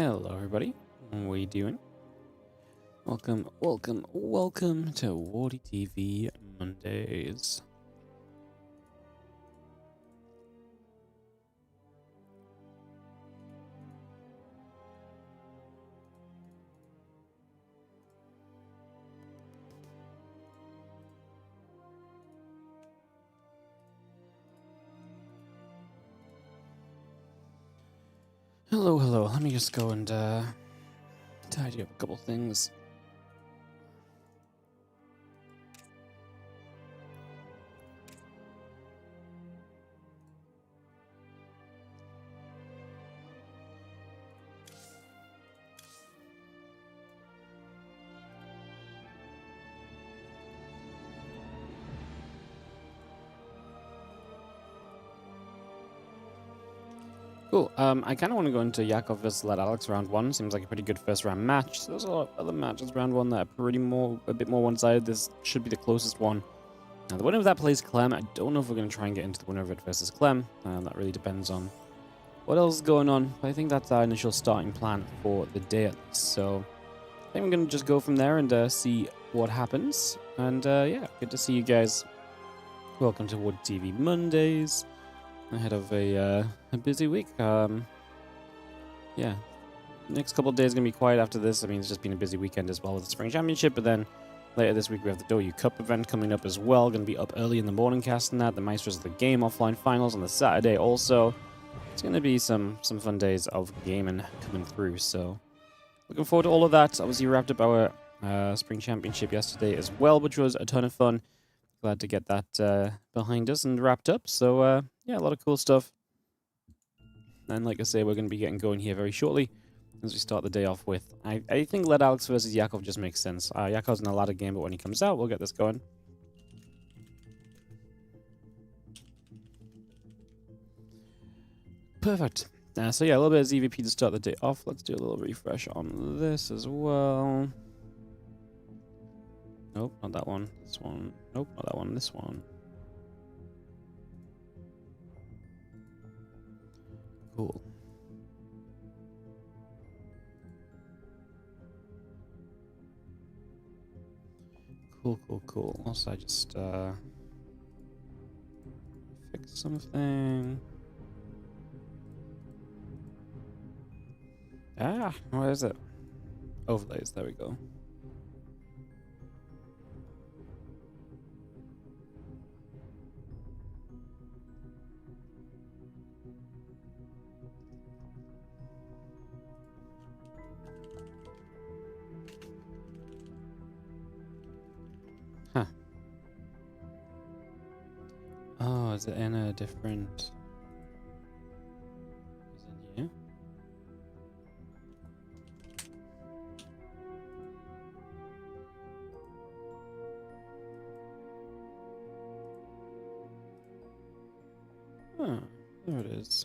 Hello everybody, what are you doing? Welcome to WardiTV Mondays. Hello, let me just go and tidy up a couple things. Cool. I kind of want to go into Yakov vs. Led Alex round 1. Seems like a pretty good first round match. So there's a lot of other matches round 1 that are a bit more one-sided. This should be the closest one. Now, the winner of that plays Clem. I don't know if we're going to try and get into the winner of it versus Clem. That really depends on what else is going on. But I think that's our initial starting plan for the day at least. So I think we're going to just go from there and see what happens. And yeah, good to see you guys. Welcome to WardiTV Mondays. Ahead of a busy week. Yeah, next couple of days going to be quiet after this. I mean, it's just been a busy weekend as well with the Spring Championship, but then later this week we have the DOU Cup event coming up as well. Going to be up early in the morning casting that. The Maestros of the Game offline finals on the Saturday also. It's going to be some fun days of gaming coming through, so looking forward to all of that. Obviously, we wrapped up our Spring Championship yesterday as well, which was a ton of fun. Glad to get that behind us and wrapped up. So, yeah, a lot of cool stuff. And like I say, we're going to be getting going here very shortly as we start the day off with. I think Led Alex versus Yakov just makes sense. Yakov's in a ladder game, but when he comes out, we'll get this going. Perfect. So, yeah, a little bit of ZVP to start the day off. Let's do a little refresh on this as well. Nope, not that one. This one. Nope, not that one. This one. Cool. Cool. Also, I just fix something. Where is it? Overlays. There we go. Huh. Oh, is it in a different... Is it here? Oh, there it is.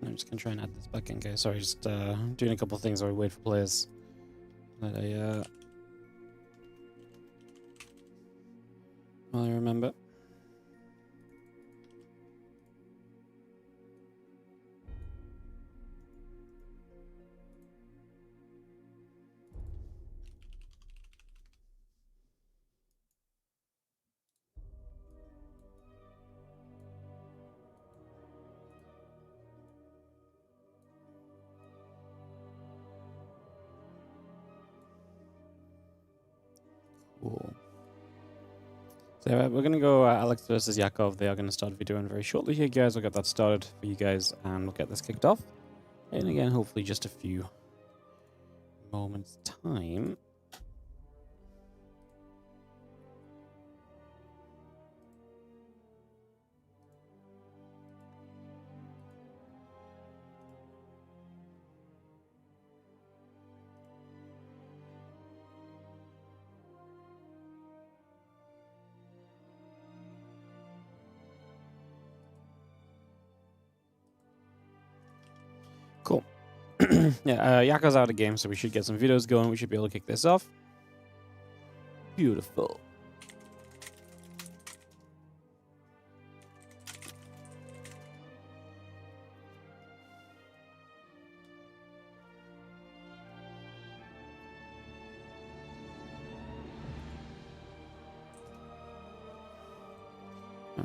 I'm just gonna try and add this back in, guys. Sorry, just doing a couple of things while we wait for players. But I remember. Cool. So yeah, we're gonna go Alex versus Yakov. They are gonna start videoing very shortly here, guys. We'll get that started for you guys, and we'll get this kicked off. And again, hopefully, just a few moments' time. Cool. Yeah, Yakov's out of game, so we should get some videos going. We should be able to kick this off. Beautiful.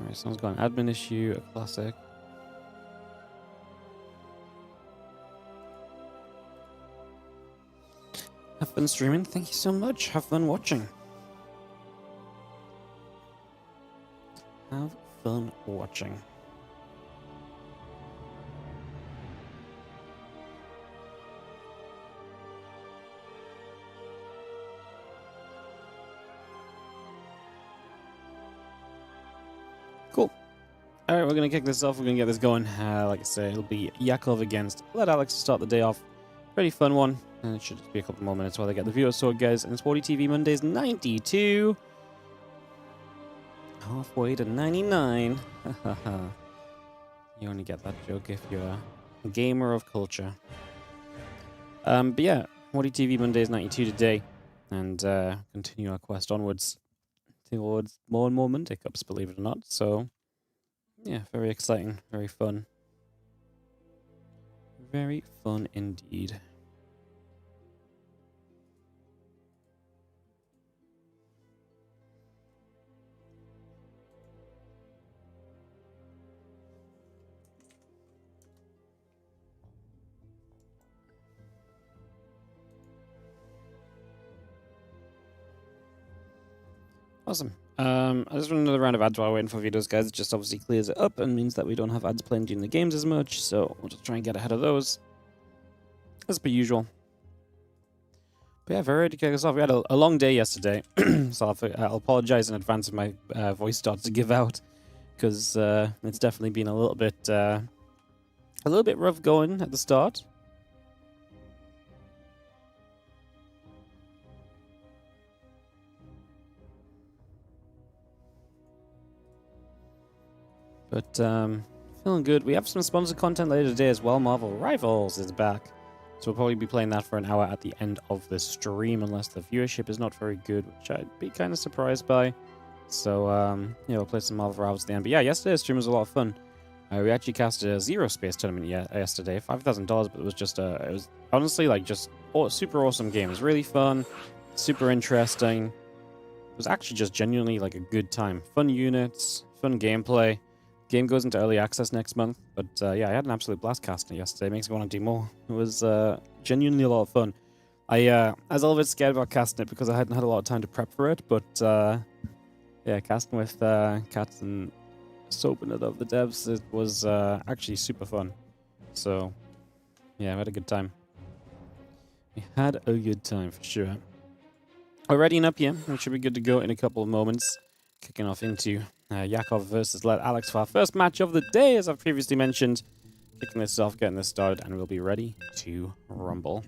Alright, someone's got an admin issue, a classic. Have fun streaming. Thank you so much. Have fun watching. Have fun watching. Cool. Alright, we're going to kick this off. We're going to get this going. Like I say, it'll be Yakov against Let Alex to start the day off. Pretty fun one. And it should just be a couple more minutes while they get the viewers sorted, guys. And it's WardiTV Mondays 92. Halfway to 99. You only get that joke if you're a gamer of culture. But yeah, WardiTV Mondays 92 today. And continue our quest onwards towards more and more Monday Cups, believe it or not. So, yeah, very exciting. Very fun. Very fun indeed. Awesome. I just run another round of ads while we're waiting for videos, guys. It just obviously clears it up and means that we don't have ads playing during the games as much, so we'll just try and get ahead of those. As per usual. But yeah, very ready to kick us off. We had a long day yesterday, so I'll apologize in advance if my voice starts to give out, because it's definitely been a little bit rough going at the start. But feeling good. We have some sponsored content later today as well. Marvel Rivals is back. So we'll probably be playing that for an hour at the end of the stream, unless the viewership is not very good, which I'd be kind of surprised by. So, yeah, we'll play some Marvel Rivals at the end. But yeah, yesterday's stream was a lot of fun. We actually casted a Zero Space tournament yesterday, $5,000, but it was just it was honestly like just super awesome game. It was really fun, super interesting. It was actually just genuinely like a good time. Fun units, fun gameplay. Game goes into early access next month, but yeah, I had an absolute blast casting it yesterday. It makes me want to do more. It was genuinely a lot of fun. I was a little bit scared about casting it because I hadn't had a lot of time to prep for it, but yeah, casting with Cats and soaping it up the devs, it was actually super fun. So yeah, we had a good time. We had a good time for sure. We're readying up here. We should be good to go in a couple of moments. Kicking off into Yakov versus Let Alex for our first match of the day, as I've previously mentioned. Kicking this off, getting this started, and we'll be ready to rumble.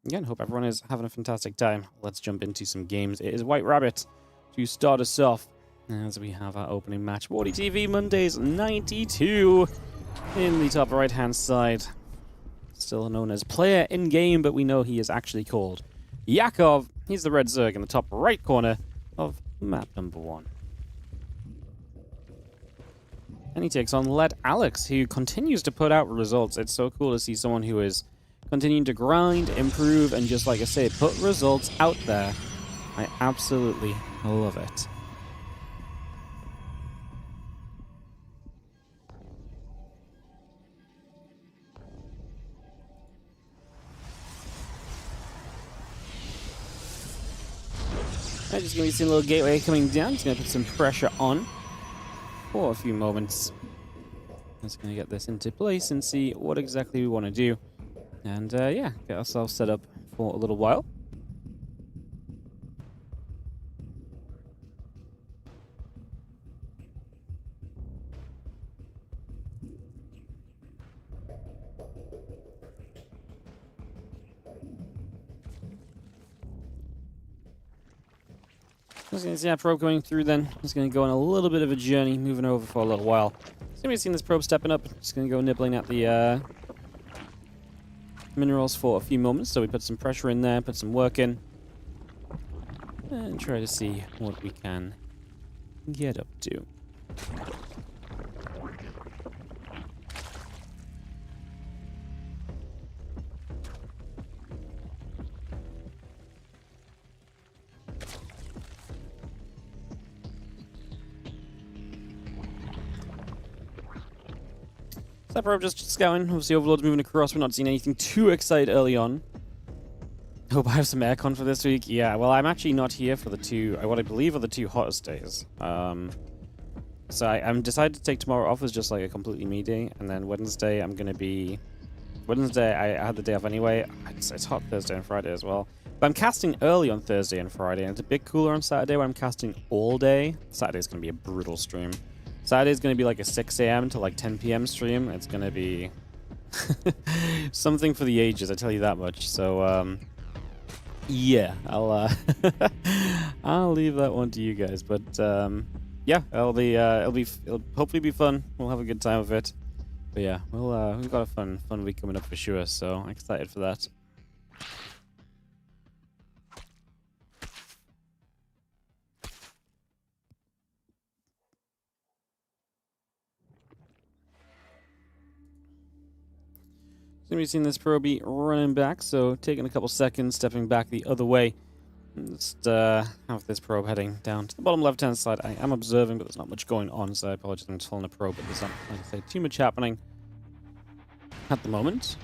Again, hope everyone is having a fantastic time. Let's jump into some games. It is White Rabbit to start us off, as we have our opening match. WardiTV Mondays 92 in the top right-hand side. Still known as player in-game, but we know he is actually called Yakov. He's the red Zerg in the top right corner of map number 1. And he takes on Let Alex, who continues to put out results. It's so cool to see someone who is continuing to grind, improve, and just like I say, put results out there. I absolutely love it. I'm just going to be seeing a little gateway coming down. Just going to put some pressure on for a few moments. Just going to get this into place and see what exactly we want to do. And yeah, get ourselves set up for a little while. Just going to see our probe going through then. Just going to go on a little bit of a journey, moving over for a little while. So we've seen this probe stepping up. Just going to go nibbling at the minerals for a few moments. So we put some pressure in there, put some work in. And try to see what we can get up to. that probe just scouting. Obviously, Overlord's moving across. We're not seeing anything too exciting early on. Hope I have some aircon for this week. Yeah, well, I'm actually not here for what I believe are the 2 hottest days. So I'm decided to take tomorrow off as just like a completely me day, and then Wednesday I'm gonna be. Wednesday I had the day off anyway. It's hot Thursday and Friday as well. But I'm casting early on Thursday and Friday, and it's a bit cooler on Saturday where I'm casting all day. Saturday's gonna be a brutal stream. Saturday's gonna be like a 6 a.m. to like 10 p.m. stream. It's gonna be something for the ages, I tell you that much. So yeah, I'll I'll leave that one to you guys. But yeah, it'll hopefully be fun. We'll have a good time with it. But yeah, we've got a fun week coming up for sure. So I'm excited for that. Gonna be seeing this probe running back, so taking a couple seconds, stepping back the other way. Just have this probe heading down to the bottom left-hand side. I am observing, but there's not much going on, so I apologize I'm just following a probe, but there's not, like I say, too much happening at the moment.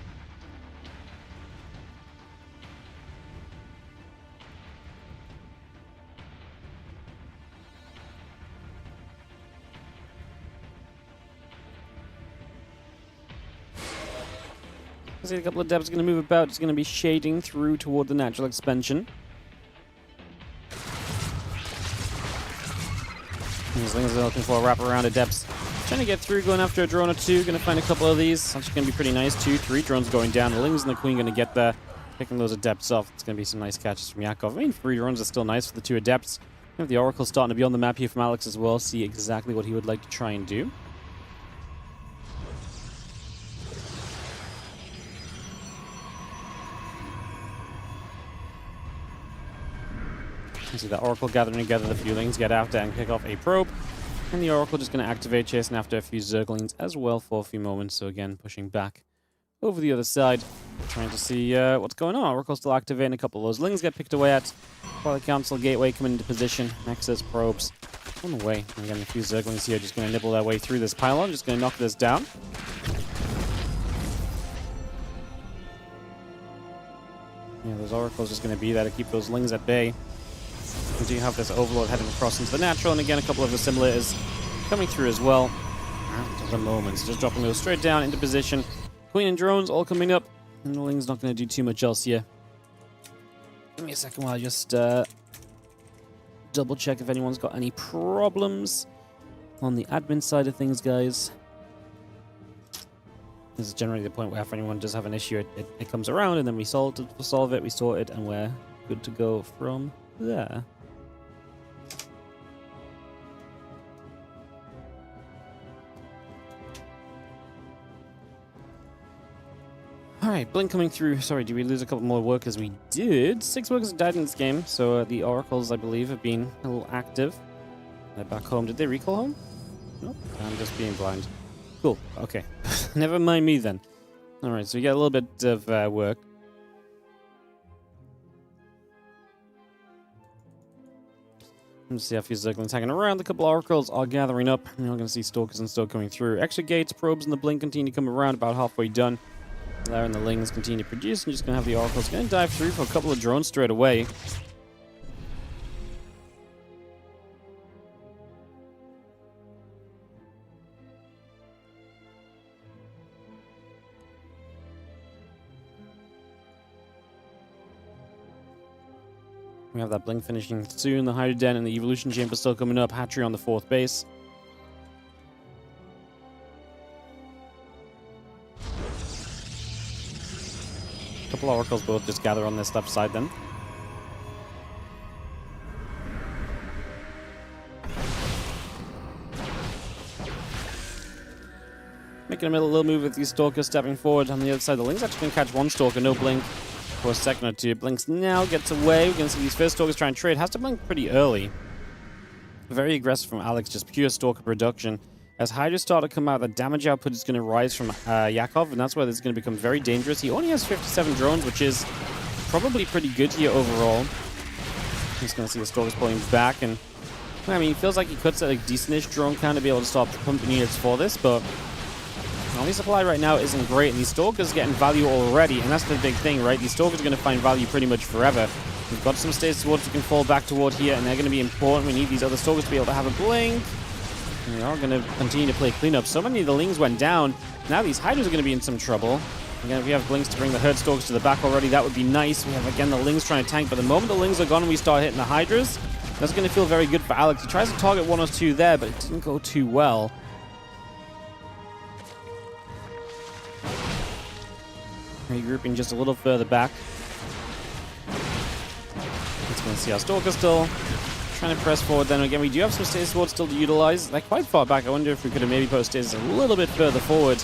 I see a couple of depths going to move about. It's going to be shading through toward the natural expansion. These things are looking for a wrap around of depths. Trying to get through, going after a drone or two. Going to find a couple of these. Actually going to be pretty nice. 2, 3 drones going down. The Lings and the Queen going to get there. Picking those adepts off. It's going to be some nice catches from Yakov. I mean, 3 drones are still nice for the 2 adepts. We have the Oracle starting to be on the map here from Alex as well. See exactly what he would like to try and do. You see that Oracle gathering together, the few Lings get after and pick off a probe. And the Oracle just going to activate, chasing after a few Zerglings as well for a few moments. So again, pushing back over the other side, trying to see what's going on. Oracle still activating, a couple of those Lings get picked away at. While the Council Gateway coming into position. Nexus probes on the way. And again, a few Zerglings here just going to nibble their way through this pylon. Just going to knock this down. Yeah, those Oracles just going to be there to keep those Lings at bay. We do have this Overlord heading across into the natural, and again, a couple of assimilators coming through as well. At the moment, so just dropping those straight down into position. Queen and drones all coming up, and the Ling's not going to do too much else here. Give me a second while I just double check if anyone's got any problems on the admin side of things, guys. This is generally the point where if anyone does have an issue, it comes around, and then we solve it, we sort it, and we're good to go from there. Alright, Blink coming through. Sorry, did we lose a couple more workers? We did. 6 workers died in this game, so the Oracles, I believe, have been a little active. They're back home. Did they recall home? Nope. I'm just being blind. Cool. Okay. Never mind me then. Alright, so we get a little bit of work. Let's see a few Zerglings hanging around. A couple of Oracles are gathering up. You're going to see Stalkers and still coming through. Extra gates, probes, and the Blink continue to come around, about halfway done. There and the Lings continue to produce. I'm just going to have the Oracles going to dive through for a couple of drones straight away. We have that Blink finishing soon. The Hydra Den and the Evolution Chamber still coming up. Hatchery on the 4th base. A couple of Oracles both just gather on this left side then. Making a little move with these Stalkers stepping forward on the other side. The Link's actually going to catch one Stalker, no Blink. For a second or two. Blinks now gets away. We're going to see these first Stalkers try and trade. Has to blink pretty early. Very aggressive from Alex, just pure Stalker production. As Hydra start to come out, the damage output is going to rise from Yakov, and that's where this is going to become very dangerous. He only has 57 drones, which is probably pretty good here overall. He's going to see the Stalkers pulling back, and I mean, he feels like he cuts at a decent-ish drone count to be able to stop pumping units for this, but Only supply right now isn't great, and these Stalkers getting value already, and that's the big thing, right? These Stalkers are going to find value pretty much forever. We've got some states towards we can fall back toward here, and they're going to be important. We need these other Stalkers to be able to have a blink. And we are going to continue to play cleanup. So many of the Lings went down. Now these Hydras are going to be in some trouble. Again, if we have Blinks to bring the Herd Stalkers to the back already, that would be nice. We have, again, the Lings trying to tank, but the moment the Lings are gone and we start hitting the Hydras, that's going to feel very good for Alex. He tries to target 1 or 2 there, but it didn't go too well. Regrouping just a little further back. Let's go and see our Stalker still trying to press forward. Then again, we do have some stasis wards still to utilize. They're quite far back. I wonder if we could have maybe put stasis a little bit further forward.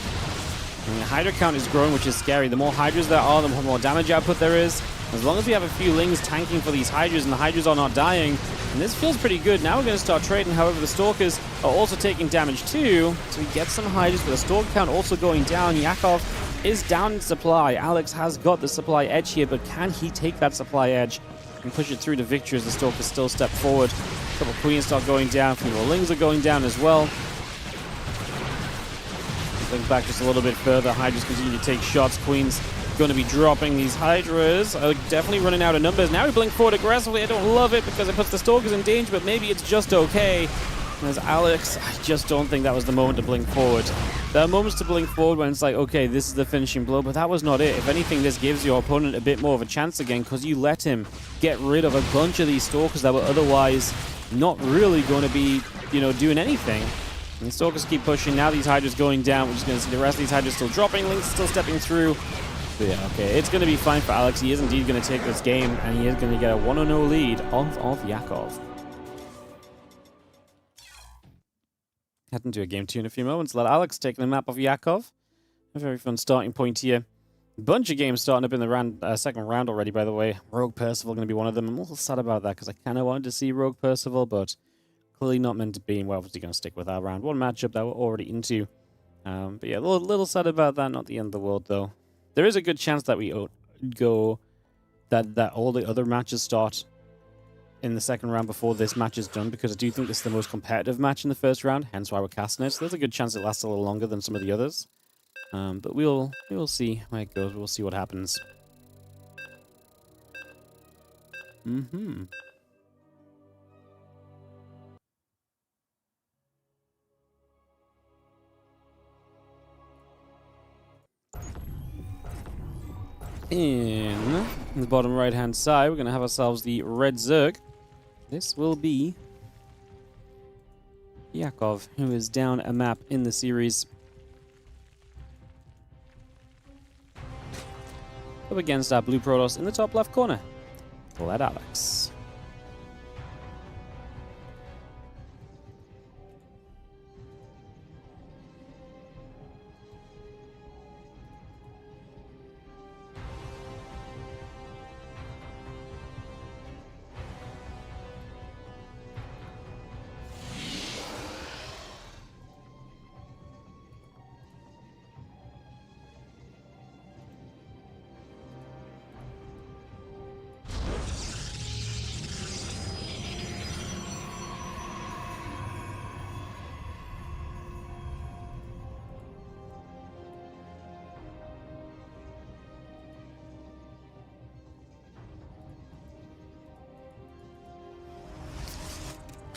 And the Hydra count is growing, which is scary. The more Hydras there are, the more damage output there is. As long as we have a few Lings tanking for these Hydras and the Hydras are not dying, and this feels pretty good. Now we're going to start trading. However, the Stalkers are also taking damage too. So we get some Hydras, but the Stalker count also going down. Yakov is down in supply. Alex has got the supply edge here, but can he take that supply edge and push it through to victory as the Stalkers still step forward? A couple Queens start going down. A few more Lings are going down as well. Blink back just a little bit further. Hydras continue to take shots. Queens going to be dropping. These Hydras are definitely running out of numbers. Now we blink forward aggressively. I don't love it because it puts the Stalkers in danger, but maybe it's just okay. As Alex, I just don't think that was the moment to blink forward. There are moments to blink forward when it's like, okay, this is the finishing blow, but that was not it. If anything, this gives your opponent a bit more of a chance again because you let him get rid of a bunch of these Stalkers that were otherwise not really going to be, doing anything. And the Stalkers keep pushing. Now these Hydras going down. We're just going to see the rest of these Hydras still dropping. Lings still stepping through. But yeah, okay. It's going to be fine for Alex. He is indeed going to take this game, and he is going to get a 1-0 lead of Yakov. Heading to a game 2 in a few moments. Let Alex take the map of Yakov. A very fun starting point here. A bunch of games starting up in the second round already, by the way. Rogue Percival going to be one of them. I'm a little sad about that because I kind of wanted to see Rogue Percival, but clearly not meant to be, and we're obviously going to stick with our round 1 matchup that we're already into. But yeah, a little sad about that. Not the end of the world, though. There is a good chance that we go that all the other matches start in the second round before this match is done, because I do think this is the most competitive match in the first round, hence why we're casting it. So there's a good chance it lasts a little longer than some of the others. But we will see how it goes. We'll see what happens. In the bottom right-hand side, we're going to have ourselves the Red Zerg. This will be Yakov, who is down a map in the series. Up against our Blue Protoss in the top left corner. Let Alex.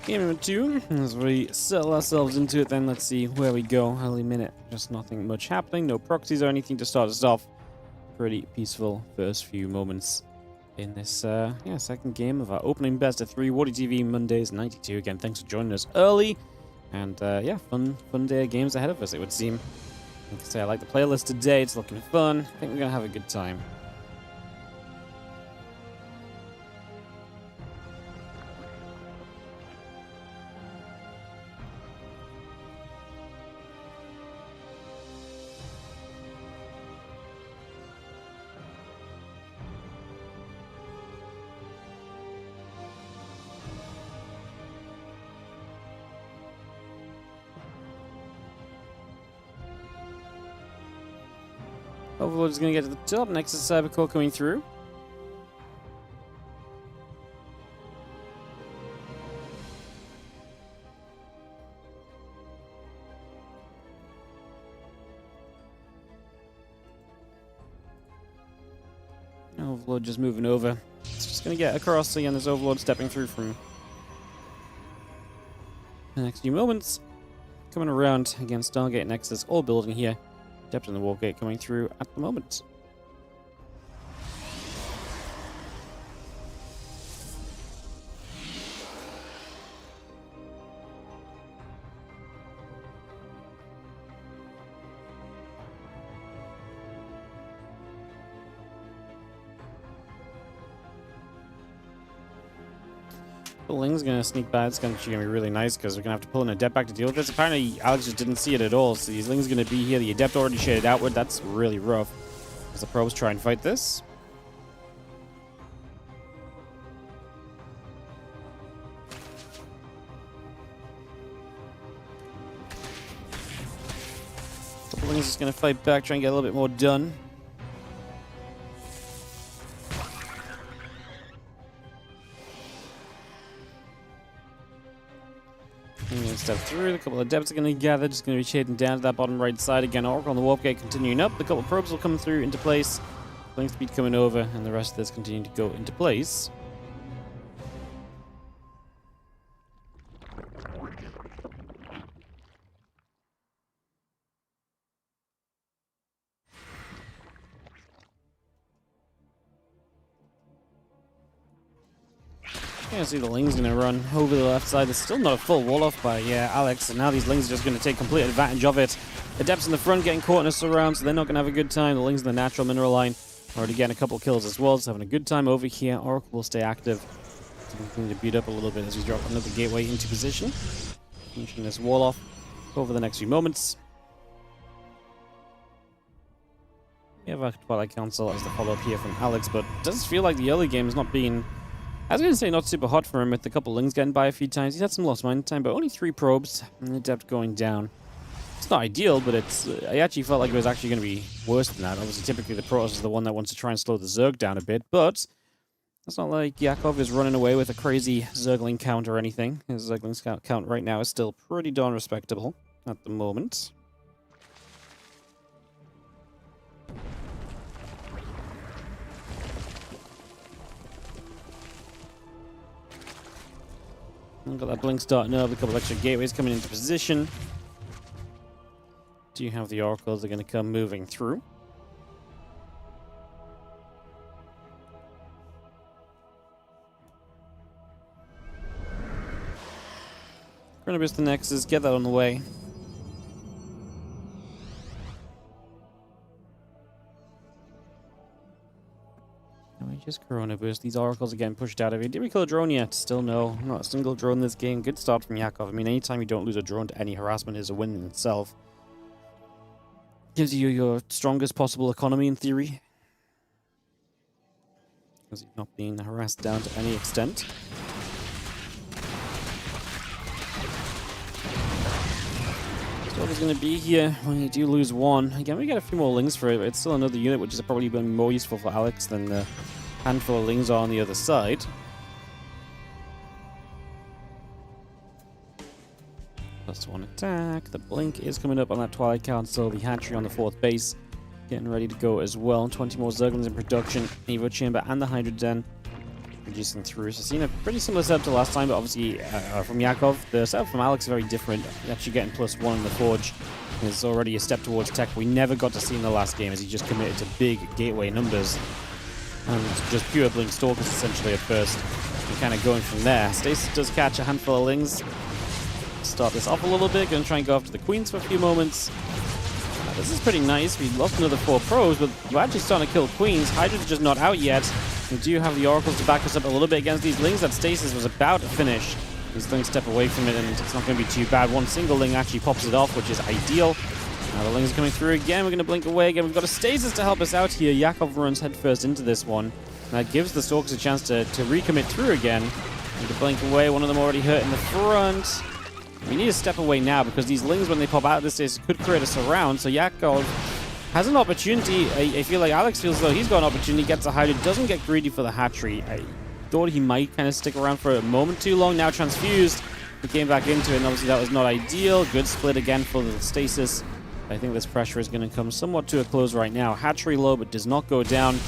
Game number 2, as we settle ourselves into it, then let's see where we go. Early minute, just nothing much happening, no proxies or anything to start us off. Pretty peaceful first few moments in this second game of our opening best of 3 WardiTV Mondays 92. Again, thanks for joining us early, and fun day of games ahead of us, it would seem. Like I say, I like the playlist today, it's looking fun. I think we're gonna have a good time. Overlord is going to get to the top. Next is Cybercore coming through. Overlord just moving over. It's just going to get across. Again, this Overlord stepping through from the next few moments. Coming around. Again, Stargate Nexus all building here. Depth in the Warp Gate coming through at the moment. The Ling's going to sneak by. It's going to be really nice because we're going to have to pull in Adept back to deal with this. Apparently, Alex just didn't see it at all. So these Ling's going to be here. The Adept already shaded outward. That's really rough. As the probes try and fight this. Couple Ling's just going to fight back, try and get a little bit more done. Step through. A couple of Adepts are going to gather. Just going to be shading down to that bottom right side. Again, Oracle on the Warp Gate continuing up. A couple of probes will come through into place. Link speed coming over, and the rest of this continuing to go into place. You can see the Ling's going to run over the left side. There's still not a full wall off by Alex, and now these Lings are just going to take complete advantage of it. Adepts in the front getting caught in a surround, so they're not going to have a good time. The Lings in the natural mineral line already getting a couple kills as well, so having a good time over here. Oracle will stay active. Something to beat up a little bit as we drop another gateway into position. Finishing this wall off over the next few moments. We have a Twilight Council as the follow-up here from Alex, but it does feel like the early game has not been... I was going to say not super hot for him with a couple Lings getting by a few times. He's had some lost mine time, but only 3 probes and the Adept going down. It's not ideal, but it's... I actually felt like it was actually going to be worse than that. Obviously, typically the Protoss is the one that wants to try and slow the Zerg down a bit, but it's not like Yakov is running away with a crazy Zergling count or anything. His Zergling count right now is still pretty darn respectable at the moment. Got that blink starting up, a couple extra gateways coming into position. Do you have the oracles that are going to come moving through? Chronobus the Nexus, get that on the way. Just Corona Burst. These oracles are getting pushed out of here. Did we kill a drone yet? Still no. Not a single drone this game. Good start from Yakov. I mean, anytime you don't lose a drone to any harassment is a win in itself. Gives you your strongest possible economy in theory. Because you've not been harassed down to any extent. What's going to be here when you do lose one. Again, we get a few more Lings for it, but it's still another unit which is probably been more useful for Alex than the handful of Lings are on the other side. +1 attack. The blink is coming up on that Twilight Council. The hatchery on the 4th base getting ready to go as well. 20 more Zerglings in production. Evo Chamber and the Hydra Den reducing through. So seeing a pretty similar setup to last time, but obviously from Yakov, the setup from Alex is very different. Actually getting +1 in the Forge is already a step towards tech we never got to see in the last game, as he just committed to big gateway numbers. And just pure blink stalkers essentially at first. And kind of going from there. Stasis does catch a handful of Lings. Start this off a little bit. Going to try and go after the Queens for a few moments. This is pretty nice. We lost another 4 probes, but we're actually starting to kill Queens. Hydra's just not out yet. We do have the Oracles to back us up a little bit against these Lings. That Stasis was about to finish. These Lings step away from it, and it's not going to be too bad. One single Ling actually pops it off, which is ideal. Now the Lings are coming through again. We're going to blink away again. We've got a Stasis to help us out here. Yakov runs headfirst into this one. And that gives the Stalkers a chance to recommit through again. And to blink away. One of them already hurt in the front. We need to step away now, because these Lings, when they pop out of this Stasis, could create a surround. So Yakov has an opportunity. I feel like Alex feels though he's got an opportunity, gets a Hydra, doesn't get greedy for the hatchery. I thought he might kind of stick around for a moment too long. Now transfused, he came back into it, and obviously that was not ideal. Good split again for the Stasis. I think this pressure is going to come somewhat to a close right now. Hatchery low, but does not go down.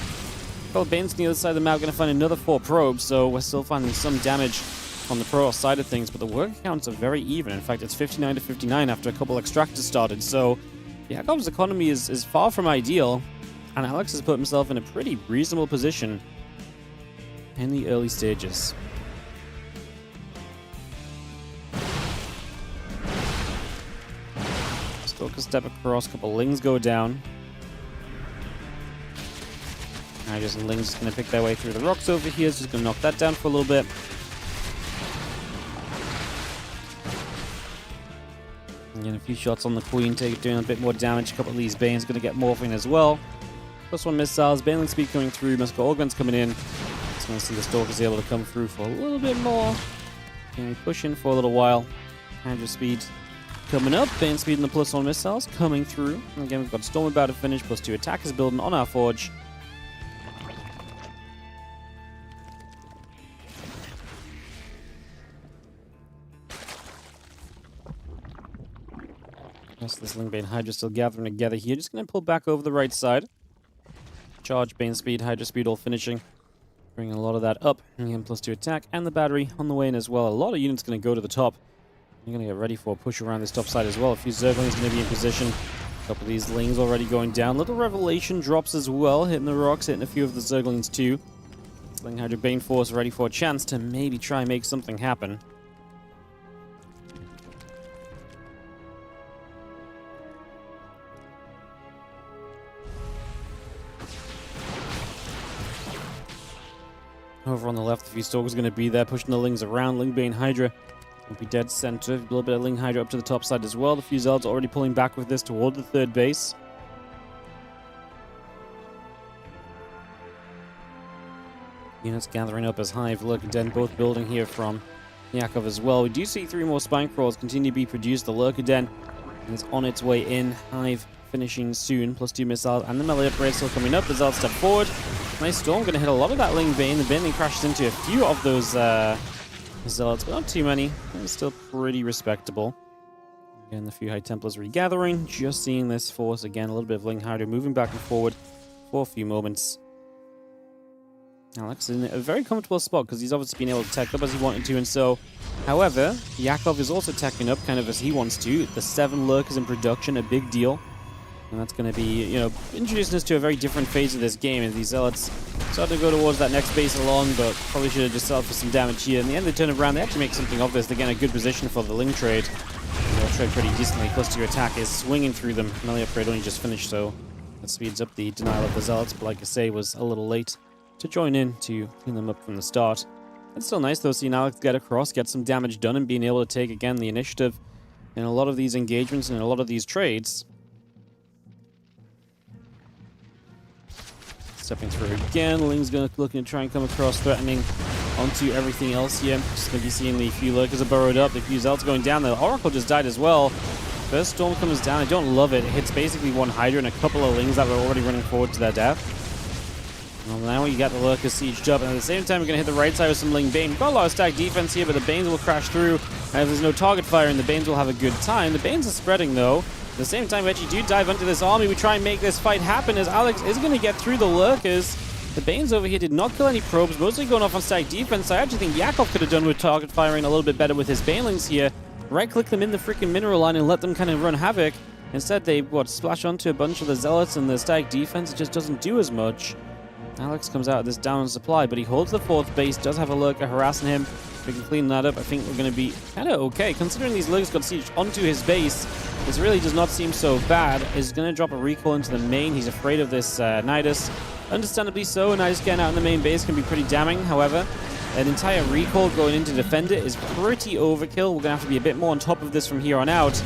Well, Bane's on the other side of the map, going to find another 4 probes, so we're still finding some damage on the pro side of things, but the work counts are very even. In fact, it's 59 to 59 after a couple extractors started, so Yakov's economy is far from ideal, and Alex has put himself in a pretty reasonable position in the early stages. Stalker step across, a couple Lings go down. Hydras and Lings just going to pick their way through the rocks over here, just going to knock that down for a little bit. And a few shots on the Queen, doing a bit more damage. A couple of these Banes going to get morphing as well. +1 missiles, Baneling speed coming through, must got Augments coming in. Just going to see the Stalkers able to come through for a little bit more. Can we push in for a little while? Hydra speed coming up, Bane speed and the +1 missiles coming through. And again, we've got Storm about to finish, +2 attackers building on our Forge. This Lingbane Hydra still gathering together here. Just going to pull back over the right side. Charge, Bane speed, Hydra speed all finishing. Bringing a lot of that up. And again, +2 attack. And the battery on the way in as well. A lot of units going to go to the top. You're going to get ready for a push around this top side as well. A few Zerglings going to be in position. A couple of these Lings already going down. Little Revelation drops as well. Hitting the rocks, hitting a few of the Zerglings too. Sling Hydra Bane Force ready for a chance to maybe try and make something happen. Over on the left, a few Stalkers going to be there, pushing the Lings around. Lingbane Hydra will be dead center. A little bit of Ling Hydra up to the top side as well. The few Zealots already pulling back with this toward the third base. Units gathering up as Hive, Lurker Den both building here from Yakov as well. We do see 3 more Spine Crawls continue to be produced. The Lurker Den is on its way in. Hive finishing soon, +2 missiles, and the melee upgrade still coming up. The Zealots step forward. Nice Storm, going to hit a lot of that Ling Bane. The Baneling crashes into a few of those Zealots, but not too many. It's still pretty respectable. Again, the few High Templars regathering. Just seeing this force again, a little bit of Ling Hydra moving back and forward for a few moments. Alex is in a very comfortable spot because he's obviously been able to tech up as he wanted to, and so, however, Yakov is also teching up kind of as he wants to. The 7 Lurkers in production, a big deal. And that's going to be, introducing us to a very different phase of this game. And these Zealots start to go towards that next base along, but probably should have just settled for some damage here. In the end, they turn around, they actually make something of this. They get in a good position for the Ling trade. They'll trade pretty decently. +2 attack is swinging through them. Melee upgrade only just finished, so that speeds up the denial of the Zealots. But like I say, was a little late to join in to clean them up from the start. It's still nice, though, seeing Alex get across, get some damage done, and being able to take, again, the initiative in a lot of these engagements and in a lot of these trades. Stepping through again. Ling's going to look and try and come across, threatening onto everything else here. Just going to be seeing the few Lurkers are burrowed up. The few Zealots going down. The Oracle just died as well. First Storm comes down. I don't love it. It hits basically 1 Hydra and a couple of Lings that were already running forward to their death. Well, now you got the Lurkers sieged up, and at the same time, we're going to hit the right side with some Ling Bane. We've got a lot of stack defense here, but the Banes will crash through. And if there's no target fire, and the Banes will have a good time. The Banes are spreading, though. At the same time, we actually do dive into this army. We try and make this fight happen as Alex is going to get through the Lurkers. The Banes over here did not kill any probes, mostly going off on stack defense. I actually think Yakov could have done with target firing a little bit better with his Banelings here. Right-click them in the freaking mineral line and let them kind of run havoc. Instead, they, splash onto a bunch of the Zealots, and the stack defense just doesn't do as much. Alex comes out of this down on supply, but he holds the 4th base, does have a Lurker harassing him. If we can clean that up, I think we're going to be kind of okay. Considering these Lurkers got sieged onto his base, this really does not seem so bad. He's going to drop a recall into the main. He's afraid of this Nidus. Understandably so, Nidus getting out in the main base can be pretty damning. However, an entire recall going in to defend it is pretty overkill. We're going to have to be a bit more on top of this from here on out.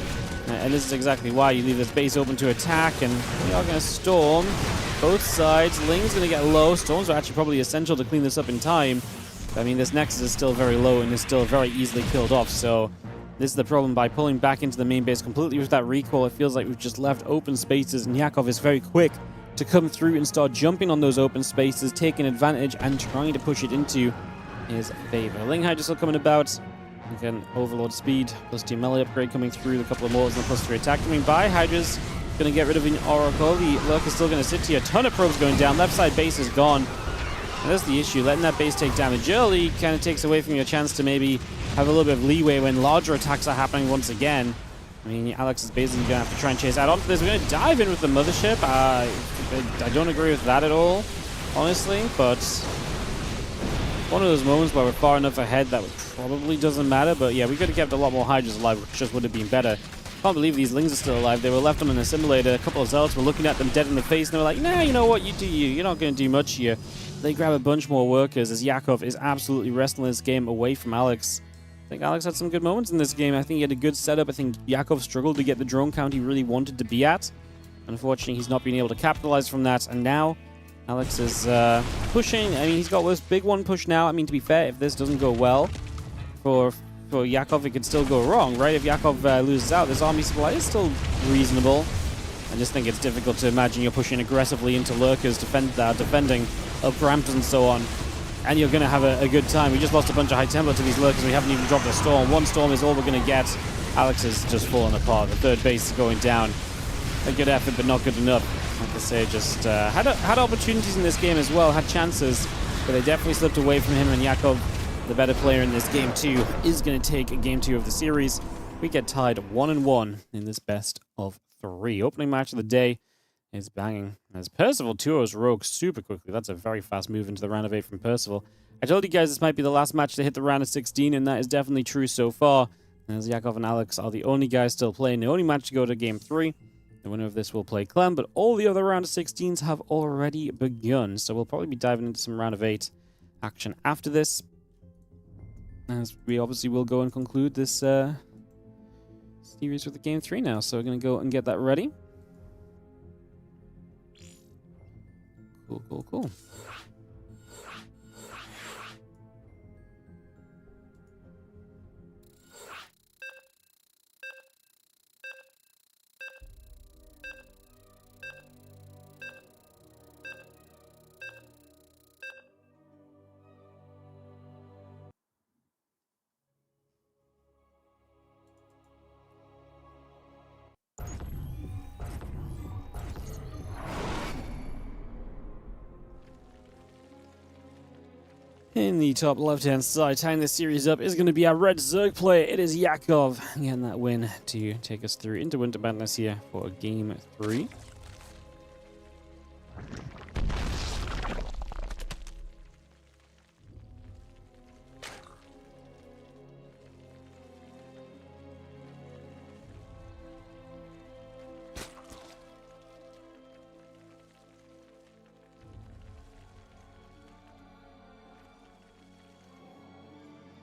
And this is exactly why you leave this base open to attack, and we are going to storm both sides. Ling's going to get low. Storms are actually probably essential to clean this up in time. I mean, this Nexus is still very low and is still very easily killed off, so this is the problem. By pulling back into the main base completely with that recall, it feels like we've just left open spaces, and Yakov is very quick to come through and start jumping on those open spaces, taking advantage and trying to push it into his favor. Ling Hydra still coming about. Again, Overlord speed, +2 melee upgrade coming through, a couple of mortars and a +3 attack coming by. Hydra's going to get rid of an Oracle. The Lurker's still going to sit here. A ton of probes going down. Left side base is gone. And that's the issue. Letting that base take damage early kind of takes away from your chance to maybe have a little bit of leeway when larger attacks are happening once again. I mean, Alex is basically going to have to try and chase out onto this. We're going to dive in with the mothership. I don't agree with that at all, honestly, but one of those moments where we're far enough ahead that probably doesn't matter. But yeah, we could have kept a lot more Hydras alive, which just would have been better. Can't believe these Lings are still alive. They were left on an assimilator. A couple of Zealots were looking at them dead in the face, and they were like, nah, you know what, you do you. You're not going to do much here. They grab a bunch more workers as Yakov is absolutely wrestling this game away from Alex. I think Alex had some good moments in this game. I think he had a good setup. I think Yakov struggled to get the drone count he really wanted to be at. Unfortunately, he's not been able to capitalize from that, and now Alex is pushing. I mean, he's got this big one push now. I mean, to be fair, if this doesn't go well for Yakov, it could still go wrong, right? If Yakov loses out, this army supply is still reasonable. I just think it's difficult to imagine you're pushing aggressively into lurkers, defending up ramps and so on, and you're going to have a good time. We just lost a bunch of high tempo to these lurkers. We haven't even dropped a storm. One storm is all we're going to get. Alex is just falling apart. The third base is going down. A good effort, but not good enough. Like I say, just had opportunities in this game as well, had chances, but they definitely slipped away from him. And Yakov, the better player in this game too, is going to take game 2 of the series. We get tied 1-1 in this best of 3. Opening match of the day is banging as Percival 2-0s Rogue super quickly. That's a very fast move into the round of 8 from Percival. I told you guys this might be the last match to hit the round of 16, and that is definitely true so far, as Yakov and Alex are the only guys still playing. The only match to go to game 3. The winner of this will play Clem, but all the other round of 16s have already begun, so we'll probably be diving into some round of 8 action after this, as we obviously will go and conclude this series with the game 3 now. So we're going to go and get that ready. Cool. In the top left-hand side, tying this series up is going to be our red Zerg player. It is Yakov getting that win to take us through into Winter Madness here for game 3.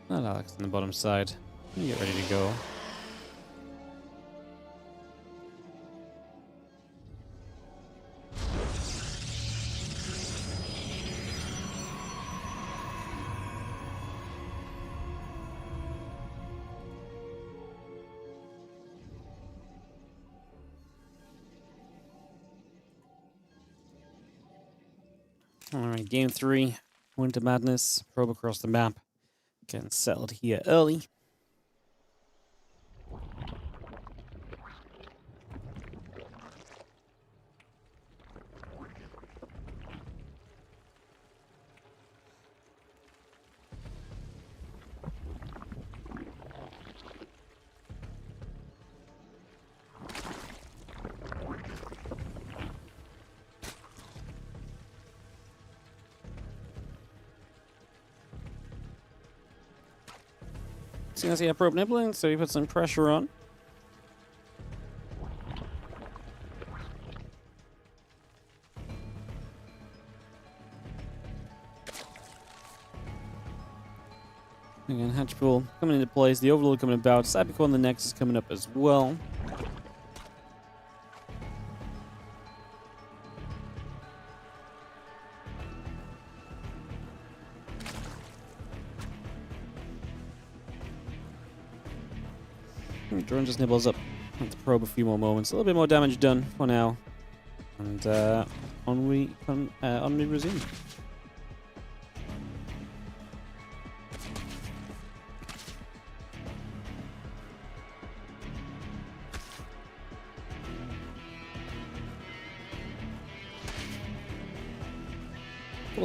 Not Alex on the bottom side. Get ready to go. Alright, game 3. Winter Madness. Probe across the map. Getting settled here early. As he had probe nibbling, so he put some pressure on. Again, hatch pool coming into place, the overload coming about, Cybercore on the next is coming up as well. Drone just nibbles up. Let's probe a few more moments. A little bit more damage done for now. And on we resume.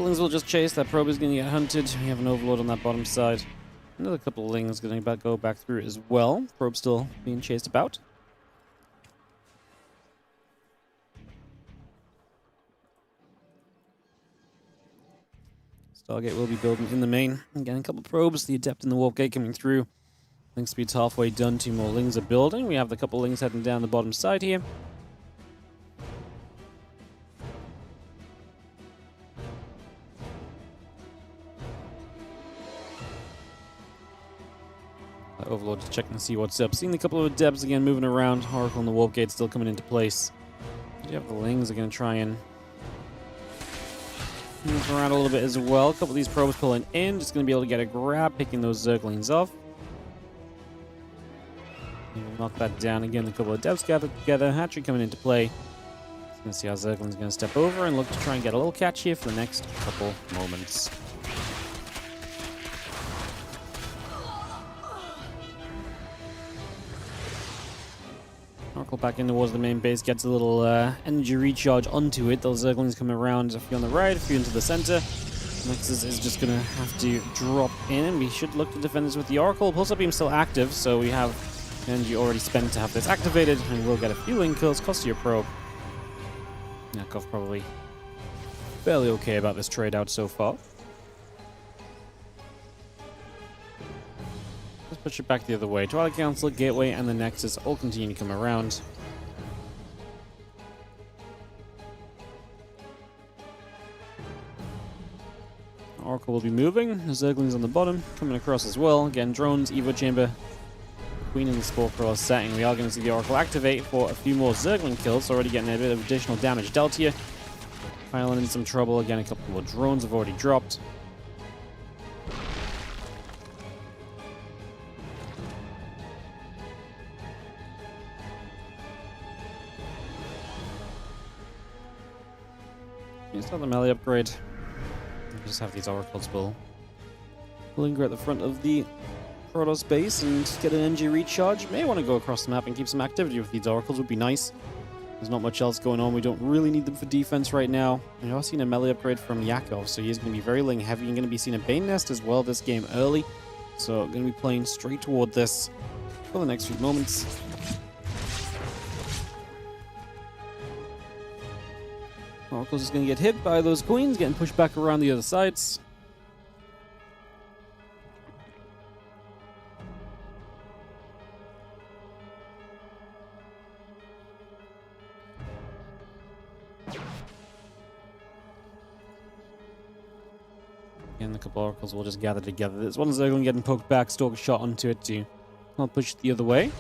Lings will just chase. That probe is going to get hunted. We have an overload on that bottom side. Another couple of Lings going to go back through as well. Probe still being chased about. Stargate will be building in the main. Again, a couple of probes. The Adept and the Warp Gate coming through. Link speed's halfway done. 2 more Lings are building. We have the couple of Lings heading down the bottom side here. Overlord just checking to see what's up. Seeing a couple of Adepts again moving around. Oracle and the Warp Gate still coming into place. You have the Lings are going to try and move around a little bit as well. A couple of these probes pulling in. Just going to be able to get a grab, picking those Zerglings off. We'll knock that down again. A couple of Adepts gathered together. Hatchery coming into play. Just going to see how Zergling's going to step over and look to try and get a little catch here for the next couple moments. Oracle back in towards the main base, gets a little energy recharge onto it. Those Zerglings come around, a few on the right, a few into the center. Nexus is just going to have to drop in, and we should look to defend this with the Oracle. Pulsar Beam still active, so we have energy already spent to have this activated, and we'll get a few link kills. Cost your probe. Yakov probably fairly okay about this trade out so far. Let's push it back the other way. Twilight Council, Gateway, and the Nexus all continue to come around. Oracle will be moving. The Zerglings on the bottom, coming across as well. Again, drones, Evo Chamber, Queen in the Spore Crawler setting. We are going to see the Oracle activate for a few more Zergling kills. Already getting a bit of additional damage dealt here. Piling in some trouble. Again, a couple more drones have already dropped. It's not the melee upgrade. We just have these Oracles will linger at the front of the Protoss base and get an energy recharge. May want to go across the map and keep some activity with these Oracles would be nice. There's not much else going on. We don't really need them for defense right now. We are seeing a melee upgrade from Yakov, so he's going to be very Ling heavy. You're going to be seeing a Bane Nest as well this game early. So going to be playing straight toward this for the next few moments. Oracle's just going to get hit by those queens, getting pushed back around the other sides. Again, a couple Oracles will just gather together. This one's Zerglin getting poked back, Stalker shot onto it to not push it the other way.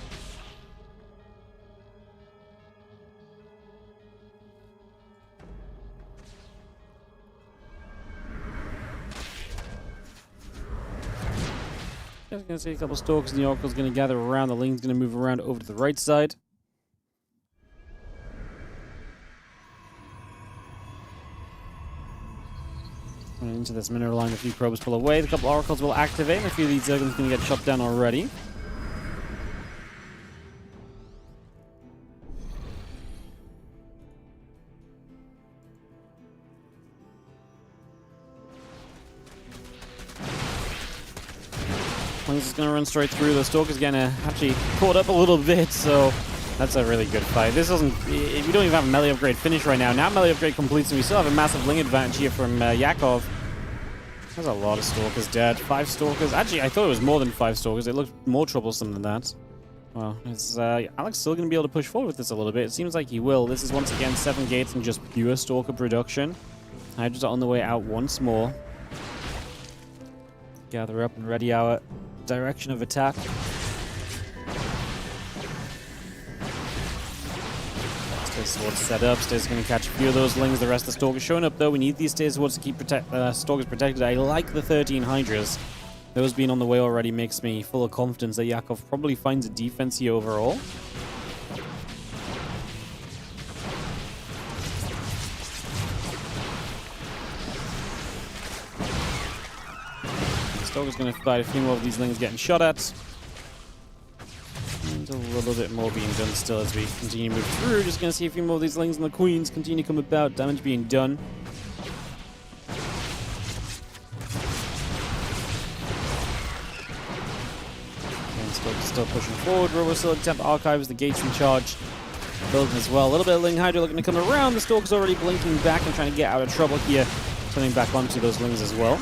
Just going to see a couple Stalkers and the Oracle's going to gather around. The Ling's going to move around over to the right side. Into this mineral line, a few probes pull away. A couple Oracles will activate, and a few of these Zerglings going to get shot down already. Lings is going to run straight through. The Stalker's going to actually caught up a little bit, so that's a really good fight. This doesn't... If you don't even have a melee upgrade finish right now, now melee upgrade completes, and we still have a massive Ling advantage here from Yakov. There's a lot of Stalkers dead. 5 Stalkers. Actually, I thought it was more than 5 Stalkers. It looked more troublesome than that. Well, is Alex still going to be able to push forward with this a little bit? It seems like he will. This is once again 7 gates and just pure Stalker production. Hydras are on the way out once more. Gather up and ready our direction of attack. Stay Swords set up. Stay's going to catch a few of those Lings. The rest of the Stalkers showing up, though. We need these Stay Swords to keep Stalkers protected. I like the 13 Hydras. Those being on the way already makes me full of confidence that Yakov probably finds a defense here overall. Stalker's going to fight a few more of these Lings getting shot at. And a little bit more being done still as we continue to move through. Just going to see a few more of these Lings and the Queens continue to come about. Damage being done. Still pushing forward. Robo still at Temp Archives. The gates in charge. Building as well. A little bit of Ling Hydra looking to come around. The Stalker's already blinking back and trying to get out of trouble here. Turning back onto those Lings as well.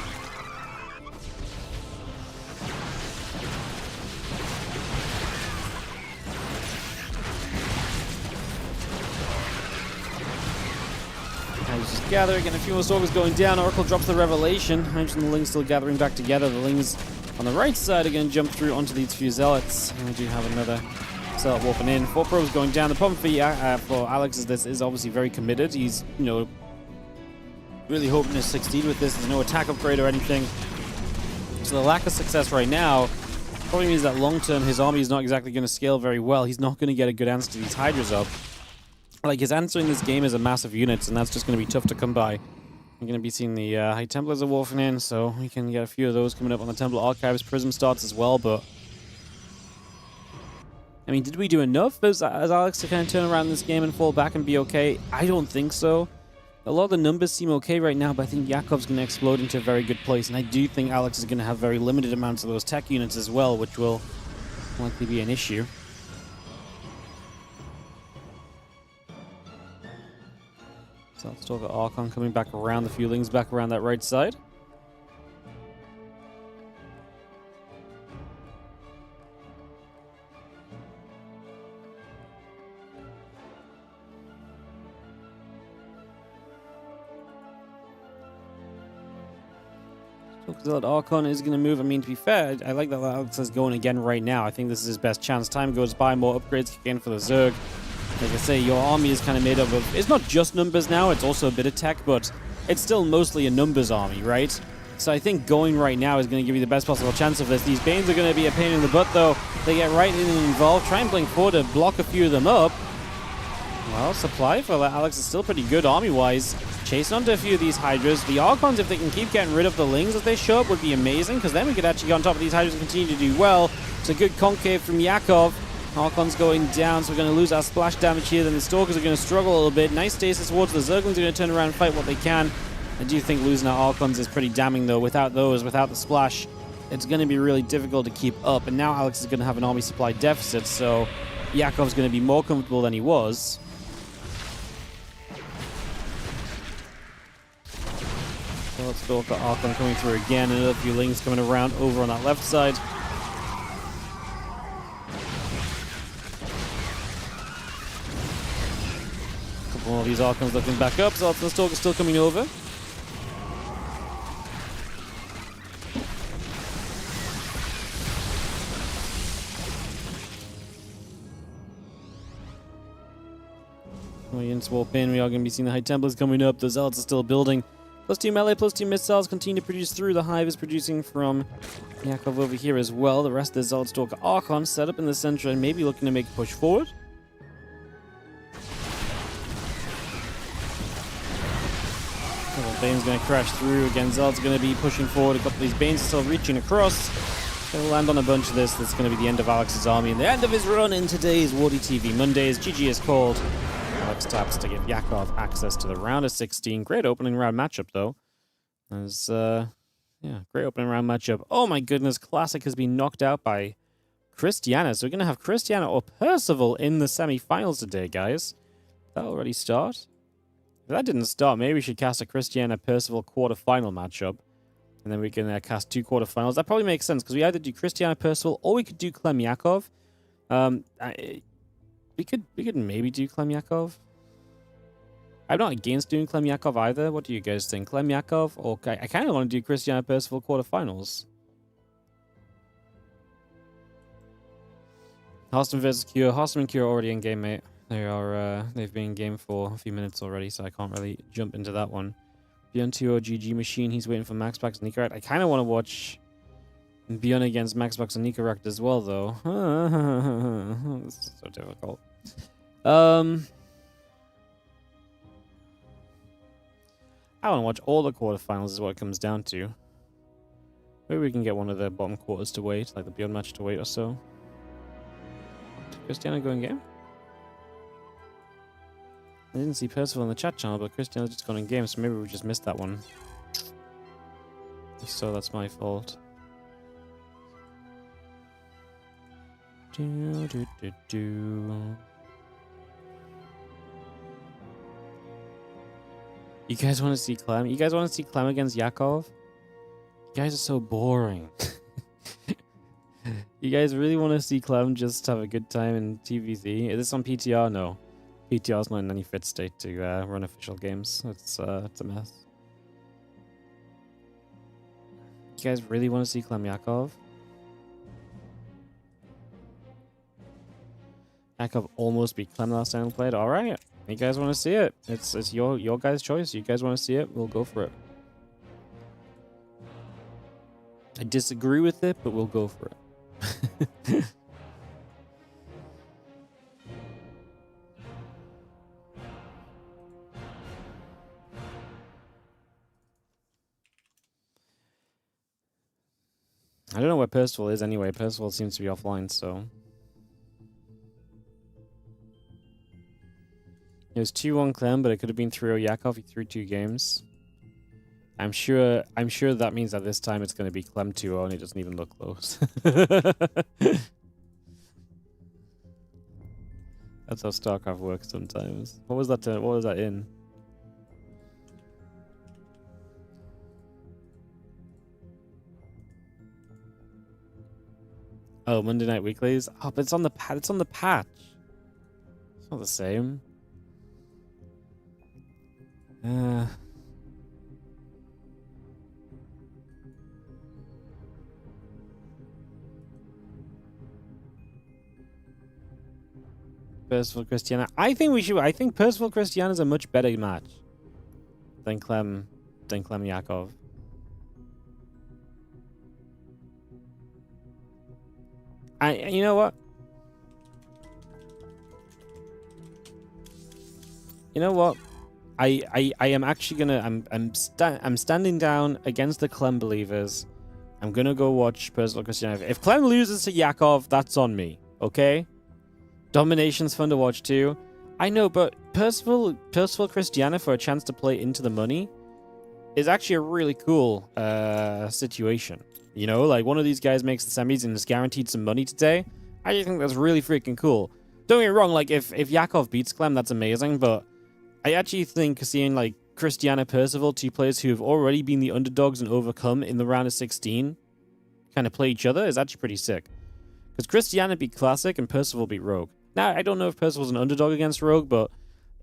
He's just gathering, and a few more Stalkers going down. Oracle drops the Revelation. I mentioned the Lings still gathering back together. The Lings on the right side are going to jump through onto these few Zealots. And we do have another Zealot warping in. 4 probes going down. The problem for Alex is this is obviously very committed. He's, you know, really hoping to succeed with this. There's no attack upgrade or anything. So the lack of success right now probably means that long-term his army is not exactly going to scale very well. He's not going to get a good answer to these Hydras up. Like, his answer in this game is a massive units, and that's just going to be tough to come by. We're going to be seeing the High Templars are warping in, so we can get a few of those coming up on the Templar Archives. Prism starts as well, but I mean, did we do enough as Alex to kind of turn around this game and fall back and be okay? I don't think so. A lot of the numbers seem okay right now, but I think Yakov's going to explode into a very good place, and I do think Alex is going to have very limited amounts of those tech units as well, which will likely be an issue. So let's talk about Archon coming back around, the Fuelings back around that right side. That Archon is going to move. I mean, to be fair, I like that Alex is going again right now. I think this is his best chance. Time goes by, more upgrades kick in for the Zerg. Like I say, your army is kind of made up of... It's not just numbers now, it's also a bit of tech, but it's still mostly a numbers army, right? So I think going right now is going to give you the best possible chance of this. These Banes are going to be a pain in the butt, though. They get right in and involved. Try and blink forward to block a few of them up. Well, supply for Alex is still pretty good army-wise. Chasing onto a few of these Hydras. The Archons, if they can keep getting rid of the Lings as they show up, would be amazing, because then we could actually get on top of these Hydras and continue to do well. It's a good concave from Yakov. Archon's going down, so we're going to lose our splash damage here. Then the Stalkers are going to struggle a little bit. Nice stasis towards the Zerglings are going to turn around and fight what they can. I do think losing our Archons is pretty damning, though. Without those, without the splash, it's going to be really difficult to keep up. And now Alex is going to have an army supply deficit, so Yakov's going to be more comfortable than he was. So let's go for Archon coming through again. Another few Lings coming around over on that left side. All these Archons looking back up, so the Stalker's still coming over. Units warp in, we are going to be seeing the High Templars coming up, the Zealots are still building. +2 melee, +2 missiles continue to produce through. The Hive is producing from Yakov over here as well. The rest of the Zealot Stalker Archon set up in the center and maybe looking to make a push forward. Bane's going to crash through. Again, Zealot's going to be pushing forward. A couple of these Banes are still reaching across. Going to land on a bunch of this. That's going to be the end of Alex's army and the end of his run in today's WardiTV Mondays. GG is called. Alex taps to give Yakov access to the round of 16. Great opening round matchup, though. As, yeah, great opening round matchup. Oh my goodness, Classic has been knocked out by Christiana. So we're going to have Christiana or Percival in the semi-finals today, guys. That already start? If that didn't start, maybe we should cast a Christiana Percival quarterfinal matchup. And then we can cast 2 quarterfinals. That probably makes sense, because we either do Christiana Percival or we could do Clem Yakov. We could maybe do Clem Yakov. I'm not against doing Clem Yakov either. What do you guys think? Clem Yakov? Or I kind of want to do Christiana Percival quarterfinals. Hostam versus Cure. Hostam and Cure are already in game, mate. They've been in game for a few minutes already, so I can't really jump into that one. Beyond 2 or GG Machine, he's waiting for Maxbox and Nicorect. I kind of want to watch Beyond against Maxbox and Nicorect as well, though. This is so difficult. I want to watch all the quarterfinals is what it comes down to. Maybe we can get one of the bottom quarters to wait, like the Beyond match to wait or so. Did Christiana go in game? I didn't see Percival in the chat channel, but Christiana's just gone in game, so maybe we just missed that one. If so, that's my fault. Do, do, do, do. You guys want to see Clem? You guys want to see Clem against Yakov? You guys are so boring. You guys really want to see Clem just have a good time in TVZ? Is this on PTR? No. PTR's not in any fit state to run official games. It's a mess. You guys really want to see Clem Yakov? Yakov almost beat Clem last time we played. All right, you guys want to see it? It's your guys' choice. You guys want to see it? We'll go for it. I disagree with it, but we'll go for it. I don't know where Percival is anyway. Percival seems to be offline, so... It was 2-1 Clem, but it could have been 3-0 Yakov. He threw 2 games. I'm sure that means that this time it's going to be Clem 2-0 and it doesn't even look close. That's how StarCraft works sometimes. What was that in? Oh, Monday Night Weeklies. Oh, but it's on the patch. It's not the same. Percival Christiana. I think Percival Christiana is a much better match than Clem Yakov. You know what? You know what? I am actually gonna I'm standing down against the Clem believers. I'm gonna go watch Percival Christiana. If Clem loses to Yakov, that's on me. Okay? Domination's fun to watch too. I know, but Percival Christiana for a chance to play into the money is actually a really cool situation. You know, like one of these guys makes the semis and is guaranteed some money today. I just think that's really freaking cool. Don't get me wrong, like if Yakov beats Clem, that's amazing, but I actually think seeing like Christiana Percival, 2 players who have already been the underdogs and overcome in the round of 16, kind of play each other is actually pretty sick. Because Christiana beat Classic and Percival beat Rogue. Now, I don't know if Percival's an underdog against Rogue, but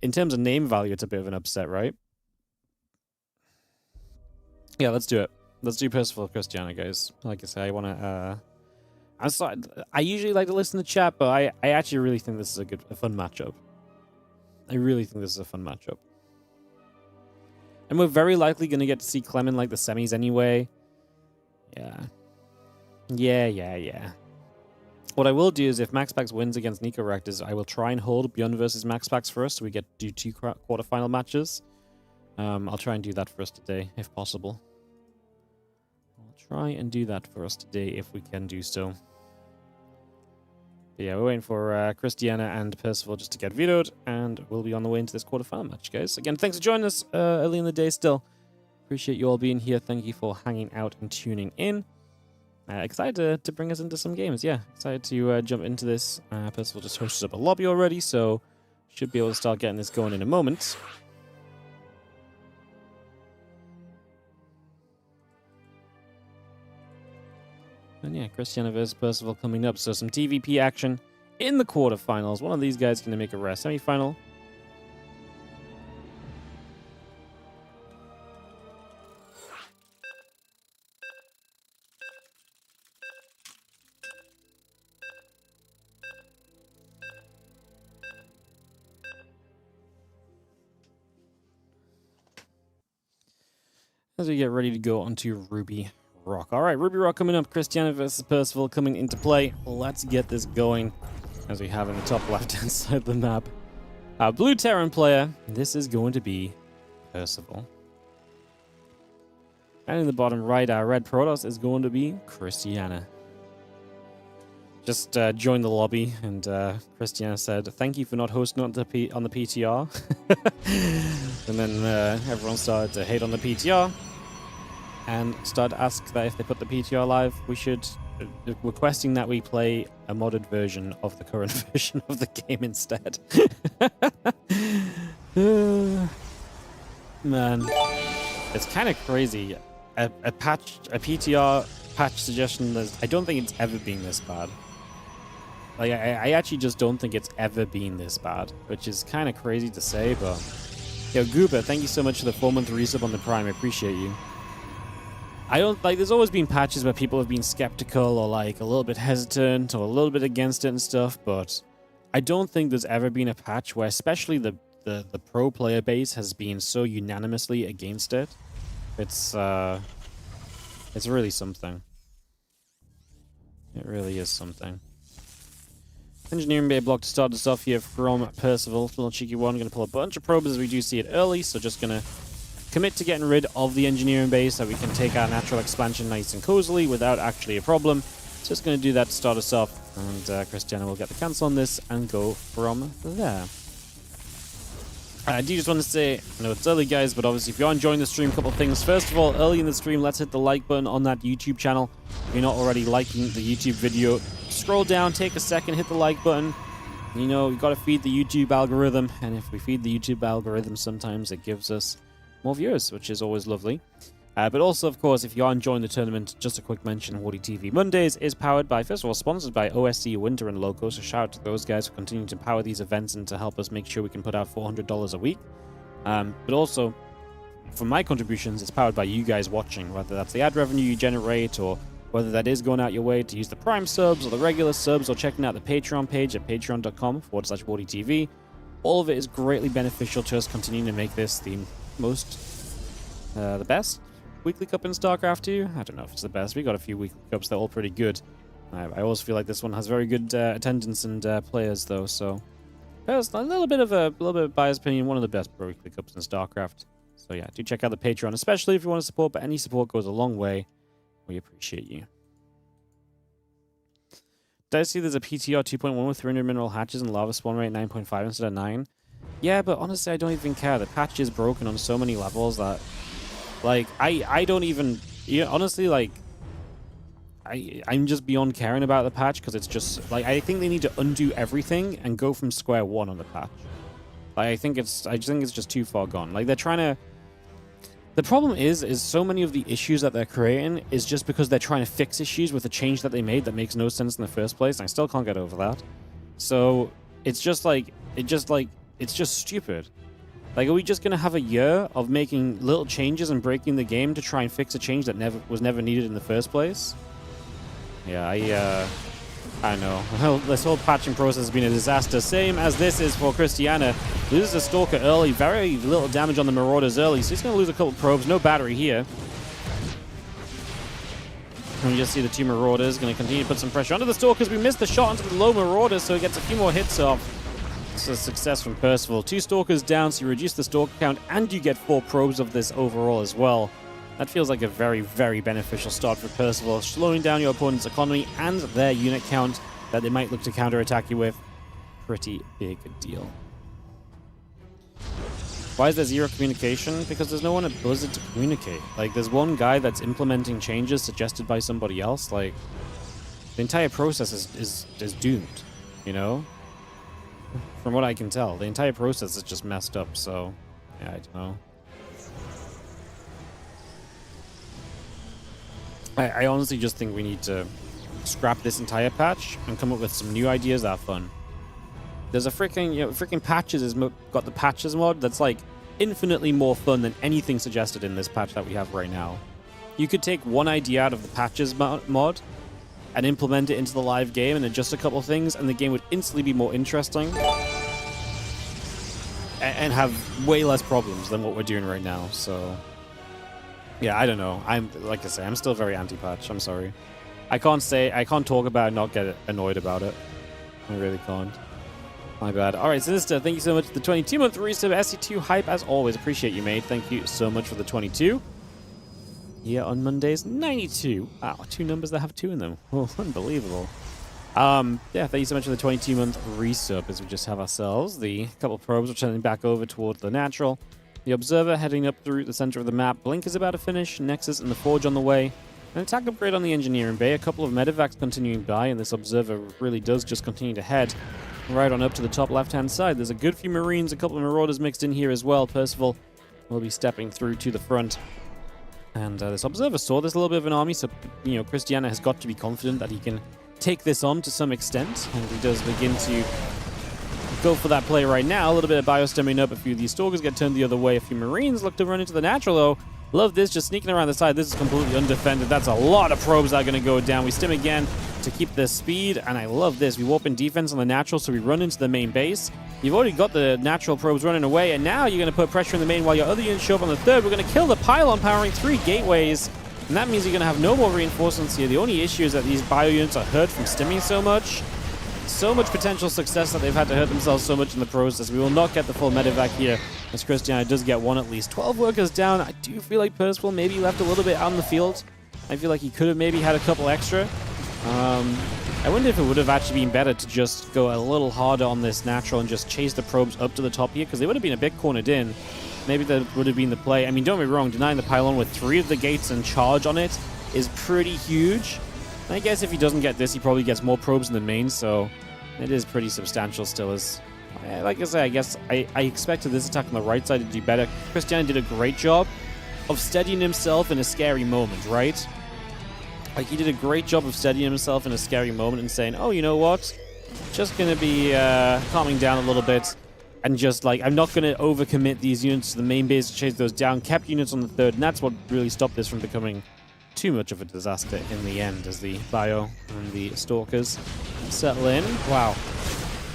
in terms of name value, it's a bit of an upset, right? Yeah, let's do it. Let's do Percival Christiana, guys. Like I say, I want to... I usually like to listen to chat, but I actually really think this is a fun matchup. I really think this is a fun matchup. And we're very likely going to get to see Clem in like the semis anyway. Yeah. What I will do is if MaxPax wins against Nico Rectors, I will try and hold Beyond versus MaxPax for us so we get to do 2 quarterfinal matches. I'll try and do that for us today, if possible. I'll try and do that for us today if we can do so. But yeah, we're waiting for Christiana and Percival just to get vetoed, and we'll be on the way into this quarterfinal match, guys. Again, thanks for joining us early in the day still. Appreciate you all being here. Thank you for hanging out and tuning in. Excited to bring us into some games. Yeah, excited to jump into this. Percival just hosted up a lobby already, so should be able to start getting this going in a moment. And yeah, Christiana versus Percival coming up. So some TVP action in the quarterfinals. One of these guys going to make a rare semifinal. As we get ready to go onto Ruby Rock. All right, Ruby Rock coming up. Christiana versus Percival coming into play. Let's get this going. As we have in the top left-hand side of the map, our blue Terran player. This is going to be Percival. And in the bottom right, our red Protoss is going to be Christiana. Just joined the lobby, and Christiana said, "Thank you for not hosting on the PTR." And then everyone started to hate on the PTR. And started to ask that if they put the PTR live, we should requesting that we play a modded version of the current version of the game instead. Man, it's kind of crazy. A PTR patch suggestion. I don't think it's ever been this bad. Like, I actually just don't think it's ever been this bad, which is kind of crazy to say, but... Yo, Goober, thank you so much for the 4-month resub on the Prime. I appreciate you. I don't... Like, there's always been patches where people have been skeptical or, like, a little bit hesitant or a little bit against it and stuff, but I don't think there's ever been a patch where especially the pro player base has been so unanimously against it. It's really something. It really is something. Engineering bay block to start us off here from Percival. Little cheeky one. Going to pull a bunch of probes as we do see it early. So just going to commit to getting rid of the engineering base so we can take our natural expansion nice and cozily without actually a problem. Just going to do that to start us off. And Christiana will get the cancel on this and go from there. I do just want to say, I know it's early, guys, but obviously if you're enjoying the stream, a couple of things. First of all, early in the stream, let's hit the like button on that YouTube channel. If you're not already liking the YouTube video, scroll down, take a second, hit the like button. You know, you got to feed the YouTube algorithm, and if we feed the YouTube algorithm, sometimes it gives us more viewers, which is always lovely. But also, of course, if you are enjoying the tournament, just a quick mention, WardiTV Mondays is powered by, first of all, sponsored by OSC, Winter, and Loco, so shout out to those guys for continuing to power these events and to help us make sure we can put out $400 a week. But also, for my contributions, it's powered by you guys watching, whether that's the ad revenue you generate, or whether that is going out your way to use the Prime subs, or the regular subs, or checking out the Patreon page at patreon.com/WardiTV. All of it is greatly beneficial to us continuing to make this the best weekly cup in StarCraft 2. I don't know if it's the best. We got a few weekly cups. They're all pretty good. I always feel like this one has very good attendance and players, though. So, a little bit of biased opinion. One of the best pro weekly cups in StarCraft. So yeah, do check out the Patreon, especially if you want to support. But any support goes a long way. We appreciate you. Did I see there's a PTR 2.1 with 300 mineral hatches and lava spawn rate 9.5 instead of 9? Yeah, but honestly, I don't even care. The patch is broken on so many levels that... Like, I don't even... honestly, like... I'm just beyond caring about the patch, because it's just... Like, I think they need to undo everything and go from square one on the patch. Like, I just think it's just too far gone. Like, they're trying to... The problem is so many of the issues that they're creating is just because they're trying to fix issues with a change that they made that makes no sense in the first place, and I still can't get over that. So, it's just like... It's just stupid. Like, are we just going to have a year of making little changes and breaking the game to try and fix a change that was never needed in the first place? Yeah, I don't know. Well, this whole patching process has been a disaster. Same as this is for Christiana. Loses a Stalker early. Very little damage on the Marauders early, so he's going to lose a couple probes. No battery here. And we just see the two Marauders going to continue to put some pressure onto the Stalkers. We missed the shot onto the low Marauders, so he gets a few more hits off. It's a success from Percival. 2 Stalkers down, so you reduce the Stalker count, and you get 4 probes of this overall as well. That feels like a very, very beneficial start for Percival, slowing down your opponent's economy and their unit count that they might look to counterattack you with. Pretty big deal. Why is there 0 communication? Because there's no one at Blizzard to communicate. Like, there's one guy that's implementing changes suggested by somebody else. Like, the entire process is doomed, you know? From what I can tell, the entire process is just messed up, so... Yeah, I don't know. I honestly just think we need to scrap this entire patch and come up with some new ideas that are fun. There's a freaking Patches has got the Patches mod that's like infinitely more fun than anything suggested in this patch that we have right now. You could take one idea out of the Patches mod and implement it into the live game and adjust a couple of things, and the game would instantly be more interesting and have way less problems than what we're doing right now. So yeah, I don't know. Like I say, I'm still very anti-patch. I'm sorry. I can't talk about it and not get annoyed about it. I really can't. My bad. All right, Sinister, thank you so much for the 22-month resub. SC2 hype, as always. Appreciate you, mate. Thank you so much for the 22. Here on Mondays, 92. Wow, 2 numbers that have 2 in them. Oh, unbelievable. Yeah, thank you so much for the 22-month resub, as we just have ourselves the couple probes returning back over towards the natural. The Observer heading up through the center of the map. Blink is about to finish. Nexus and the Forge on the way. An attack upgrade on the engineering bay, a couple of medevacs continuing by, and this observer really does just continue to head right on up to the top left-hand side. There's a good few Marines, a couple of Marauders mixed in here as well. Percival will be stepping through to the front. And this observer saw there's a little bit of an army, so, you know, Christiana has got to be confident that he can take this on to some extent. And he does begin to go for that play right now. A little bit of bio stemming up. A few of these Stalkers get turned the other way. A few Marines look to run into the natural, though. Love this, just sneaking around the side. This is completely undefended. That's a lot of probes that are going to go down. We stim again to keep the speed, and I love this. We warp in defense on the natural, so we run into the main base. You've already got the natural probes running away, and now you're going to put pressure in the main while your other units show up on the third. We're going to kill the pylon powering 3 gateways, and that means you're going to have no more reinforcements here. The only issue is that these bio units are hurt from stimming so much. So much potential success that they've had to hurt themselves so much in the process. We will not get the full medevac here, as Christiana does get one at least. 12 workers down. I do feel like Percival maybe left a little bit out in the field. I feel like he could have maybe had a couple extra. I wonder if it would have actually been better to just go a little harder on this natural and just chase the probes up to the top here, because they would have been a bit cornered in. Maybe that would have been the play. I mean, don't get me wrong, denying the pylon with 3 of the gates and charge on it is pretty huge. I guess if he doesn't get this, he probably gets more probes in the main, so it is pretty substantial still. Like I say, I guess I expected this attack on the right side to do better. Christiana did a great job of steadying himself in a scary moment, right? Like, he did a great job of steadying himself in a scary moment and saying, oh, you know what? Just going to be calming down a little bit and just, like, I'm not going to overcommit these units to the main base to chase those down. Kept units on the third, and that's what really stopped this from becoming too much of a disaster in the end, as the bio and the Stalkers settle in. Wow.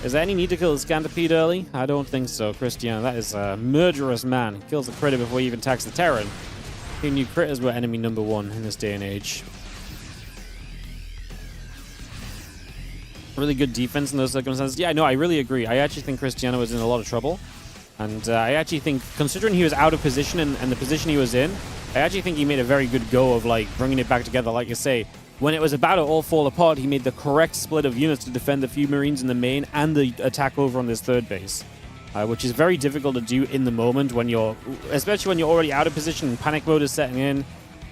Is there any need to kill the Scantipede early? I don't think so, Christiana. That is a murderous man. He kills the critter before he even attacks the Terran. Who knew critters were enemy number 1 in this day and age? Really good defense in those circumstances. Yeah, no, I really agree. I actually think Christiana was in a lot of trouble. And I actually think, considering he was out of position and the position he was in, I actually think he made a very good go of, like, bringing it back together. Like I say, when it was about to all fall apart, he made the correct split of units to defend the few Marines in the main and the attack over on this third base, which is very difficult to do in the moment when especially when you're already out of position and panic mode is setting in.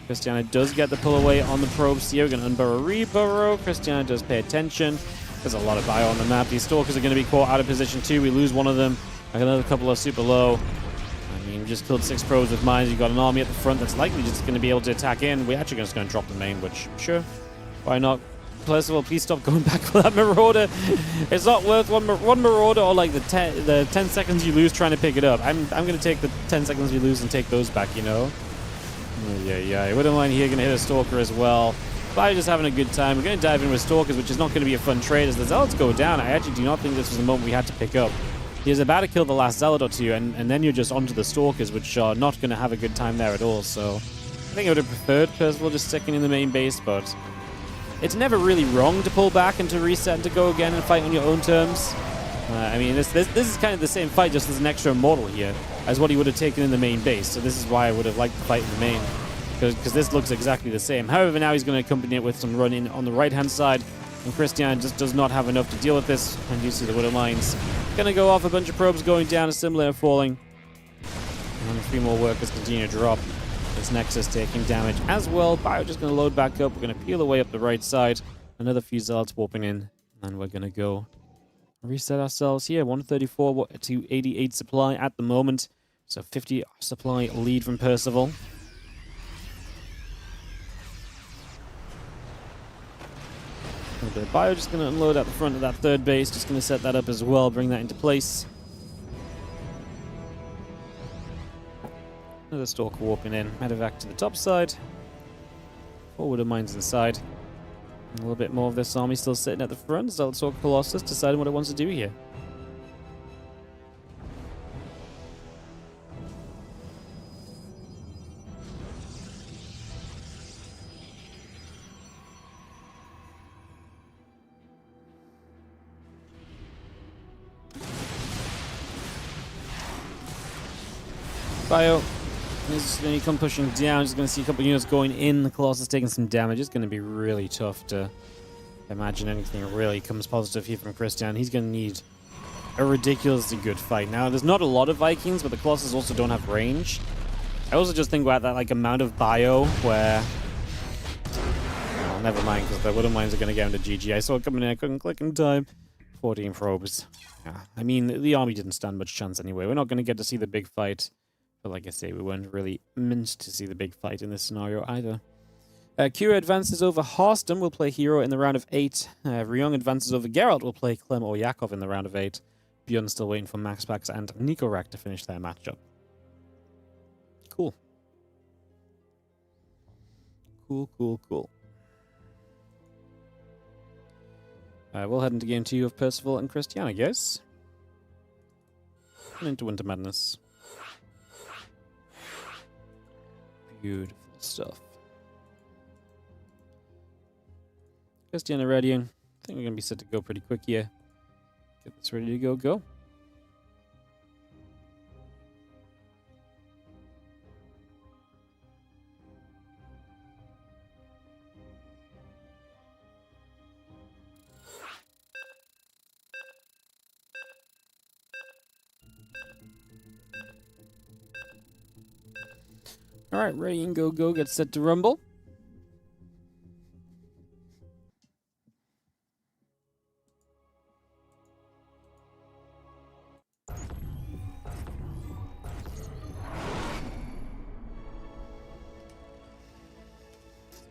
Christiana does get the pull away on the probes here. We're going to unburrow, reburrow. Christiana does pay attention. There's a lot of bio on the map. These Stalkers are going to be caught out of position too. We lose one of them. Another couple are super low. I mean, we just killed 6 probes with mines. You've got an army at the front that's likely just going to be able to attack in. We're actually just going to drop the main, which, sure, why not? First of all, please stop going back for that Marauder. It's not worth one Marauder or like the 10 seconds you lose trying to pick it up. I'm going to take the 10 seconds you lose and take those back, you know? Yeah. I wouldn't mind here. Going to hit a Stalker as well. But just having a good time. We're going to dive in with Stalkers, which is not going to be a fun trade as the Zealots go down. I actually do not think this was the moment we had to pick up. He was about to kill the last Zealot or 2, and then you're just onto the Stalkers, which are not going to have a good time there at all. So I think I would have preferred Percival just sticking in the main base, but it's never really wrong to pull back and to reset and to go again and fight on your own terms. I mean, this is kind of the same fight, just as an extra immortal here, as what he would have taken in the main base. So this is why I would have liked to fight in the main, because this looks exactly the same. However, now he's going to accompany it with some run-in on the right-hand side, and Christiana just does not have enough to deal with this. And you see the Widow Mines going to go off, a bunch of probes going down, assimilator falling, and 3 more workers continue to drop. This Nexus taking damage as well. Bio just going to load back up. We're going to peel away up the right side. Another few Zealots warping in, and we're going to go reset ourselves here. 134 to 88 supply at the moment, so 50 supply lead from Percival. A little bit of bio just going to unload at the front of that third base. Just going to set that up as well, bring that into place. Another Stalker warping in. Medevac to the top side. Forward of mines inside. A little bit more of this army still sitting at the front. Zealot Stalker Colossus deciding what it wants to do here. Bio is going to come pushing down. Just going to see a couple of units going in. The Colossus taking some damage. It's going to be really tough to imagine anything really comes positive here from Christian. He's going to need a ridiculously good fight. Now, there's not a lot of Vikings, but the Colossus also don't have range. I also just think about that like amount of bio where never mind, because the Widow Mines are going to get into GG. I saw it coming in, I couldn't click in time. 14 probes. Yeah, I mean, the army didn't stand much chance anyway. We're not going to get to see the big fight. But like I say, we weren't really meant to see the big fight in this scenario either. Kira advances over Harston. We'll play Hero in the round of 8. Ryung advances over Geralt. We'll play Clem or Yakov in the round of 8. Bjorn's still waiting for Maxpax and Nikorak to finish their matchup. Cool. Cool. We'll head into game 2 of Percival and Christiana, guys. And into Winter Madness. Beautiful stuff. Christiana ready. I think we're going to be set to go pretty quick here. Get this ready to go. Alright, ready and go. Get set to rumble.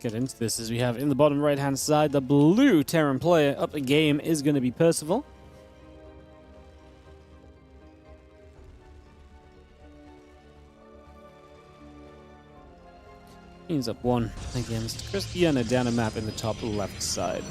Get into this as we have in the bottom right hand side the blue Terran player. Up the game is going to be Percival. He's up 1 against Christiana down a map in the top left side.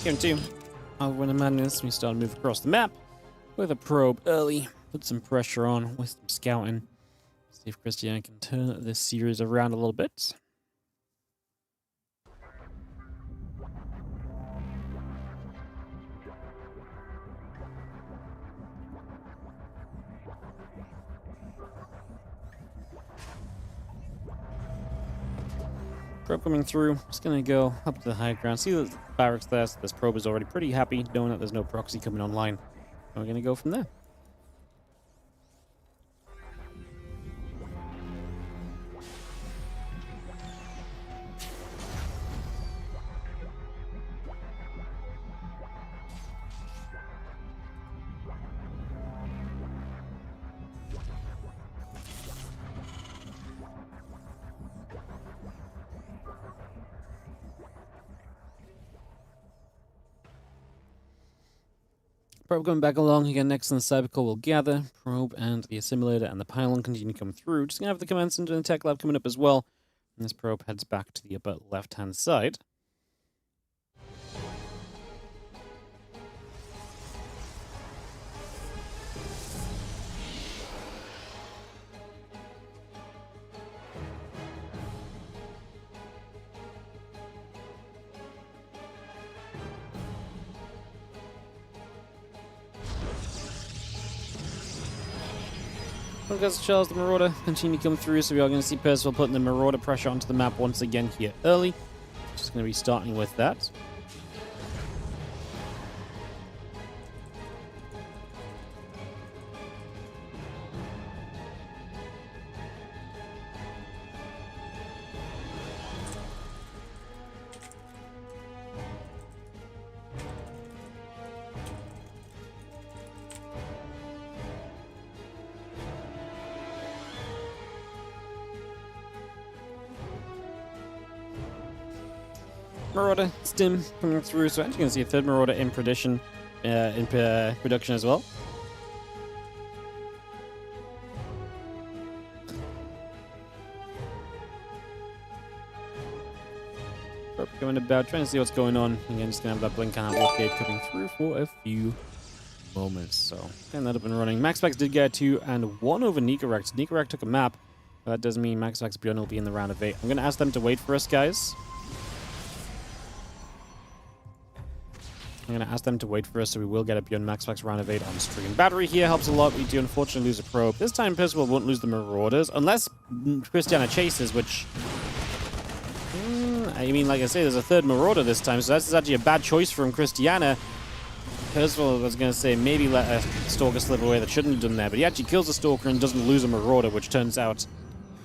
Game 2 of Winter Madness. We start to move across the map with a probe early. Put some pressure on with some scouting. See if Christiana can turn this series around a little bit. Probe coming through. Just gonna go up to the high ground. See the barracks there. So this probe is already pretty happy knowing that there's no proxy coming online. And we're gonna go from there. Probe going back along again. Next on the cybercore will gather. Probe and the assimilator and the pylon continue to come through. Just gonna have the command center and the tech lab coming up as well. And this probe heads back to the upper left hand side. As Charles the Marauder continue to come through, so we are going to see Percival putting the Marauder pressure onto the map once again here early. Just going to be starting with that. Marauder stim coming through, so actually going to see a third Marauder in production as well. Going about, trying to see what's going on. Again, just going to have that blink and blockade coming through for a few moments. So, getting that up and running. Maxpax did get 2 and 1 over Nikorak. So Nikorak took a map. That does mean Maxpax Bjorn will be in the round of 8. I'm going to ask them to wait for us, guys. I'm going to ask them to wait for us, so we will get a Beyond Max round of 8 on stream. Battery here helps a lot. We do unfortunately lose a probe. This time, Percival won't lose the Marauders, unless Christiana chases, which... I mean, like I say, there's a third Marauder this time, so that's actually a bad choice from Christiana. Percival was going to say maybe let a Stalker slip away that shouldn't have done there, but he actually kills a Stalker and doesn't lose a Marauder, which turns out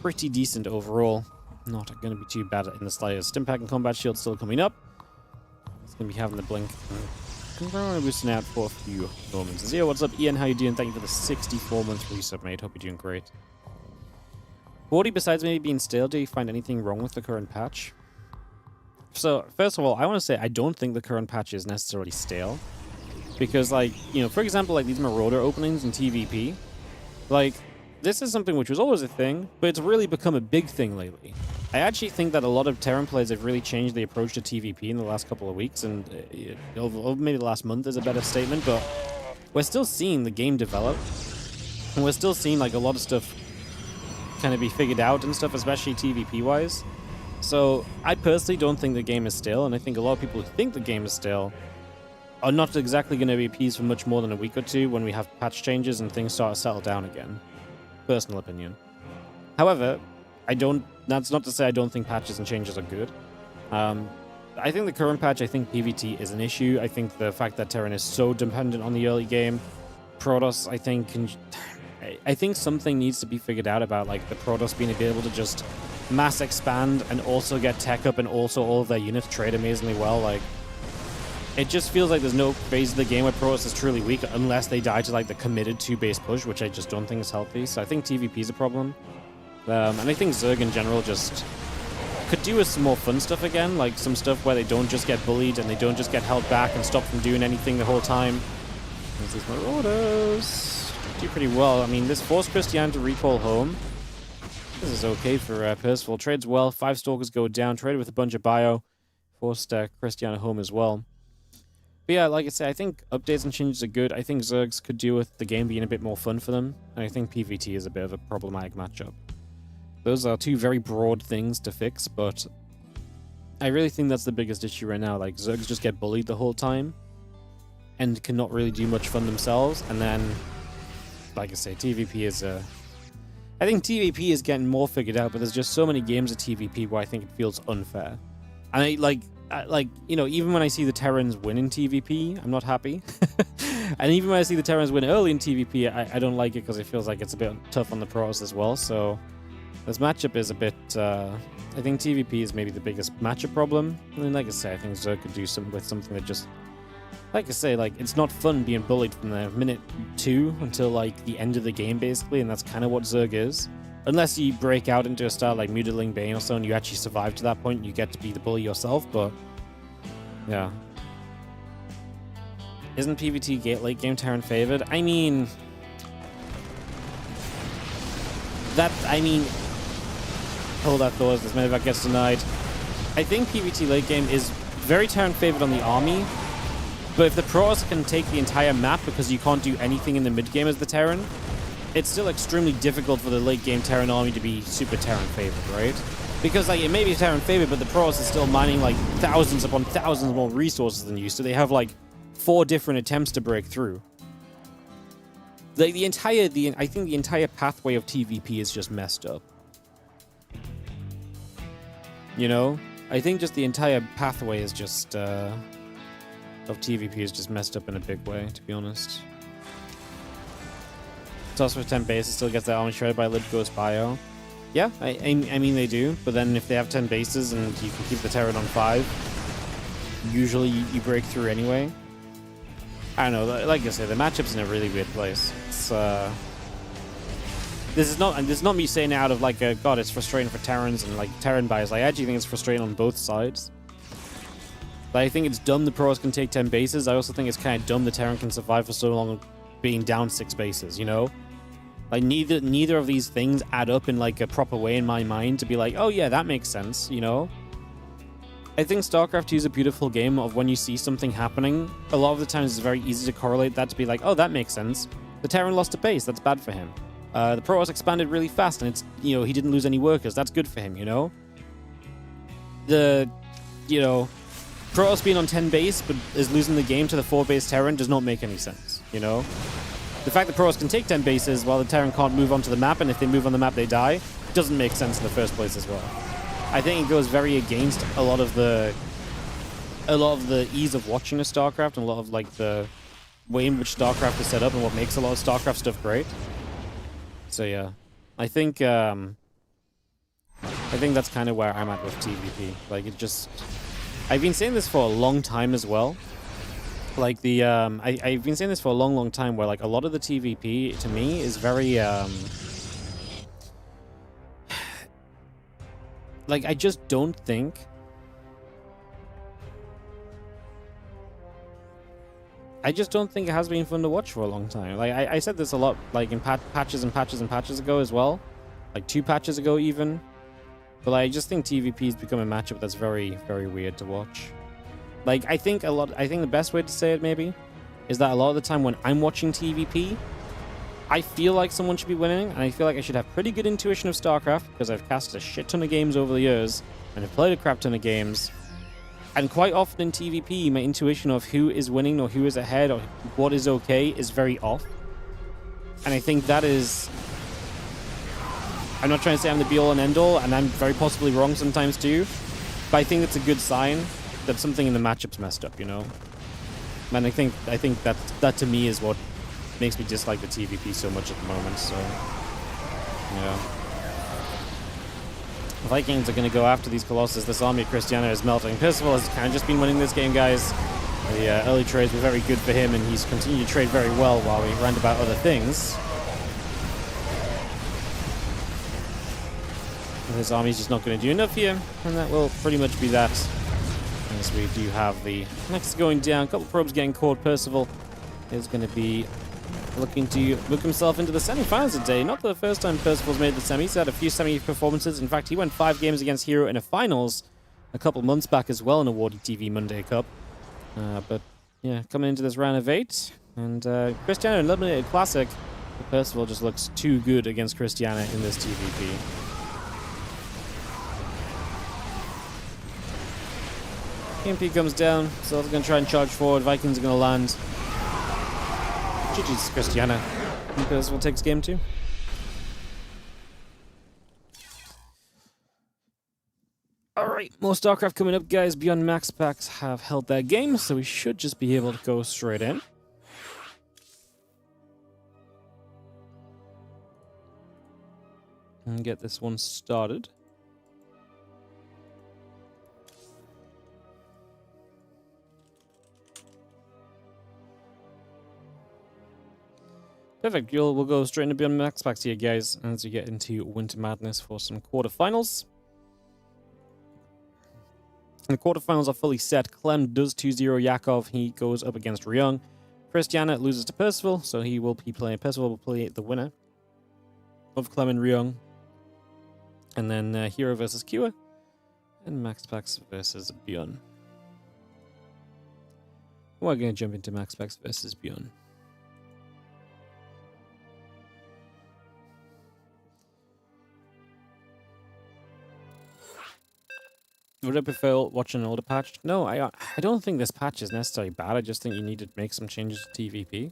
pretty decent overall. Not going to be too bad in the slightest. Stimpack and Combat Shield still coming up. It's going to be having the blink. Boosting out for a few moments. Zero, what's up, Ian? How you doing? Thank you for the 64-month resub, mate. Hope you're doing great. 40, besides maybe being stale, do you find anything wrong with the current patch? So, first of all, I want to say I don't think the current patch is necessarily stale. Because, like, you know, for example, like these Marauder openings in TVP, like, this is something which was always a thing, but it's really become a big thing lately. I actually think that a lot of Terran players have really changed the approach to TVP in the last couple of weeks, and maybe the last month is a better statement, but we're still seeing the game develop, and we're still seeing, like, a lot of stuff kind of be figured out and stuff, especially TVP-wise. So, I personally don't think the game is stale, and I think a lot of people who think the game is stale are not exactly going to be appeased for much more than a week or two when we have patch changes and things start to settle down again. Personal opinion. However, that's not to say I don't think patches and changes are good. I think the current patch, I think PvT is an issue. I think the fact that Terran is so dependent on the early game, Protoss, I think something needs to be figured out about, like, the Protoss being able to just mass expand and also get tech up and also all of their units trade amazingly well. Like, it just feels like there's no phase of the game where Protoss is truly weak unless they die to, like, the committed 2-base push, which I just don't think is healthy. So I think TVP is a problem. And I think Zerg in general just could do with some more fun stuff again, like some stuff where they don't just get bullied and they don't just get held back and stop from doing anything the whole time. There's these Marauders. Do pretty well. I mean, this forced Christian to recall home. This is okay for Percival. Trades well. 5 Stalkers go down. Traded with a bunch of bio. Forced Christian home as well. But yeah, like I say, I think updates and changes are good. I think Zergs could do with the game being a bit more fun for them. And I think PvT is a bit of a problematic matchup. Those are two very broad things to fix, but I really think that's the biggest issue right now. Like, Zergs just get bullied the whole time and cannot really do much fun themselves. And then, like I say, TVP is I think TVP is getting more figured out, but there's just so many games of TVP where I think it feels unfair. And you know, even when I see the Terrans win in TVP, I'm not happy. And even when I see the Terrans win early in TVP, I don't like it because it feels like it's a bit tough on the pros as well. So this matchup is a bit... I think TVP is maybe the biggest matchup problem. I mean, like I say, I think Zerg could do something that just... Like I say, like, it's not fun being bullied from the minute 2 until, like, the end of the game, basically, and that's kind of what Zerg is. Unless you break out into a style like Mutilating Bane or so, and you actually survive to that point, and you get to be the bully yourself, but... Yeah. Isn't PvT late game Terran favored? I mean... Hold that thought, this medevac gets denied. I think PvT late game is very Terran favored on the army, but if the Protoss can take the entire map because you can't do anything in the mid game as the Terran, it's still extremely difficult for the late game Terran army to be super Terran favored, right? Because, like, it may be Terran favored, but the Protoss is still mining, like, thousands upon thousands more resources than you, so they have, like, 4 different attempts to break through. Like, I think the entire pathway of TVP is just messed up. You know? I think just the entire pathway is just, of TVP is just messed up in a big way, to be honest. Toss for 10 bases, still gets that army shredded by Lib Ghost Bio. Yeah, I mean they do, but then if they have 10 bases and you can keep the Terran on 5, usually you break through anyway. I don't know, like I said, the matchup's in a really weird place. It's, this is not me saying out of like, God, it's frustrating for Terrans and like Terran buyers. I actually think it's frustrating on both sides. But I think it's dumb the Protoss can take 10 bases. I also think it's kind of dumb the Terran can survive for so long being down 6 bases, you know? Like, neither of these things add up in, like, a proper way in my mind to be like, oh, yeah, that makes sense, you know? I think StarCraft 2 is a beautiful game of when you see something happening, a lot of the times it's very easy to correlate that to be like, oh, that makes sense. The Terran lost a base, that's bad for him. The Protoss expanded really fast, and it's, you know, he didn't lose any workers, that's good for him, you know? Protoss being on 10 base but is losing the game to the 4 base Terran does not make any sense, you know? The fact that Protoss can take 10 bases while the Terran can't move onto the map, and if they move on the map they die, doesn't make sense in the first place as well. I think it goes very against a lot of the ease of watching a StarCraft and a lot of like the way in which StarCraft is set up and what makes a lot of StarCraft stuff great. So yeah, I think that's kind of where I'm at with TVP. Like, it just... I've been saying this for a long time as well. Like, the... I've been saying this for a long, long time, where, like, a lot of the TVP, to me, is very, like, I just don't think... I just don't think it has been fun to watch for a long time. Like, I said this a lot, like, in patches and patches and patches ago as well. Like, 2 patches ago, even. But I just think TVP has become a matchup that's very, very weird to watch. Like, I think the best way to say it, maybe, is that a lot of the time when I'm watching TVP, I feel like someone should be winning, and I feel like I should have pretty good intuition of StarCraft, because I've cast a shit ton of games over the years, and I've played a crap ton of games. And quite often in TVP, my intuition of who is winning or who is ahead or what is okay is very off. And I think that is... I'm not trying to say I'm the be-all and end-all, and I'm very possibly wrong sometimes too, but I think it's a good sign that something in the matchup's messed up, you know? And I think that to me is what makes me dislike the TVP so much at the moment, so... yeah. The Vikings are going to go after these Colossus. This army of Christiana is melting. Percival has kind of just been winning this game, guys. The early trades were very good for him, and he's continued to trade very well while we rant about other things. His army's just not going to do enough here, and that will pretty much be that. As we do have the next going down, a couple probes getting caught. Percival is going to be looking to book himself into the semi-finals today. Not the first time Percival's made the semis. He's had a few semi performances. In fact, he went 5 games against Hero in a finals a couple months back as well in a WardiTV Monday Cup. But yeah, coming into this round of 8, and Christiana eliminated Classic. But Percival just looks too good against Christiana in this TVP. KMP comes down, so they're going to try and charge forward. Vikings are going to land. GG's Christiana. And Percival takes game 2. Alright, more StarCraft coming up, guys. Beyond Max Packs have held their game, so we should just be able to go straight in. And get this one started. Perfect. We'll go straight into Beyond Max Packs here, guys, as we get into Winter Madness for some quarterfinals. And the quarterfinals are fully set. Clem does 2-0 Yakov. He goes up against Ryung. Christiana loses to Percival, so he will be playing. Percival will play the winner of Clem and Ryung. And then Hero versus Kua. And Max Packs versus Beyond. We're going to jump into Max Packs versus Beyond. Would I prefer watching an older patch? No, I don't think this patch is necessarily bad. I just think you need to make some changes to TVP.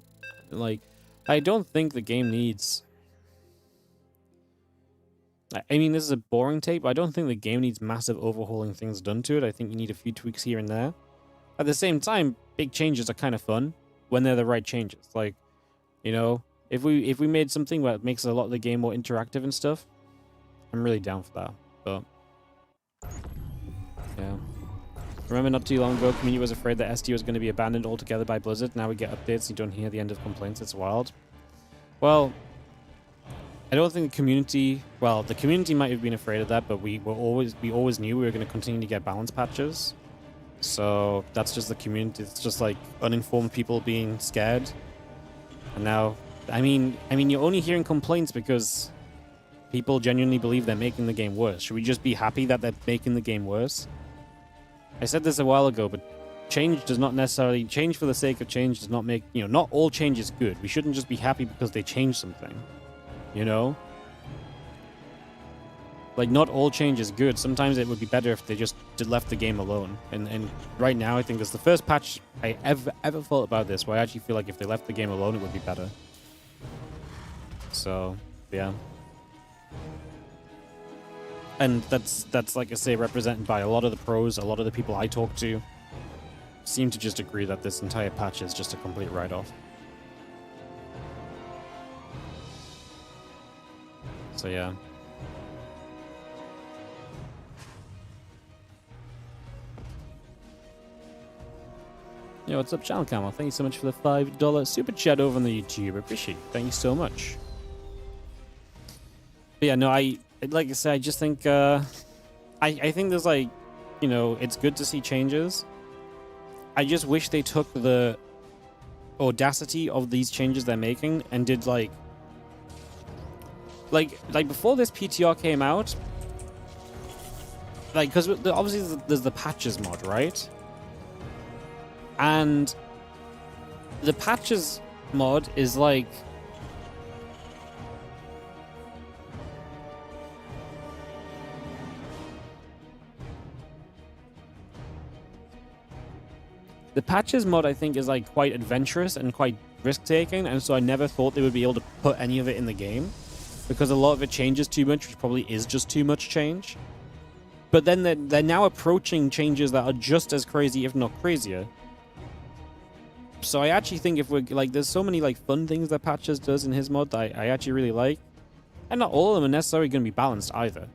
Like, I don't think the game needs... I mean, this is a boring tape, but I don't think the game needs massive overhauling things done to it. I think you need a few tweaks here and there. At the same time, big changes are kind of fun when they're the right changes. Like, you know, if we made something where it makes a lot of the game more interactive and stuff, I'm really down for that. But... yeah. Remember not too long ago, community was afraid that ST was going to be abandoned altogether by Blizzard. Now we get updates, you don't hear the end of complaints. It's wild. Well, I don't think the community... well, the community might have been afraid of that, but we always knew we were going to continue to get balance patches. So that's just the community. It's just like uninformed people being scared. And now, I mean, you're only hearing complaints because people genuinely believe they're making the game worse. Should we just be happy that they're making the game worse? I said this a while ago, but change does not necessarily... change for the sake of change does not make... you know, not all change is good. We shouldn't just be happy because they changed something. You know? Like, not all change is good. Sometimes it would be better if they just left the game alone. And right now, I think it's the first patch I ever thought about this, where I actually feel like if they left the game alone, it would be better. So, yeah. And that's like I say, represented by a lot of the pros, a lot of the people I talk to, seem to just agree that this entire patch is just a complete write-off. So, yeah. Yo, what's up, Channel Camel? Thank you so much for the $5 super chat over on the YouTube. I appreciate it. Thank you so much. But yeah, no, like I said, I just think, I think there's like, you know, it's good to see changes. I just wish they took the audacity of these changes they're making and did like before this PTR came out, like, because obviously there's the patches mod, right? And the patches mod is like, the patches mod I think is like quite adventurous and quite risk-taking, and so I never thought they would be able to put any of it in the game because a lot of it changes too much, which probably is just too much change. But then they're now approaching changes that are just as crazy, if not crazier. So I actually think if we're like, there's so many like fun things that Patches does in his mod that I actually really like, and not all of them are necessarily going to be balanced either.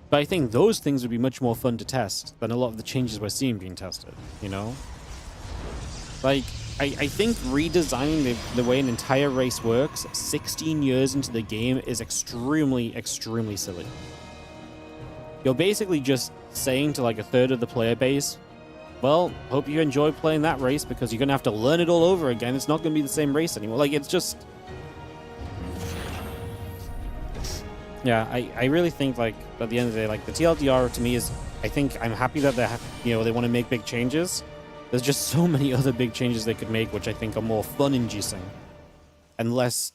But I think those things would be much more fun to test than a lot of the changes we're seeing being tested, you know? Like, I think redesigning the way an entire race works 16 years into the game is extremely, extremely silly. You're basically just saying to like a third of the player base, well, hope you enjoy playing that race because you're going to have to learn it all over again. It's not going to be the same race anymore. Like, it's just... Yeah, I really think, like, at the end of the day, like, the TLDR to me is... I think I'm happy that they want to make big changes. There's just so many other big changes they could make, which I think are more fun-inducing. And less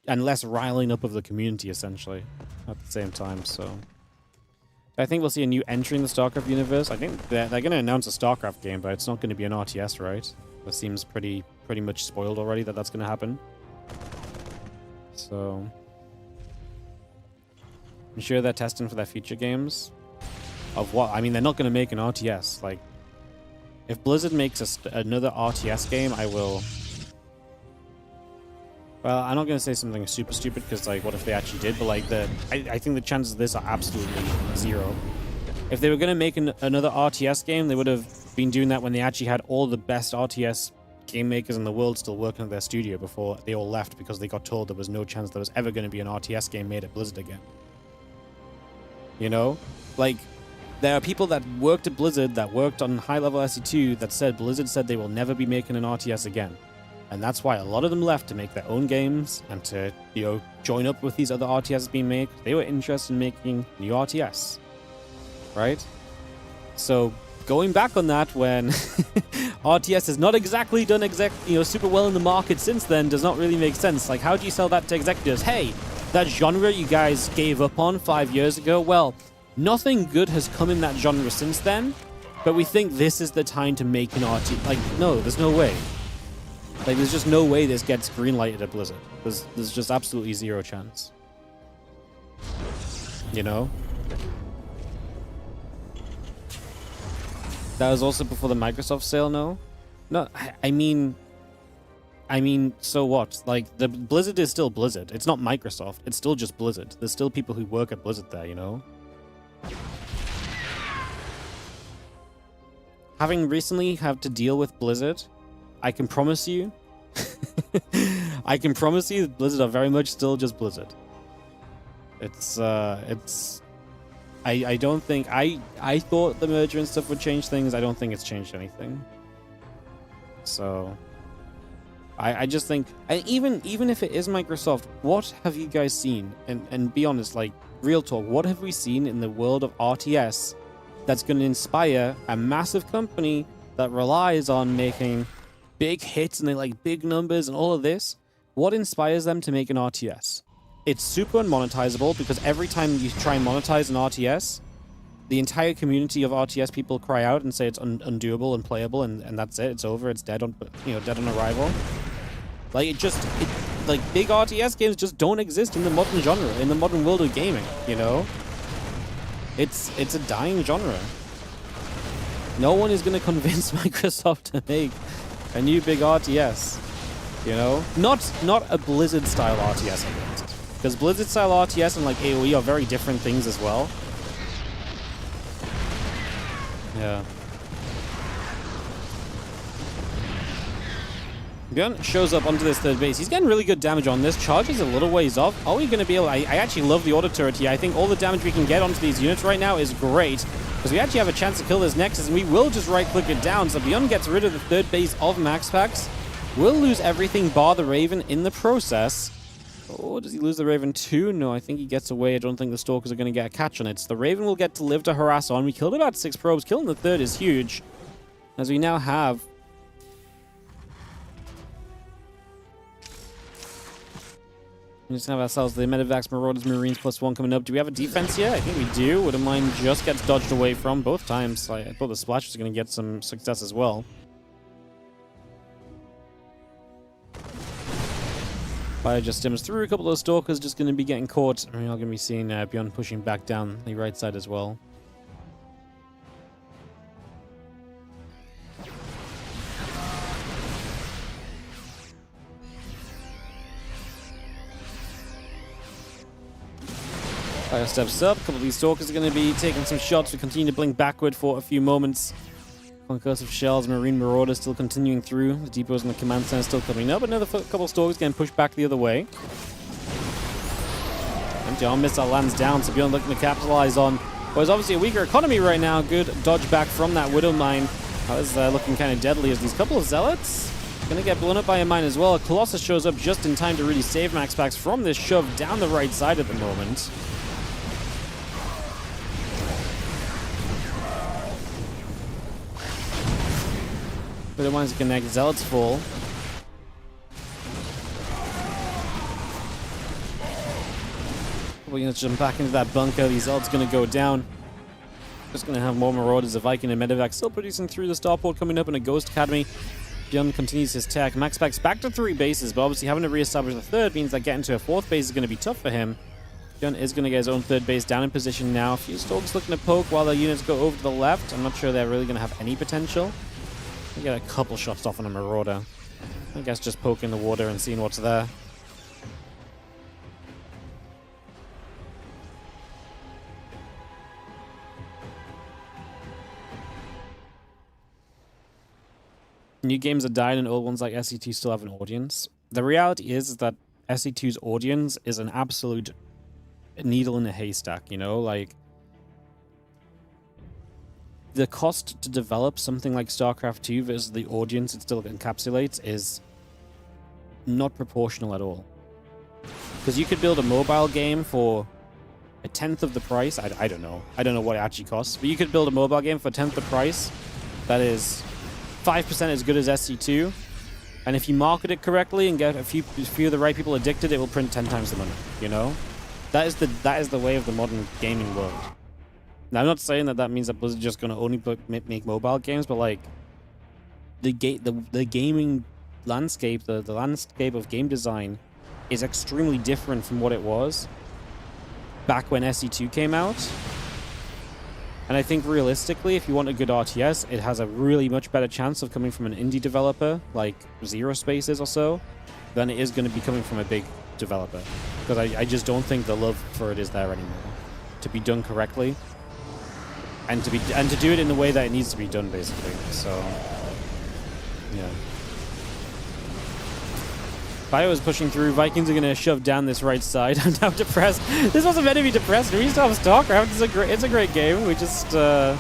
riling up of the community, essentially, at the same time, so... I think we'll see a new entry in the StarCraft universe. I think they're going to announce a StarCraft game, but it's not going to be an RTS, right? That seems pretty much spoiled already that that's going to happen. So... I'm sure they're testing for their future games. Of what? I mean, they're not going to make an RTS. Like, if Blizzard makes another RTS game, I will... Well, I'm not going to say something super stupid, because, like, what if they actually did? But, like, I think the chances of this are absolutely zero. If they were going to make another RTS game, they would have been doing that when they actually had all the best RTS game makers in the world still working at their studio before they all left, because they got told there was no chance there was ever going to be an RTS game made at Blizzard again. You know? Like, there are people that worked at Blizzard, that worked on high-level SE2, that said Blizzard said they will never be making an RTS again. And that's why a lot of them left to make their own games and to, you know, join up with these other RTSs being made. They were interested in making new RTS, right? So going back on that, when RTS has not exactly done super well in the market since then, does not really make sense. Like, how do you sell that to executives? Hey, that genre you guys gave up on 5 years ago, well, nothing good has come in that genre since then, but we think this is the time to make an RTS. Like, no, there's no way. Like, there's just no way this gets greenlighted at Blizzard. There's just absolutely zero chance. You know? That was also before the Microsoft sale, no? No, I mean, so what? Like, the Blizzard is still Blizzard. It's not Microsoft. It's still just Blizzard. There's still people who work at Blizzard there, you know? Having recently had to deal with Blizzard, I can promise you, that Blizzard are very much still just Blizzard. I don't think, I thought the merger and stuff would change things. I don't think it's changed anything. So, I just think, and even if it is Microsoft, what have you guys seen? And be honest, like, real talk, what have we seen in the world of RTS that's going to inspire a massive company that relies on making big hits and they like big numbers and all of this? What inspires them to make an RTS? it's super unmonetizable because every time you try and monetize an RTS, the entire community of RTS people cry out and say it's undoable, unplayable, and that's it. It's over. It's dead on, dead on arrival. Like, like, big RTS games just don't exist in the modern genre, in the modern world of gaming, you know? It's a dying genre. No one is going to convince Microsoft to make a new big RTS, you know? Not a Blizzard-style RTS, I guess. Because Blizzard-style RTS and, like, AoE are very different things as well. Yeah. Bjorn shows up onto this third base. He's getting really good damage on this. Charges a little ways off. Are we going to be able... I actually love the auto turret here. I think all the damage we can get onto these units right now is great. Because we actually have a chance to kill this Nexus, and we will just right-click it down. So Bjorn gets rid of the third base of Max Packs. We'll lose everything bar the Raven in the process. Oh, does he lose the Raven too? No, I think he gets away. I don't think the Stalkers are going to get a catch on it. So the Raven will get to live to harass on. We killed about 6 probes. Killing the third is huge. As we now have... We just have ourselves the Medivacs, Marauders, Marines +1 coming up. Do we have a defense here? I think we do. Wouldn't mind just gets dodged away from both times. I thought the Splash was going to get some success as well. Fire just stims through. A couple of those Stalkers just going to be getting caught. And we are going to be seeing Bjorn pushing back down the right side as well. Fire steps up. A couple of these Stalkers are going to be taking some shots. We continue to blink backward for a few moments. Concussive Shells, Marine Marauder still continuing through. The depots and the command center still coming up. Another couple of Stalkers getting pushed back the other way. Anti-arm missile lands down, so Bjorn looking to capitalize on what is obviously a weaker economy right now. Good dodge back from that Widow Mine. That is looking kind of deadly as these couple of Zealots going to get blown up by a mine as well. Colossus shows up just in time to really save Max Packs from this shove down the right side at the moment. Widow Mines connect, Zealots full. We're going to jump back into that bunker. These Zealots going to go down. Just going to have more Marauders, a Viking, and Medivac still producing through the starport coming up in a Ghost Academy. Bjorn continues his tech. Max Packs back to 3 bases, but obviously having to reestablish the third means that getting to a 4th base is going to be tough for him. Bjorn is going to get his own 3rd base down in position now. A few Stalkers looking to poke while their units go over to the left. I'm not sure they're really going to have any potential. We get a couple shots off on a Marauder. I guess just poking the water and seeing what's there. New games are dying and old ones like SC2 still have an audience. The reality is that SC2's audience is an absolute needle in a haystack, you know? Like, the cost to develop something like StarCraft 2 versus the audience it still encapsulates is not proportional at all. Because you could build a mobile game for a 10th of the price. I don't know. I don't know what it actually costs. But you could build a mobile game for a 10th the price that is 5% as good as SC2. And if you market it correctly and get a few of the right people addicted, it will print 10 times the money, you know? That is the way of the modern gaming world. Now, I'm not saying that means that Blizzard's just going to only make mobile games, but like the gaming landscape, the landscape of game design is extremely different from what it was back when SC2 came out. And I think realistically, if you want a good RTS, it has a really much better chance of coming from an indie developer like Zero Spaces or so than it is going to be coming from a big developer. Because I just don't think the love for it is there anymore. To be done correctly. And to do it in the way that it needs to be done, basically. So, yeah. Bio is pushing through. Vikings are going to shove down this right side. I'm now depressed. This wasn't meant to be depressed. We still have StarCraft. It's a great game. We just new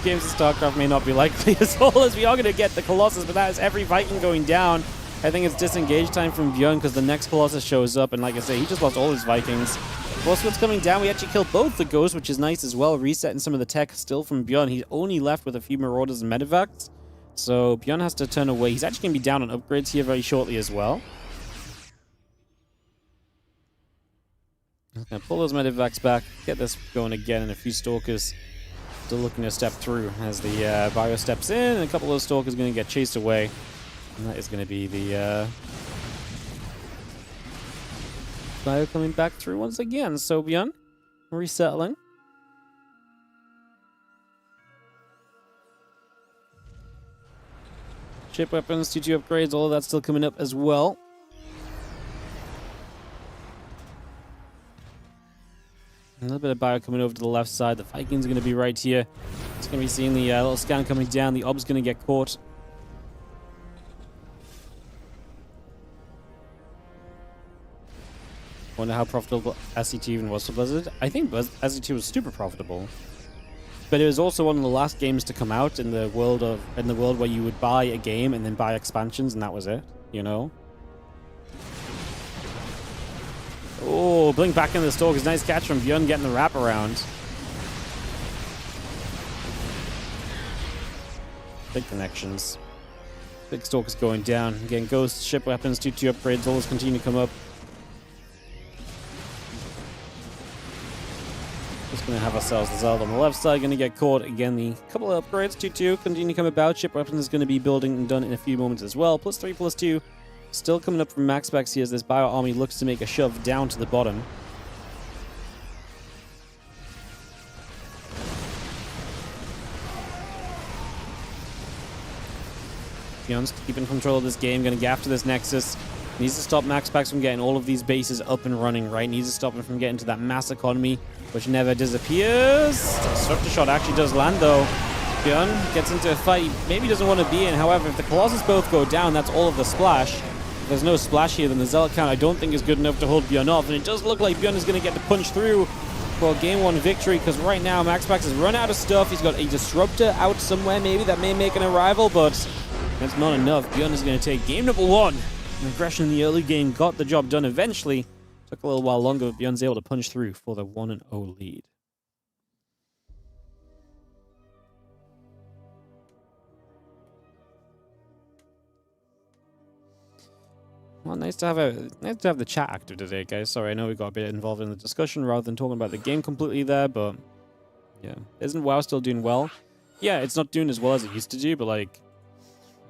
games of StarCraft may not be likely as well as we are going to get the Colossus, but that is every Viking going down. I think it's disengage time from Bjorn because the next Colossus shows up, and like I say, he just lost all his Vikings. What's coming down? We actually killed both the Ghosts, which is nice as well. Resetting some of the tech still from Bjorn. He's only left with a few Marauders and Medivacs. So Bjorn has to turn away. He's actually going to be down on upgrades here very shortly as well. Gonna pull those medivacs back, get this going again, and a few stalkers still looking to step through as the bio steps in, and a couple of those stalkers going to get chased away. And that is going to be the bio coming back through once again. Sobion resettling. Ship weapons, T2 upgrades, all of that's still coming up as well. A little bit of bio coming over to the left side. The Vikings are going to be right here. It's going to be seeing the little scan coming down. The ob's going to get caught. Wonder how profitable SCT even was for Blizzard. I think SCT was super profitable. But it was also one of the last games to come out in the world where you would buy a game and then buy expansions, and that was it, you know? Oh, blink back into the stalkers. Nice catch from Bjorn getting the wraparound. Big connections. Big stalkers going down. Again, ghost, ship weapons, 2-2 upgrades, all those continue to come up. Just going to have ourselves the Zelda on the left side. Going to get caught. Again, the couple of upgrades, 2-2, continue to come about. Ship weapons is going to be building and done in a few moments as well. +3, +2. Still coming up from max specs here as this bio army looks to make a shove down to the bottom. Beyond's keeping control of this game, going to get after this Nexus. Needs to stop max specs from getting all of these bases up and running, right? Needs to stop him from getting to that mass economy, which never disappears. Disruptor shot actually does land though. Bjorn gets into a fight he maybe doesn't want to be in. However, if the Colossus both go down, that's all of the splash. If there's no splash here, then the Zealot count I don't think is good enough to hold Bjorn off. And it does look like Bjorn is going to get the punch through for a game 1 victory, because right now Max Pax has run out of stuff. He's got a Disruptor out somewhere maybe that may make an arrival, but that's not enough. Bjorn is going to take game number 1. Aggression in the early game got the job done eventually. Took a little while longer, but Bjorn's able to punch through for the 1-0 lead. Well, nice to have the chat active today, guys. Sorry, I know we got a bit involved in the discussion rather than talking about the game completely there, but yeah. Isn't WoW still doing well? Yeah, it's not doing as well as it used to do, but like,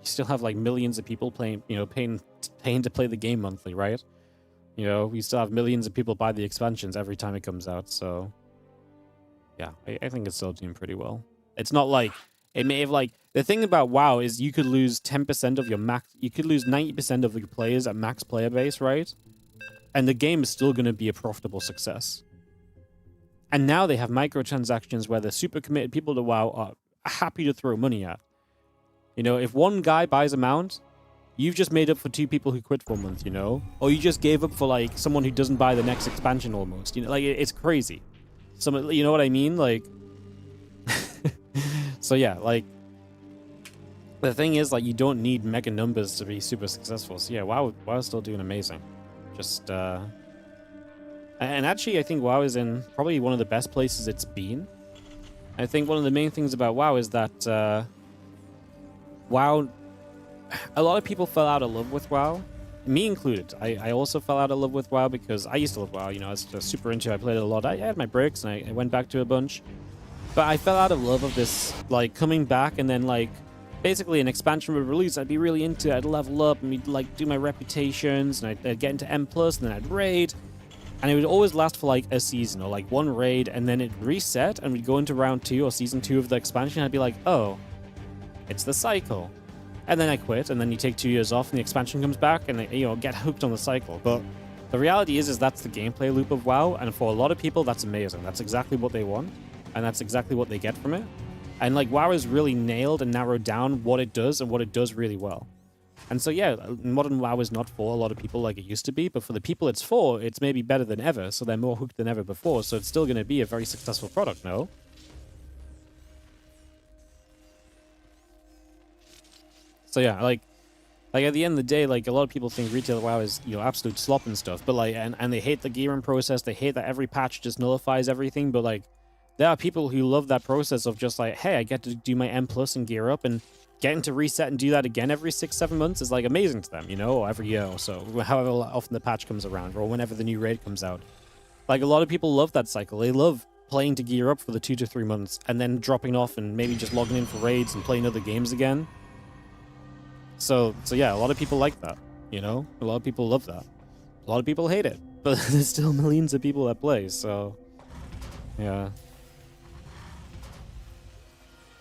you still have like millions of people playing, you know, paying to play the game monthly, right? You know, we still have millions of people buy the expansions every time it comes out, so yeah, I think it's still doing pretty well. It's not like it may have like the thing about WoW is you could lose 10% of your max, you could lose 90% of your players at max player base, right? And the game is still going to be a profitable success. And now they have microtransactions where the super committed people to WoW are happy to throw money at. You know, if one guy buys a mount, you've just made up for 2 people who quit for a month, you know? Or you just gave up for like someone who doesn't buy the next expansion almost. You know, like it's crazy. You know what I mean? Like so yeah, like the thing is, like, you don't need mega numbers to be super successful. So yeah, WoW is still doing amazing. Just and actually I think WoW is in probably one of the best places it's been. I think one of the main things about WoW is that WoW, a lot of people fell out of love with WoW, me included. I also fell out of love with WoW because I used to love WoW, you know, I was just super into it. I played it a lot. I had my breaks and I went back to a bunch. But I fell out of love of this, like, coming back and then, like, basically an expansion would release. I'd be really into it. I'd level up and we'd, like, do my reputations and I'd get into M+, and then I'd raid. And it would always last for, like, a season or, like, 1 raid, and then it'd reset and we'd go into round 2 or season 2 of the expansion. I'd be like, oh, it's the cycle. And then I quit, and then you take 2 years off and the expansion comes back and, you know, get hooked on the cycle. But the reality is that's the gameplay loop of WoW, and for a lot of people, that's amazing. That's exactly what they want. And that's exactly what they get from it. And like WoW has really nailed and narrowed down what it does and what it does really well. And so yeah, modern WoW is not for a lot of people like it used to be, but for the people it's for, it's maybe better than ever, so they're more hooked than ever before, so it's still going to be a very successful product, no? So yeah, like at the end of the day, like a lot of people think retail WoW is, you know, absolute slop and stuff, but like, and they hate the gearing process, they hate that every patch just nullifies everything, but like, there are people who love that process of just like, hey, I get to do my M+ and gear up, and getting to reset and do that again every 6-7 months is like amazing to them, you know, or every year or so, however often the patch comes around, or whenever the new raid comes out. Like, a lot of people love that cycle. They love playing to gear up for the 2 to 3 months and then dropping off and maybe just logging in for raids and playing other games again. So yeah, a lot of people like that, you know? A lot of people love that. A lot of people hate it, but there's still millions of people that play, so yeah.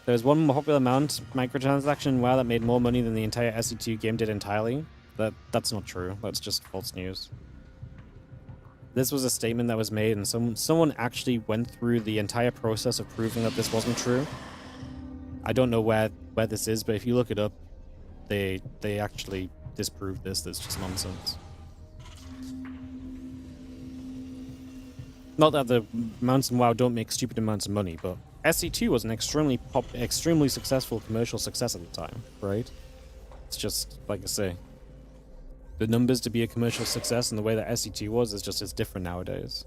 There's one popular mount microtransaction WoW that made more money than the entire SE2 game did entirely. That's not true. That's just false news. This was a statement that was made, and someone actually went through the entire process of proving that this wasn't true. I don't know where this is, but if you look it up, they actually disproved this. That's just nonsense. Not that the mounts in WoW don't make stupid amounts of money, but SE2 was an extremely successful commercial success at the time, right? It's just, like I say, the numbers to be a commercial success and the way that SE2 was is just, it's different nowadays.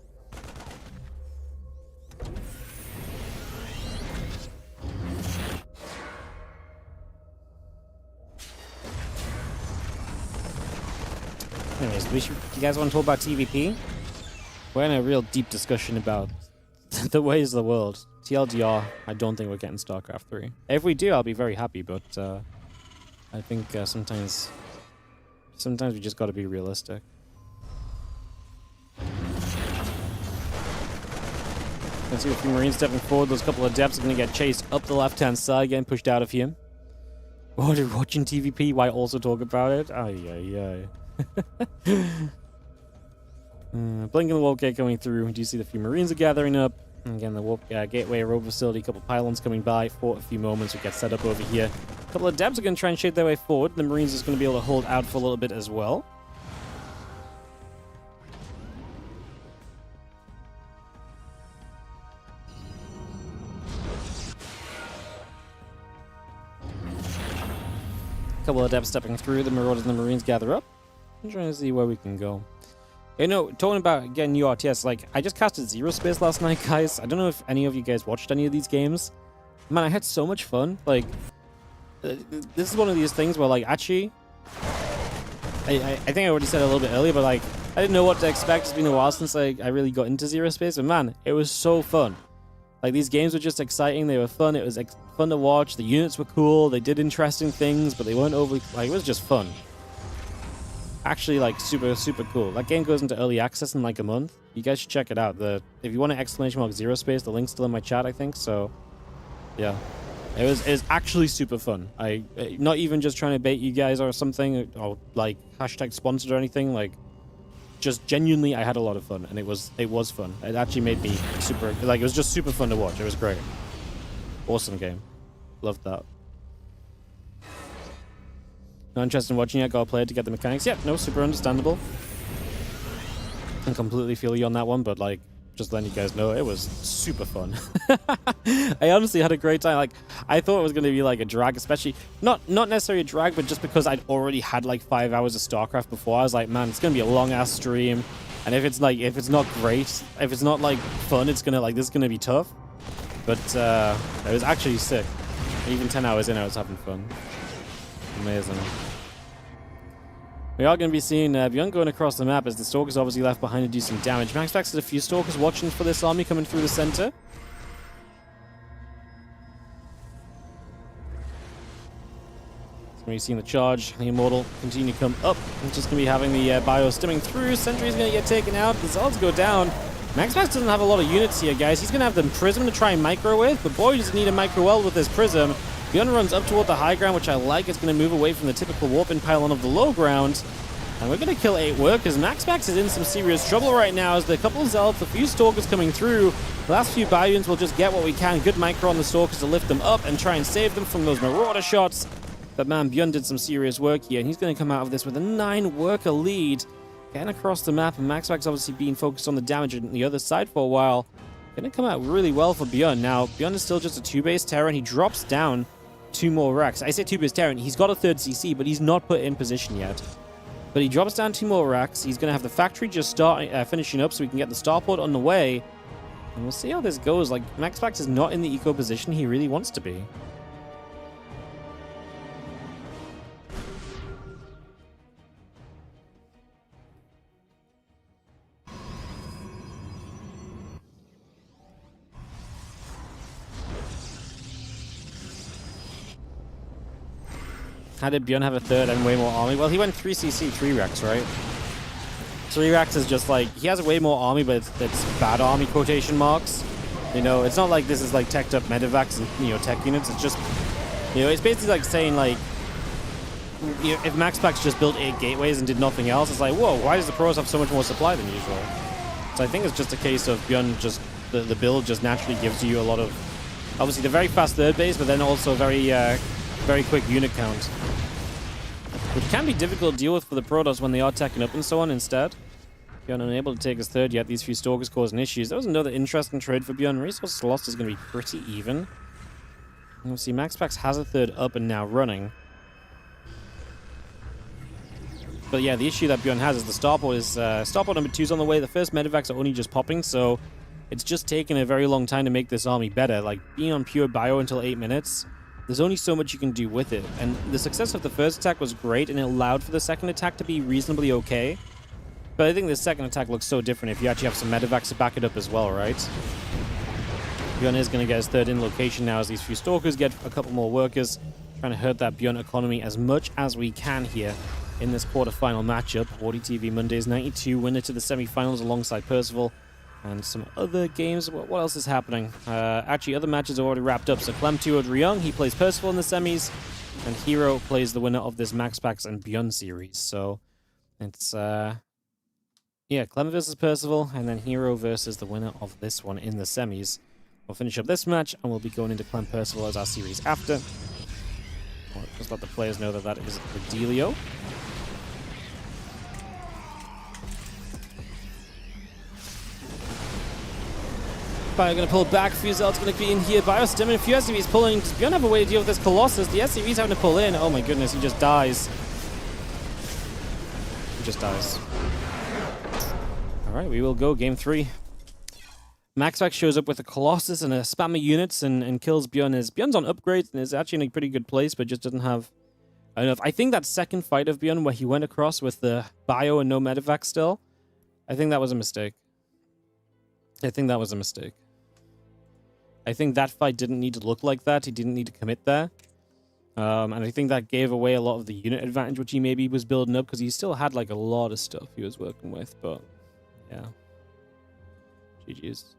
Anyways, you guys want to talk about TVP? We're in a real deep discussion about the ways of the world. TLDR, I don't think we're getting StarCraft 3. If we do, I'll be very happy, but I think sometimes we just gotta be realistic. Let's see a few Marines stepping forward. Those couple of Adepts are gonna get chased up the left-hand side, getting pushed out of here. Watching TVP, why also talk about it? Ay. Blinking the warp gate coming through. Do you see the few Marines are gathering up? And again, the warp gateway road facility, a couple of pylons coming by for a few moments. We get set up over here. A couple of Devs are going to try and shape their way forward. The Marines is going to be able to hold out for a little bit as well. A couple of Devs stepping through. The Marauders and the Marines gather up. I'm trying to see where we can go. You know, talking about getting new RTS, like, I just casted Zero Space last night, guys. I don't know if any of you guys watched any of these games. Man, I had so much fun. Like, this is one of these things where, like, actually, I think I already said it a little bit earlier, but, like, I didn't know what to expect. It's been a while since, like, I really got into Zero Space, but, man, it was so fun. Like, these games were just exciting. They were fun. It was fun to watch. The units were cool. They did interesting things, but they weren't overly, like, it was just fun. Actually, like, super cool. That game goes into early access in like a month. You guys should check it out. If you want an ! Zero Space, the link's still in my chat, I think. So, yeah, it was actually super fun. I not even just trying to bait you guys or something, or like hashtag sponsored or anything. Like, just genuinely, I had a lot of fun, and it was fun. It actually made me super, like, it was just super fun to watch. It was great. Awesome game. Loved that. Not interested in watching it, gotta play it to get the mechanics. Yeah, no, super understandable. I completely feel you on that one, but, like, just letting you guys know, it was super fun. I honestly had a great time. Like, I thought it was gonna be like a drag, especially not necessarily a drag, but just because I'd already had like 5 hours of StarCraft before. I was like, man, it's gonna be a long ass stream, and if it's not great, if it's not like fun, it's gonna, like, this is gonna be tough. But it was actually sick. Even 10 hours in, I was having fun. Amazing. We are going to be seeing Beyond going across the map as the Stalker's obviously left behind to do some damage. Max Pax has a few Stalkers watching for this army coming through the center. So we've seen the charge. The Immortal continue to come up. It's just going to be having the bio stimming through. Sentry's going to get taken out. The Zealots go down. Max Pax doesn't have a lot of units here, guys. He's going to have the Prism to try and micro with, but boy, does he need a micro well with this Prism. Beyond runs up toward the high ground, which I like. It's going to move away from the typical warp-in pylon of the low ground. And we're going to kill 8 workers. Max Pax is in some serious trouble right now as the couple of Zealots, a few Stalkers coming through. The last few Bayouns will just get what we can. Good micro on the Stalkers to lift them up and try and save them from those Marauder shots. But man, Beyond did some serious work here, and he's going to come out of this with a 9-worker lead. Getting across the map, and Max Pax obviously being focused on the damage on the other side for a while. Going to come out really well for Beyond. Now, Beyond is still just a 2-base Terror, and he drops down 2 more racks. I say 2-base Terran, he's got a 3rd CC, but he's not put in position yet. But he drops down 2 more racks. He's going to have the factory just finishing up so we can get the starport on the way. And we'll see how this goes. Like, Max Pax is not in the eco position he really wants to be. How did Bjorn have a third and way more army? Well, he went 3cc, 3 Rex, right? 3 Rex is just like, he has way more army, but it's bad army quotation marks. You know, it's not like this is like teched up medevacs and, you know, tech units. It's just, you know, it's basically like saying like, if MaxPax just built 8 gateways and did nothing else, it's like, whoa, why does the pros have so much more supply than usual? So I think it's just a case of Bjorn just, the build just naturally gives you a lot of, obviously the very fast third base, but then also very quick unit count. Which can be difficult to deal with for the Protoss when they are teching up and so on instead. Bjorn unable to take his third yet. These few Stalkers causing issues. That was another interesting trade for Bjorn. Resources lost is going to be pretty even. We'll see MaxPax has a third up and now running. But yeah, the issue that Bjorn has is the starport is starport number 2 is on the way. The first medevacs are only just popping, so it's just taken a very long time to make this army better. Like being on pure bio until 8 minutes, there's only so much you can do with it. And the success of the first attack was great, and it allowed for the second attack to be reasonably okay. But I think the second attack looks so different if you actually have some medevacs to back it up as well, right? Bjorn is going to get his third in location now as these few Stalkers get a couple more workers. Trying to hurt that Bjorn economy as much as we can here in this quarterfinal matchup. WardiTV Mondays 92 winner to the semifinals alongside Percival. And some other games. What else is happening? Actually, other matches are already wrapped up. So Clem 2-0 Ryung, he plays Percival in the semis. And Hero plays the winner of this MaxPax and Beyond series. So it's, yeah, Clem versus Percival. And then Hero versus the winner of this one in the semis. We'll finish up this match. And we'll be going into Clem Percival as our series after. Well, just let the players know that that is the dealio. Bio going to pull back. Fusel's going to be in here. Bio stimming. A few SCVs pulling. Does Bjorn have a way to deal with this Colossus? The SCV's having to pull in. Oh my goodness, he just dies. He just dies. Alright, we will go game 3. MaxPax shows up with a Colossus and a spam of units and kills Bjorn. Bjorn's on upgrades and is actually in a pretty good place, but just doesn't have enough. I think that second fight of Bjorn where he went across with the bio and no medevac still, I think that was a mistake. I think that was a mistake. I think that fight didn't need to look like that. He didn't need to commit there. And I think that gave away a lot of the unit advantage, which he maybe was building up, because he still had like a lot of stuff he was working with, but yeah. GG's.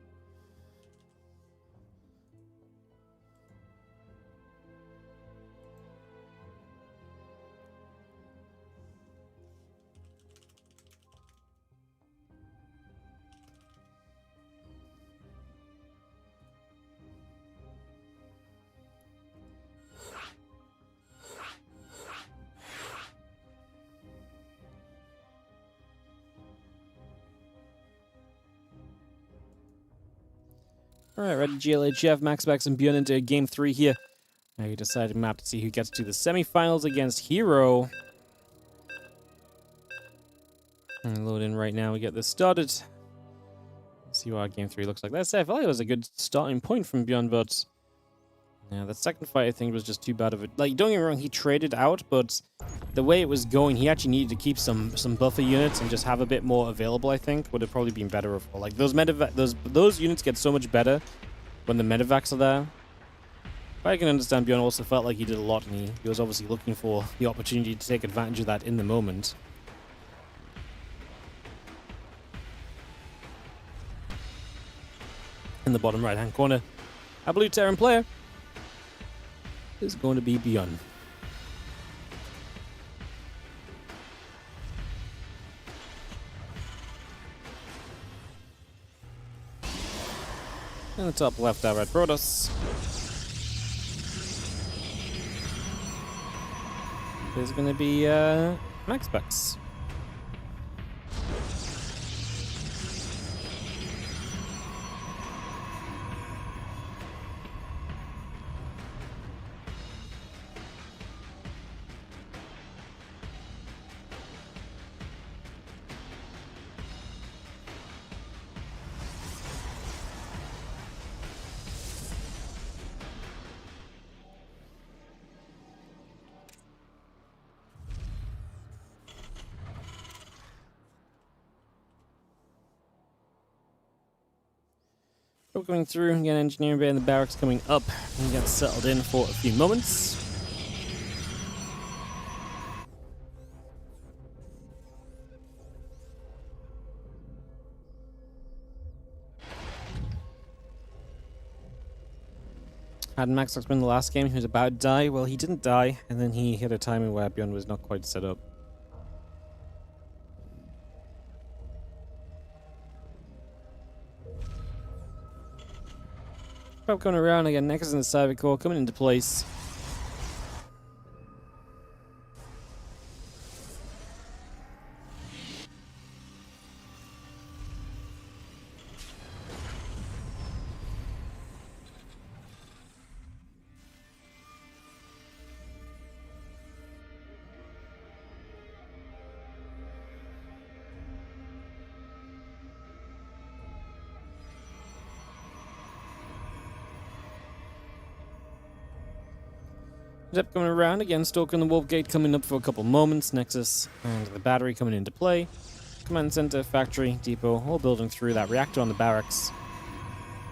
Alright, ready GLHF, MaxPax and Bjorn into game 3 here. Now you decided map to see who gets to the semifinals against Hero. And load in right now, we get this started. Let's see what our game 3 looks like. Let's say I felt like it was a good starting point from Bjorn, but yeah, the second fight I think was just too bad of it. Like, don't get me wrong, he traded out, but the way it was going, he actually needed to keep some buffer units and just have a bit more available, I think. Would have probably been better if, like, those units get so much better when the medevacs are there. But I can understand Bjorn also felt like he did a lot, and he was obviously looking for the opportunity to take advantage of that in the moment. In the bottom right-hand corner, our blue Terran player is going to be Bjorn. And the top left, our red Protoss. There's going to be MaxPax. Going through, again, engineering bay and the barracks coming up and get settled in for a few moments. Had Maxbox win the last game, he was about to die. Well, he didn't die, and then he hit a timing where Bjorn was not quite set up. Prep coming around again, Nexus and the Cyber Core coming into place. Zep coming around again, Stalker and the Wolf Gate coming up for a couple moments. Nexus and the battery coming into play. Command center, factory, depot, all building through that reactor on the barracks.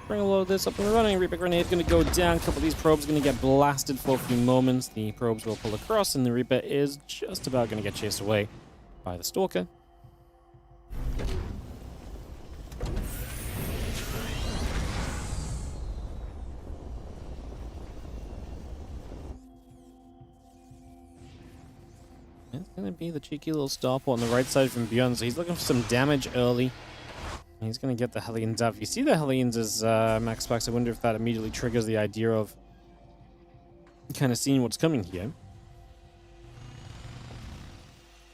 Bring a load of this up and running. Reaper grenade going to go down. A couple of these probes going to get blasted for a few moments. The probes will pull across, and the Reaper is just about going to get chased away by the Stalker. It's going to be the cheeky little starport on the right side from Bjorn, so he's looking for some damage early. He's going to get the Hellions out. If you see the Hellions as max packs, I wonder if that immediately triggers the idea of kind of seeing what's coming here.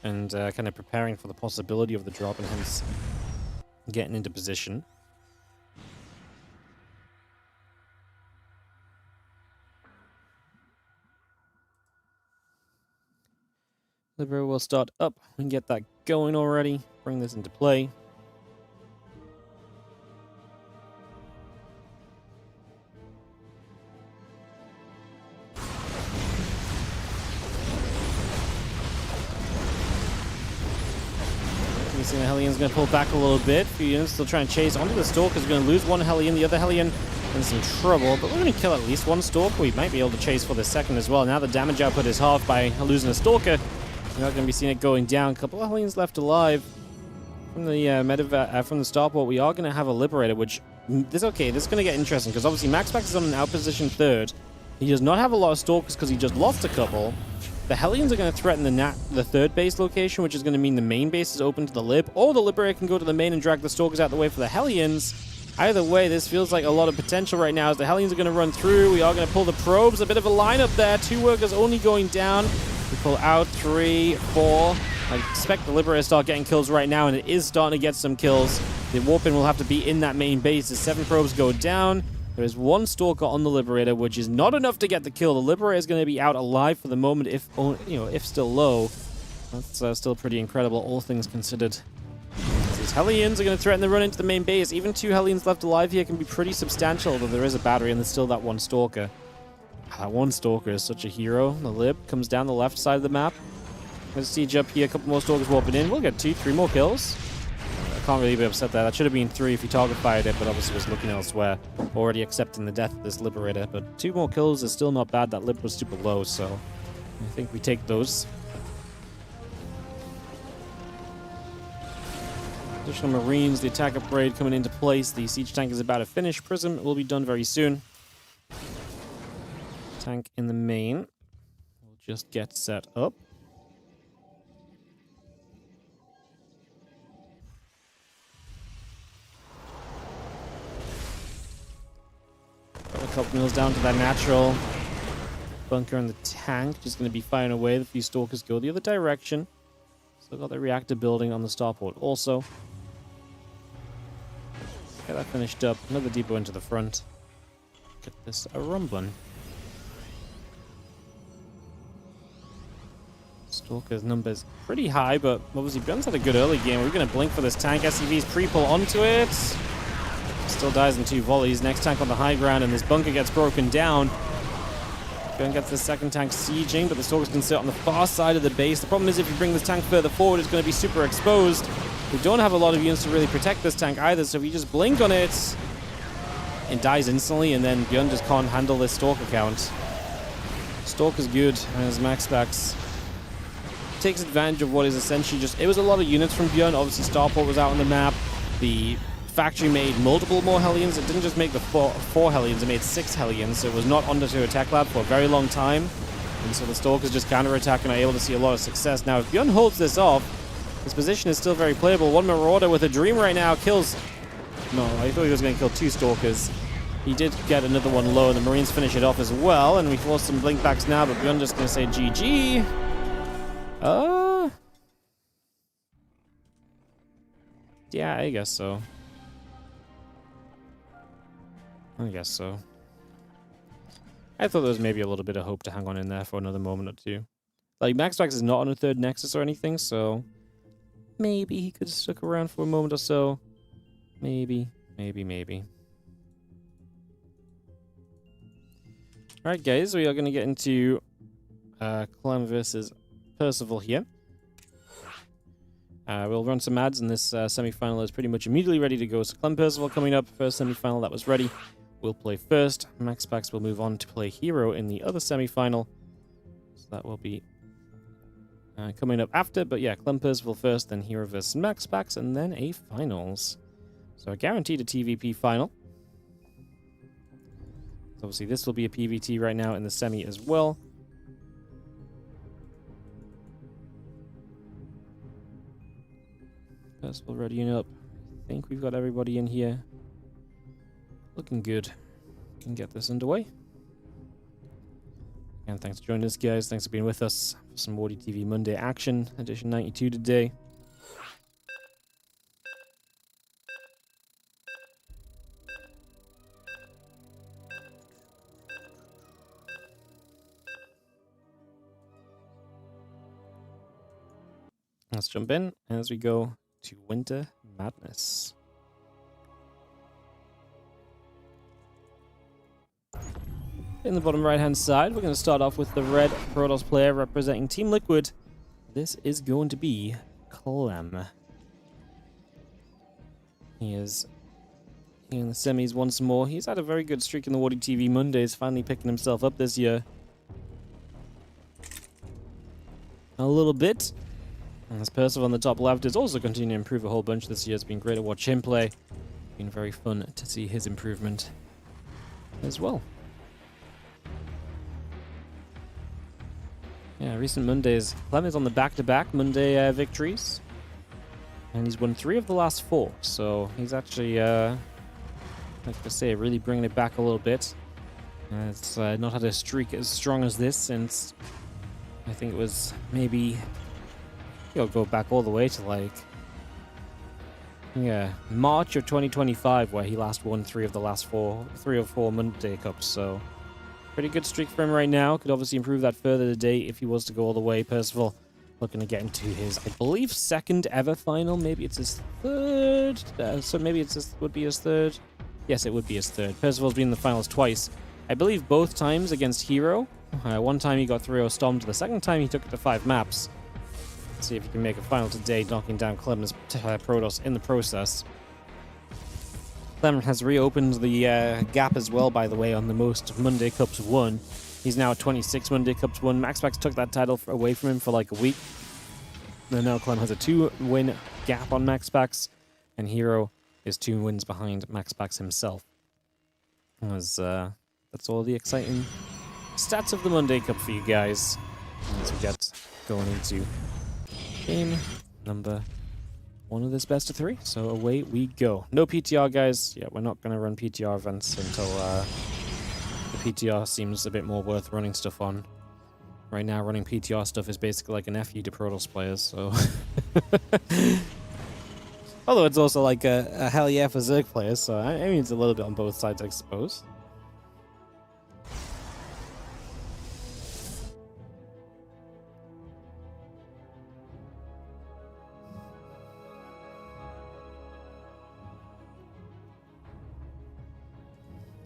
And kind of preparing for the possibility of the drop and hence getting into position. Libero will start up and get that going already. Bring this into play. You see the Hellion's going to pull back a little bit. A few units still trying to chase onto the Stalker's going to lose one Hellion. The other Hellion in some trouble, but we're going to kill at least one Stalker. We might be able to chase for the second as well. Now the damage output is halved by losing a Stalker. We're not going to be seeing it going down. A couple of Hellions left alive from the from the starport. We are going to have a Liberator, which this okay. This is going to get interesting because obviously Maxpax is on an outposition third. He does not have a lot of Stalkers because he just lost a couple. The Hellions are going to threaten the third base location, which is going to mean the main base is open to the Lib, or the Liberator can go to the main and drag the Stalkers out the way for the Hellions. Either way, this feels like a lot of potential right now as the Hellions are going to run through. We are going to pull the probes. A bit of a lineup there. 2 workers only going down. We pull out 3, 4. I expect the Liberator to start getting kills right now, and it is starting to get some kills. The Warpin will have to be in that main base as 7 probes go down. There is 1 Stalker on the Liberator, which is not enough to get the kill. The Liberator is going to be out alive for the moment, if still low. That's still pretty incredible, all things considered. These Hellions are going to threaten the run into the main base. Even 2 Hellions left alive here can be pretty substantial, although there is a battery and there's still that 1 Stalker. That 1 Stalker is such a hero. The Lib comes down the left side of the map. Let's siege up here. A couple more Stalkers warping in. We'll get 2, 3 more kills. I can't really be upset there. That should have been 3 if he target fired it, but obviously was looking elsewhere. Already accepting the death of this Liberator. But 2 more kills is still not bad. That Lib was super low, so I think we take those. Additional Marines, the attack upgrade coming into place. The siege tank is about to finish. Prism will be done very soon. Tank in the main will just get set up. Got a couple mills down to that natural bunker in the tank. Just going to be firing away. The few Stalkers go the other direction. Still got the reactor building on the starport also. Get that finished up. Another depot into the front. Get this a rumbling. Stalker's numbers pretty high, but obviously Bjorn's had a good early game. We're going to blink for this tank. SCV's pre-pull onto it. Still dies in 2 volleys. Next tank on the high ground, and this bunker gets broken down. Bjorn gets the second tank sieging, but the Stalkers can sit on the far side of the base. The problem is if you bring this tank further forward, it's going to be super exposed. We don't have a lot of units to really protect this tank either, so if you just blink on it, it dies instantly, and then Bjorn just can't handle this Stalker count. Stalker's good, as max specs. Takes advantage of what is essentially just... It was a lot of units from Bjorn. Obviously, Starport was out on the map. The factory made multiple more Hellions. It didn't just make the four Hellions, it made 6 Hellions, so it was not under to attack lab for a very long time. And so the Stalkers just counter-attack and are able to see a lot of success. Now, if Bjorn holds this off, his position is still very playable. One Marauder with a Dream right now kills... No, I thought he was going to kill 2 Stalkers. He did get another one low, and the Marines finish it off as well. And we force some blink backs now, but Bjorn just going to say GG. Yeah, I guess so. I guess so. I thought there was maybe a little bit of hope to hang on in there for another moment or two. Like, MaxPax is not on a 3rd Nexus or anything, so... Maybe he could have stuck around for a moment or so. Maybe. Alright, guys, we are going to get into Clem versus Percival here. We'll run some ads, and this semi-final is pretty much immediately ready to go. So Clem Percival coming up, first semi-final that was ready. We'll play first. MaxPax will move on to play Hero in the other semi-final. So that will be coming up after. But yeah, Clem Percival first, then Hero versus MaxPax, and then a finals. So guaranteed a TVP final. So obviously this will be a PVT right now in the semi as well. Percival readying up. I think we've got everybody in here. Looking good. Can get this underway. And thanks for joining us, guys. Thanks for being with us for some WardiTV Monday action, edition 92 today. Let's jump in as we go to Winter Madness. In the bottom right-hand side, we're going to start off with the red Protoss player representing Team Liquid. This is going to be Clem. He is in the semis once more. He's had a very good streak in the WardiTV Mondays, finally picking himself up this year. A little bit. And this Percival on the top left is also continuing to improve a whole bunch this year. It's been great to watch him play. Been very fun to see his improvement as well. Yeah, recent Mondays. Clem is on the back-to-back Monday victories. And he's won 3 of the last 4. So he's actually, like I say, really bringing it back a little bit. It's not had a streak as strong as this since, I think it was maybe, you'll go back all the way to like, yeah, March of 2025, where he last won 3 of the last 4 or 4 Monday Cups. So pretty good streak for him right now. Could obviously improve that further today if he was to go all the way. Percival looking to get into his, I believe, 2nd ever final. Maybe it's his 3rd. So maybe would be his 3rd. Yes, it would be his 3rd. Percival's been in the finals twice. I believe both times against Hero. One time he got 3-0 stomped. The second time he took it to 5 maps. Let's see if he can make a final today, knocking down Clem's Protoss in the process. Clem has reopened the gap as well, by the way, on the most Monday Cups won. He's now at 26 Monday Cups won. MaxPax took that title away from him for like a week. And now Clem has a 2-win gap on MaxPax, and Hero is 2 wins behind MaxPax himself. That's all the exciting stats of the Monday Cup for you guys as we get going into game number 1 of this best of 3. So away we go. No PTR, guys. Yeah, we're not going to run PTR events until the PTR seems a bit more worth running stuff on. Right now, running PTR stuff is basically like an FU to Protoss players, so... Although it's also like a hell yeah for Zerg players, so I mean it's a little bit on both sides, I suppose.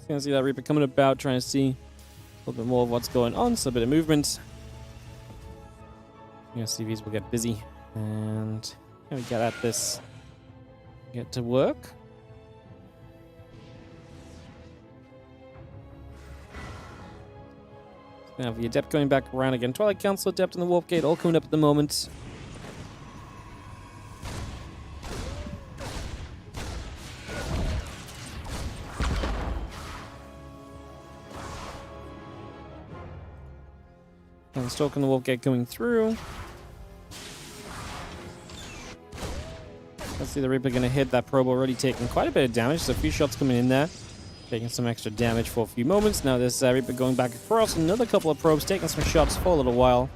Gonna see that Reaper coming about, trying to see a little bit more of what's going on, so a bit of movement. Yeah, CVs will get busy, and yeah, we get at this, get to work. We have the Adept going back around again. Twilight Council, Adept, and the Warp Gate all coming up at the moment. And Stalker and the Wolf get going through. Let's see, the Reaper going to hit that probe, already taking quite a bit of damage. So a few shots coming in there. Taking some extra damage for a few moments. Now this Reaper going back across. Another couple of probes, taking some shots for a little while.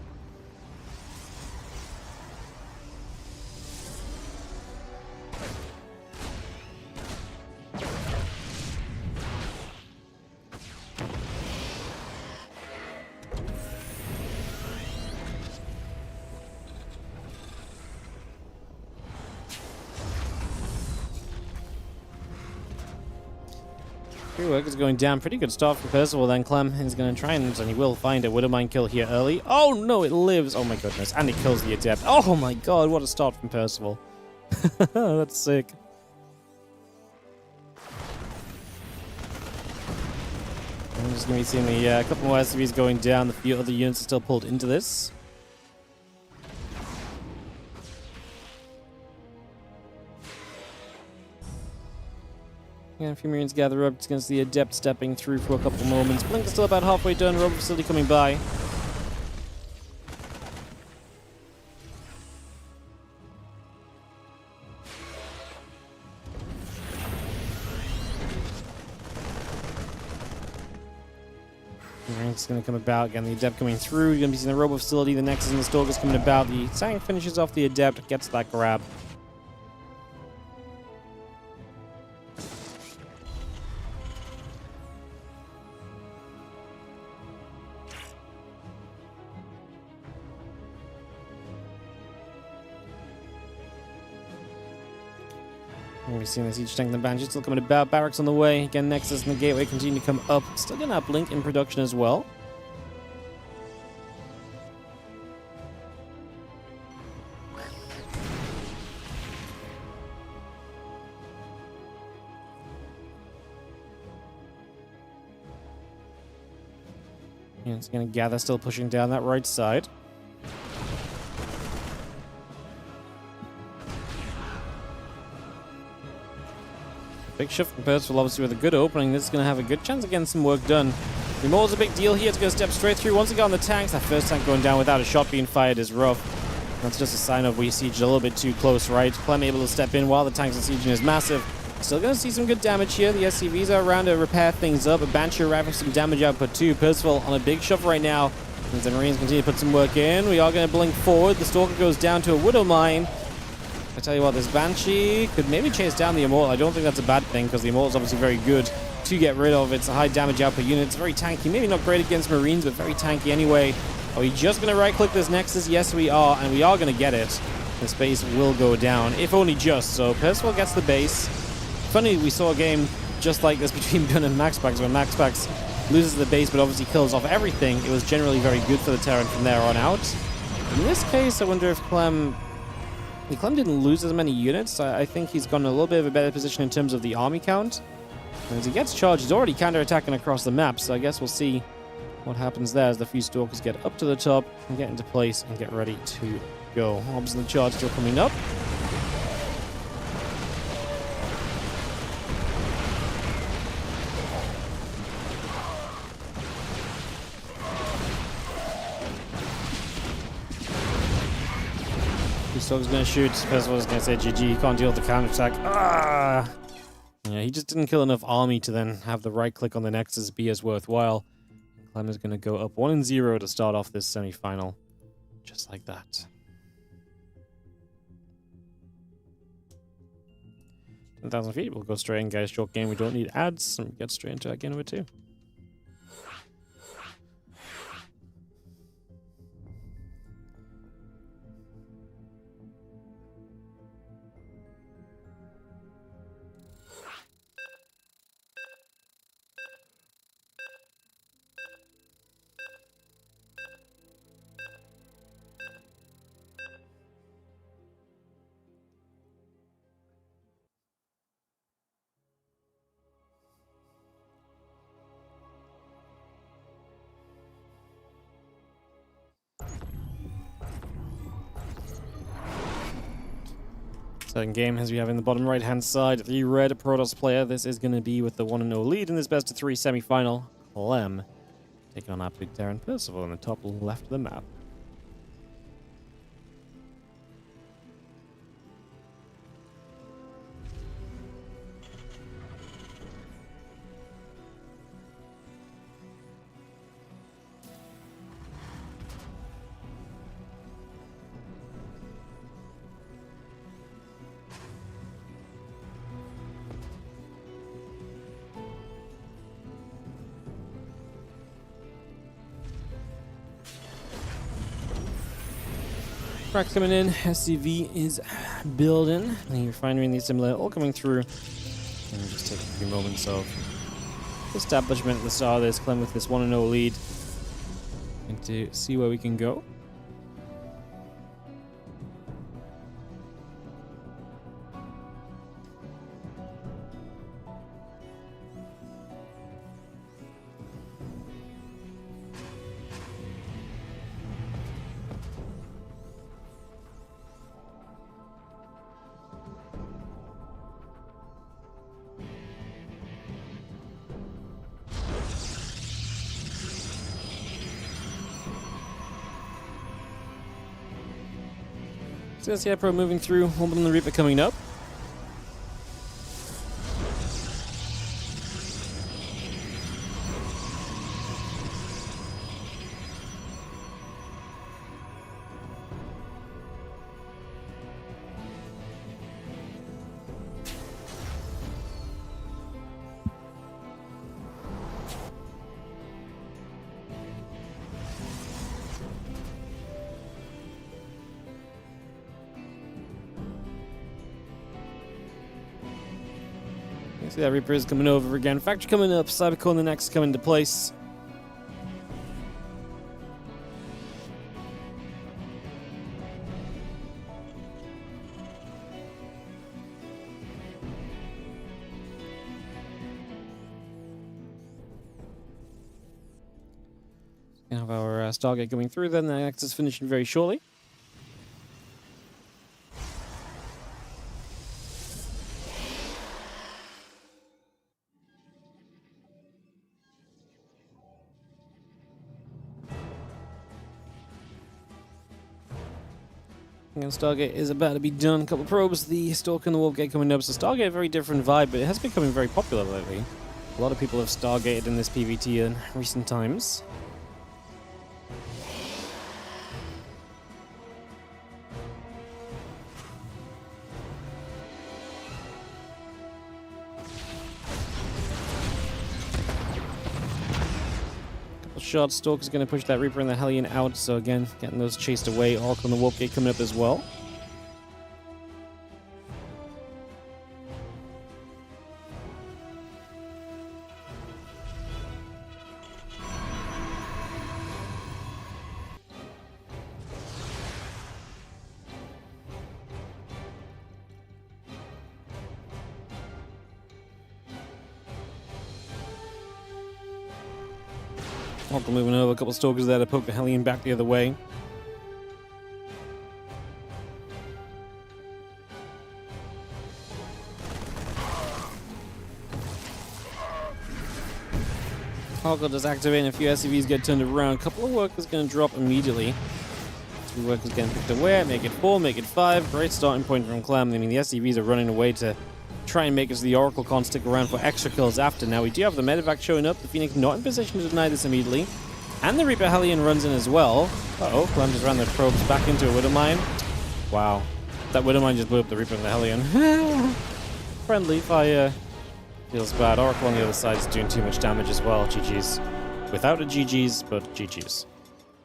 Work is going down. Pretty good start for Percival. Then Clem is going to try and he will find a Widowmine kill here early. Oh no, it lives. Oh my goodness. And it kills the Adept. Oh my god, what a start from Percival. That's sick. I'm just going to be seeing the couple more SCVs going down. The few other units are still pulled into this. And a few Marines gather up against the Adept stepping through for a couple of moments. Blink is still about halfway done. Robot facility coming by. Marines going to come about. Again, the Adept coming through. You're going to be seeing the Robot facility. The Nexus and the Stalkers coming about. The tank finishes off the Adept. Gets that grab. We're seeing this each tank and the Banshee still coming about. Barracks on the way. Again, Nexus and the Gateway continue to come up. Still going to have Blink in production as well. And it's going to gather, still pushing down that right side. Big shift from Percival, obviously, with a good opening. This is going to have a good chance of getting some work done. Remor's a big deal here. It's going to step straight through. Once again on the tanks, that first tank going down without a shot being fired is rough. That's just a sign of we sieged a little bit too close, right? Clem able to step in while the tanks are sieging is massive. Still going to see some good damage here. The SCVs are around to repair things up. A Banshee arriving some damage output too. Percival on a big shove right now. As the Marines continue to put some work in. We are going to blink forward. The Stalker goes down to a Widowmine. I tell you what, this Banshee could maybe chase down the Immortal. I don't think that's a bad thing because the Immortal is obviously very good to get rid of. It's a high damage output unit. It's very tanky. Maybe not great against Marines, but very tanky anyway. Are we just going to right-click this Nexus? Yes, we are, and we are going to get it. This base will go down, if only just. So Percival gets the base. Funny, we saw a game just like this between Gun and Maxpax, where Maxpax loses the base but obviously kills off everything. It was generally very good for the Terran from there on out. In this case, I wonder if Clem didn't lose as many units. I think he's gone in a little bit of a better position in terms of the army count. And as he gets charged, he's already counter-attacking across the map, so I guess we'll see what happens there as the few Stalkers get up to the top and get into place and get ready to go. Obviously, the charge still coming up. Stalker's going to shoot. Percival's going to say GG. He can't deal with the counter-attack. Ah! Yeah, he just didn't kill enough army to then have the right click on the Nexus be as worthwhile. Clem is going to go up 1-0 to start off this semi-final. Just like that. 10,000 feet. We'll go straight in, guys. Short game. We don't need ads. And we get straight into that game number 2. Second game, as we have in the bottom right-hand side, the red Protoss player. This is going to be with the 1-0 lead in this best-of-3 semi-final. Clem Taking on Absolute Terran Percival in the top left of the map. Cracks coming in, SCV is building, the refinery and the assimilator all coming through. And we'll just take a few moments of establishment at the start of this. Clem with this 1-0 lead. And to see where we can go. So that's the Pro moving through, Orbital and the Reaper coming up. See that Reaper is coming over again. Factory coming up, Cybercore in the next coming into place. We have our Stargate going through then. The next is finishing very shortly. And Stargate is about to be done. A couple of probes, the Stalker and the Warp Gate coming up. So Stargate, a very different vibe, but it has becoming very popular lately. A lot of people have Stargated in this PvT in recent times. Shot. Stalker's going to push that Reaper and the Hellion out, so again, getting those chased away. Oracle and the Warp Gate coming up as well. Oracle moving over, a couple of Stalkers there to poke the Hellion back the other way. Oracle just activating, a few SCVs get turned around. A couple of workers going to drop immediately. 2 workers getting picked away, make it 4, make it 5. Great starting point from Clem. I mean, the SCVs are running away to try and make it so the Oracle can't stick around for extra kills after. Now we do have the medevac showing up. The Phoenix not in position to deny this immediately. And the Reaper Hellion runs in as well. Uh-oh, Clem just ran the probes back into a Widowmine. Wow. That Widowmine just blew up the Reaper and the Hellion. Friendly fire. Feels bad. Oracle on the other side is doing too much damage as well. GG's. Without a GG's, but GG's.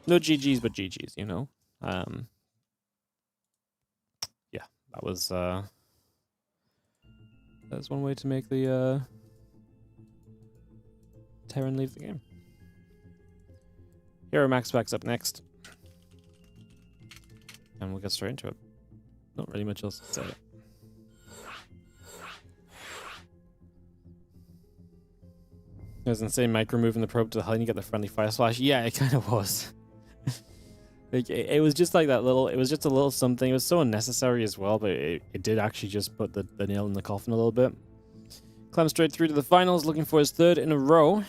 No GG's, but GG's, you know? Yeah, that was, that's one way to make the Terran leave the game. Hero Max Pack's up next. And we'll get straight into it. Not really much else to say. It was insane, Mike removing the probe to the Hellion, you get the friendly fire splash. Yeah, it kind of was. Like, it was just like that little, it was just a little something. It was so unnecessary as well, but it did actually just put the nail in the coffin a little bit. Clem straight through to the finals, looking for his 3rd in a row.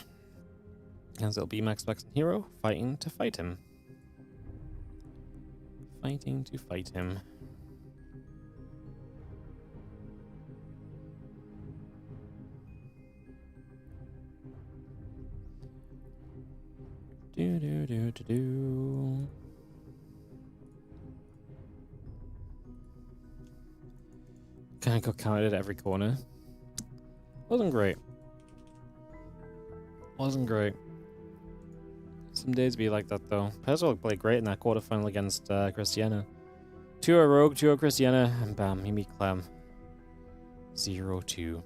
As it'll be Max Pax and Hero fighting to fight him. Fighting to fight him. Do do do do do. Kind of got counted at every corner. Wasn't great. Wasn't great. Some days be like that though. Pezzo played great in that quarterfinal against Christiana. 2-0 Rogue, 2-0 Christiana, and bam, you meet Clem. 0-2.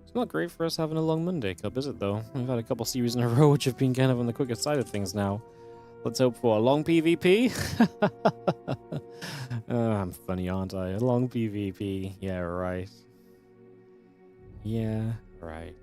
It's not great for us having a long Monday Cup, is it though? We've had a couple series in a row which have been kind of on the quicker side of things now. Let's hope for a long PvP. Oh, I'm funny, aren't I? A long PvP. Yeah, right. Yeah, right.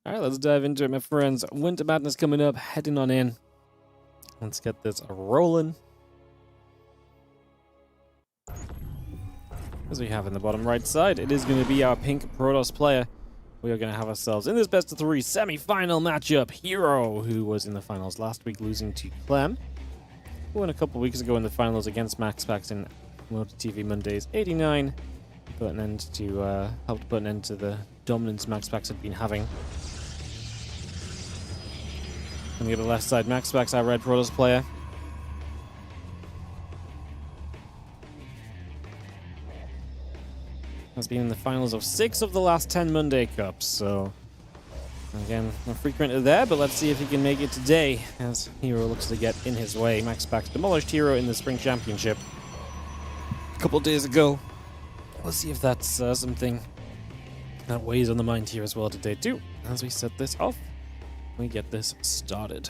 Alright, let's dive into it, my friends. Winter Madness coming up, heading on in. Let's get this rolling. As we have in the bottom right side, it is going to be our pink Protoss player. We are going to have ourselves in this best of 3 semi-final matchup. Hero, who was in the finals last week, losing to Clem, who won a couple weeks ago in the finals against Max Pax in WardiTV Mondays 89. Put an end to, helped put an end to the dominance Max Pax had been having. On the left side, Max Pax, our red Protoss player. Has been in the finals of 6 of the last 10 Monday Cups, so again, not frequent there, but let's see if he can make it today, as Hero looks to get in his way. Max Pax demolished Hero in the Spring Championship a couple days ago. Let's see if that's something that weighs on the mind here as well today too, as we set this off. We get this started.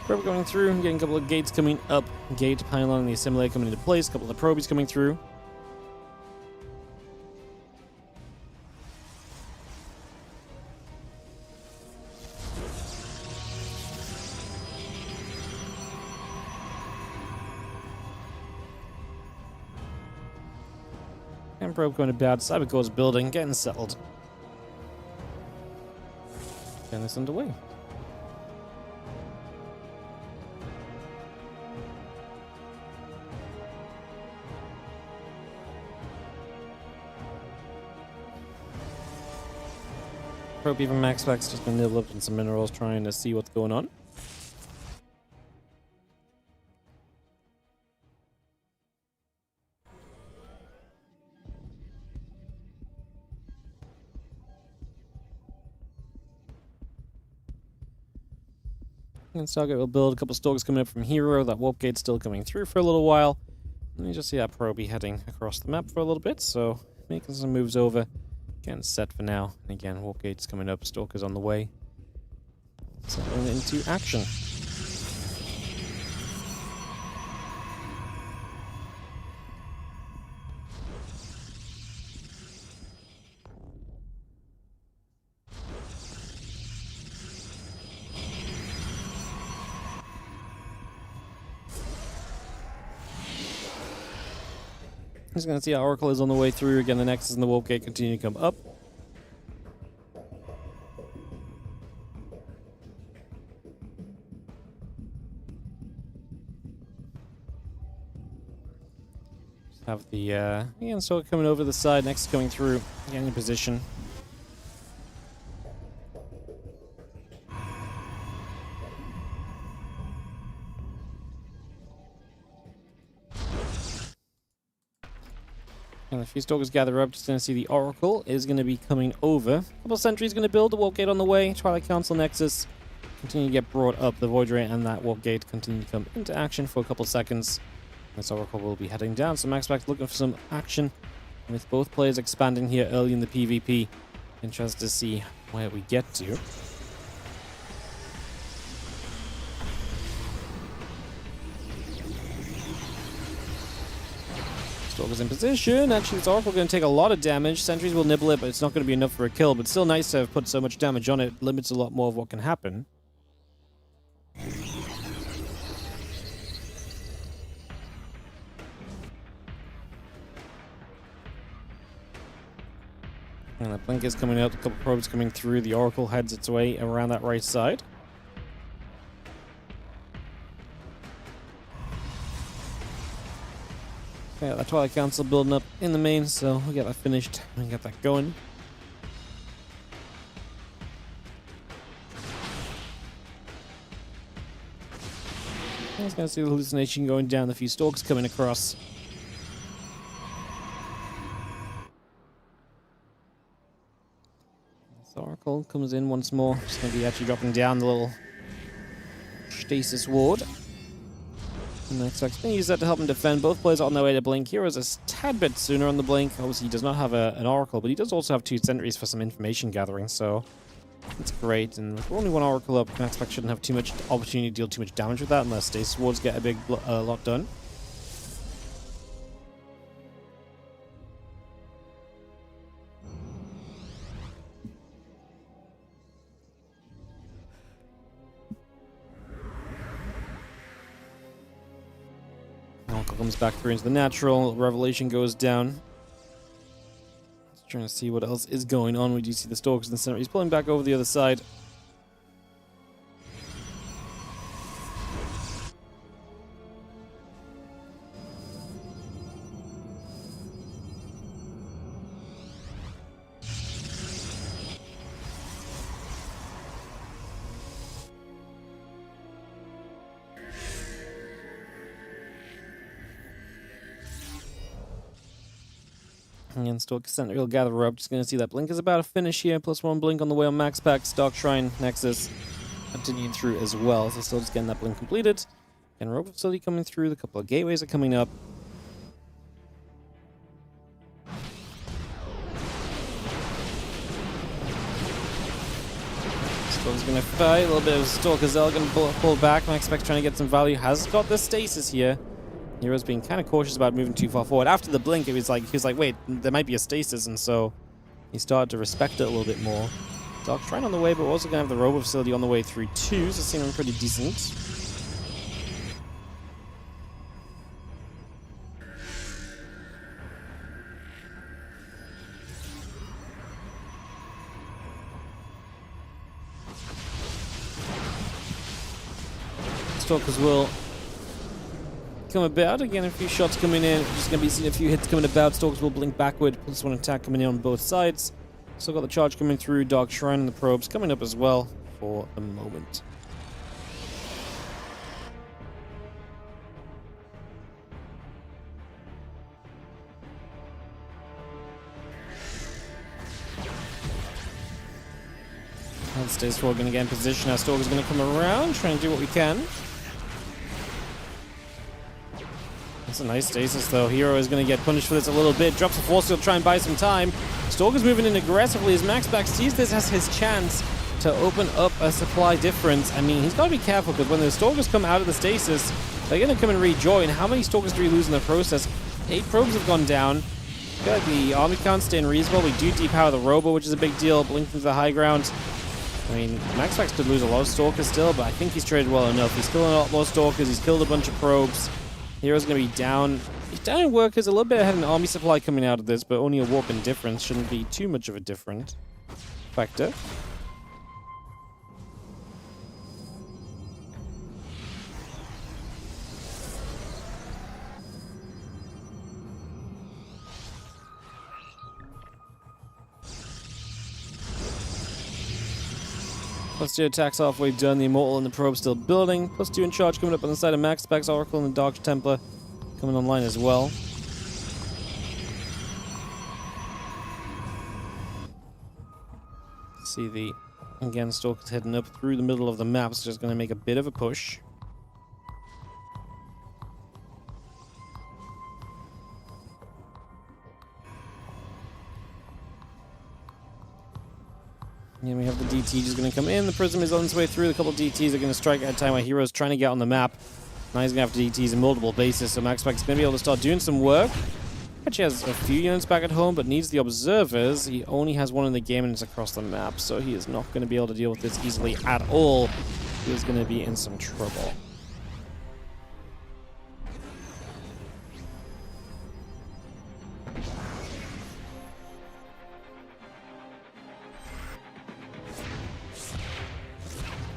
Probe going through, getting a couple of gates coming up. Gate pylon and the assimilator coming into place. A couple of probes coming through. And probe going to bad. Cybercore's building, getting settled. Getting this underway. Probe even Max Pax just been nibbled up in some minerals trying to see what's going on. And Stargate will build a couple stalkers coming up from Hero. That warp gate's still coming through for a little while. And you just see that probe heading across the map for a little bit, so making some moves over. Getting set for now. And again, warp gate's coming up, stalkers on the way. Settling into action. Just going to see how Oracle is on the way through. Again, the Nexus and the Warp Gate continue to come up. Just have the, again, Stalker coming over the side. Nexus coming through. Getting in position. And few Stalkers gather up, just going to see the Oracle is going to be coming over. A couple sentries going to build, the Warp Gate on the way. Twilight Council Nexus continue to get brought up. The Void Ray and that Warp Gate continue to come into action for a couple seconds. This Oracle will be heading down, so MaxPax looking for some action with both players expanding here early in the PvP. Interested to see where we get to. Stalker's in position. Actually, this Oracle going to take a lot of damage. Sentries will nibble it, but it's not going to be enough for a kill. But still nice to have put so much damage on it. Limits a lot more of what can happen. And the blink is coming out, a couple probes coming through. The Oracle heads its way around that right side. Yeah, that Twilight Council building up in the main, so we'll get that finished and get that going. I was going to see the hallucination going down, a few Stalks coming across. Oracle comes in once more. Just going to be actually dropping down the little stasis ward. And next going to use that to help him defend. Both players are on their way to blink. Hero's a tad bit sooner on the blink. Obviously, he does not have an Oracle, but he does also have 2 sentries for some information gathering, so that's great. And with only 1 Oracle up, MaxPax shouldn't have too much opportunity to deal too much damage with that unless stasis wards get a big lot done. Comes back through into the natural. Revelation goes down. Just trying to see what else is going on. We do see the Stalkers in the center. He's pulling back over the other side. And Stalker Center will gather up. Just going to see that blink is about to finish here. +1 blink on the way on MaxPax. Dark Shrine, Nexus continuing through as well. So still just getting that blink completed. And Rogue Facility coming through. The couple of gateways are coming up. Stalker's going to fight. A little bit of Stalker Zell going to pull back. MaxPax trying to get some value. Has got the stasis here. Hero's being kind of cautious about moving too far forward. After the blink, he was like, wait, there might be a stasis, and so he started to respect it a little bit more. Dark Shrine on the way, but we're also going to have the Robo Facility on the way through too, so seeming pretty decent. Stalkers will come about. Again, a few shots coming in. Just going to be seeing a few hits coming about. Stalkers will blink backward. +1 attack coming in on both sides. Still got the charge coming through. Dark Shrine and the probes coming up as well for the moment. And stays forward, going to get in position. Our Stalker's going to come around, trying to do what we can. That's a nice stasis, though. Hero is going to get punished for this a little bit. Drops a force field, try and buy some time. Stalker's moving in aggressively as MaxPax sees this as his chance to open up a supply difference. I mean, he's got to be careful, because when the Stalkers come out of the stasis, they're going to come and rejoin. How many Stalkers do we lose in the process? 8 probes have gone down. I feel like the army count's staying reasonable. We do depower the Robo, which is a big deal. Blink into the high ground. I mean, MaxPax could lose a lot of Stalkers still, but I think he's traded well enough. He's killing a lot more Stalkers. He's killed a bunch of probes. Hero's going to be down. He's down in workers. A little bit ahead of an army supply coming out of this, but only a warp in difference. Shouldn't be too much of a different factor. +2 attacks halfway done. The Immortal and the Probe still building. +2 in charge coming up on the side of MaxPax. Oracle and the Dark Templar coming online as well. See the, again, Stalker's heading up through the middle of the map, so just going to make a bit of a push. And we have the DT just going to come in. The Prism is on its way through. A couple of DTs are going to strike at a time while Hero's trying to get on the map. Now he's going to have DTs in multiple bases, so MaxPax is going to be able to start doing some work. Actually has a few units back at home, but needs the observers. He only has one in the game and it's across the map, so he is not going to be able to deal with this easily at all. He is going to be in some trouble.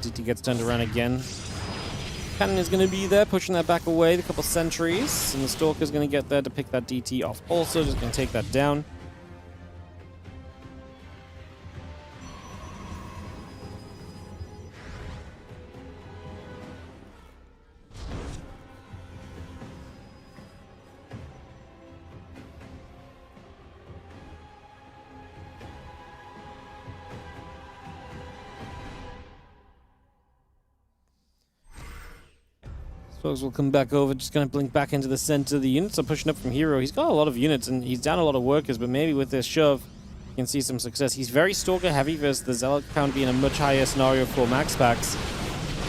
DT gets turned around again. Cannon is going to be there, pushing that back away. A couple sentries, and the Stalker's going to get there to pick that DT off. Also, just going to take that down. Folks will come back over, just going to blink back into the center. The units are pushing up from Hero. He's got a lot of units, and he's down a lot of workers, but maybe with this shove, you can see some success. He's very Stalker heavy versus the Zealot count being a much higher scenario for MaxPax.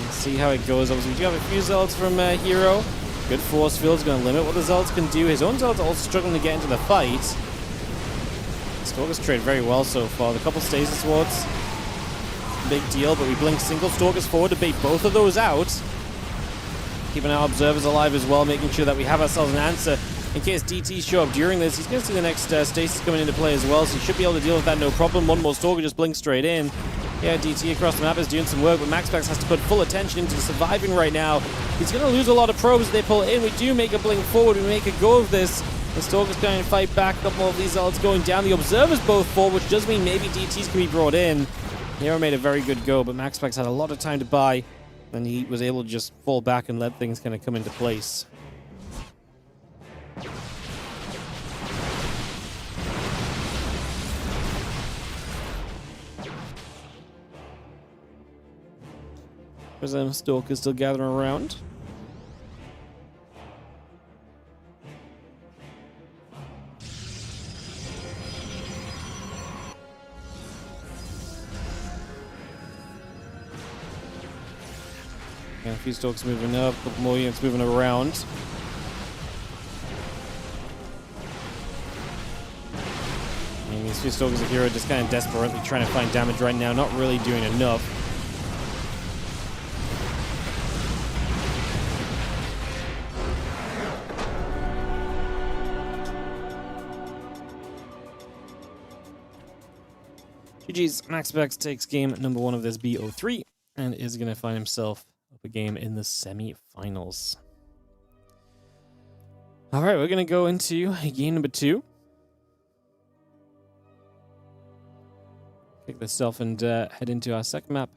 Let's see how it goes. Obviously, we do have a few Zealots from Hero. Good force field is going to limit what the Zealots can do. His own Zealots are also struggling to get into the fight. Stalker's trade very well so far. The couple stasis wards, big deal, but we blink single Stalkers forward to bait both of those out. Keeping our observers alive as well, making sure that we have ourselves an answer in case DTs show up during this. He's going to see the next stasis coming into play as well, so he should be able to deal with that no problem. One more Stalker just blinks straight in. Yeah, DT across the map is doing some work, but MaxPax has to put full attention into surviving right now. He's going to lose a lot of probes as they pull in. We do make a blink forward. We make a go of this. The Stalker's going to fight back. A couple more of these Zealots going down. The observers both fall, which does mean maybe DTs can be brought in. Hero made a very good go, but MaxPax had a lot of time to buy. And he was able to just fall back and let things kind of come into place. Prism Stalker still gathering around. A few Stalkers moving up, a couple more units moving around. And these few Stalkers of Hero just kind of desperately trying to find damage right now, not really doing enough. GG's, MaxPax takes game number 1 of this BO3 and is going to find himself a game in the semi-finals. All right, we're going to go into game number 2. Kick this off and head into our second map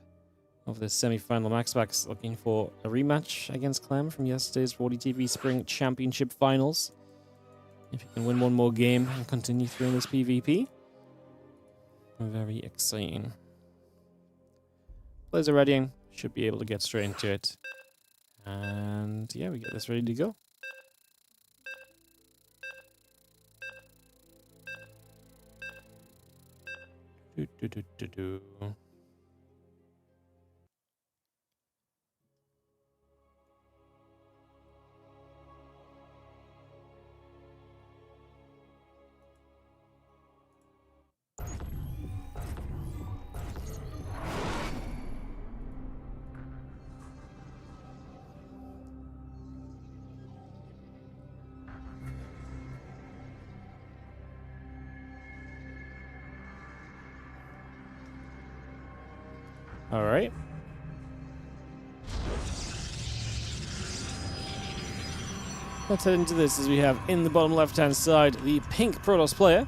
of the semi-final. MaxPax looking for a rematch against Clem from yesterday's WardiTV Spring Championship Finals. If you can win one more game and continue through in this PvP, very exciting. Players are readying. Should be able to get straight into it. And yeah, we get this ready to go. All right. Let's head into this as we have in the bottom left-hand side the pink Protoss player.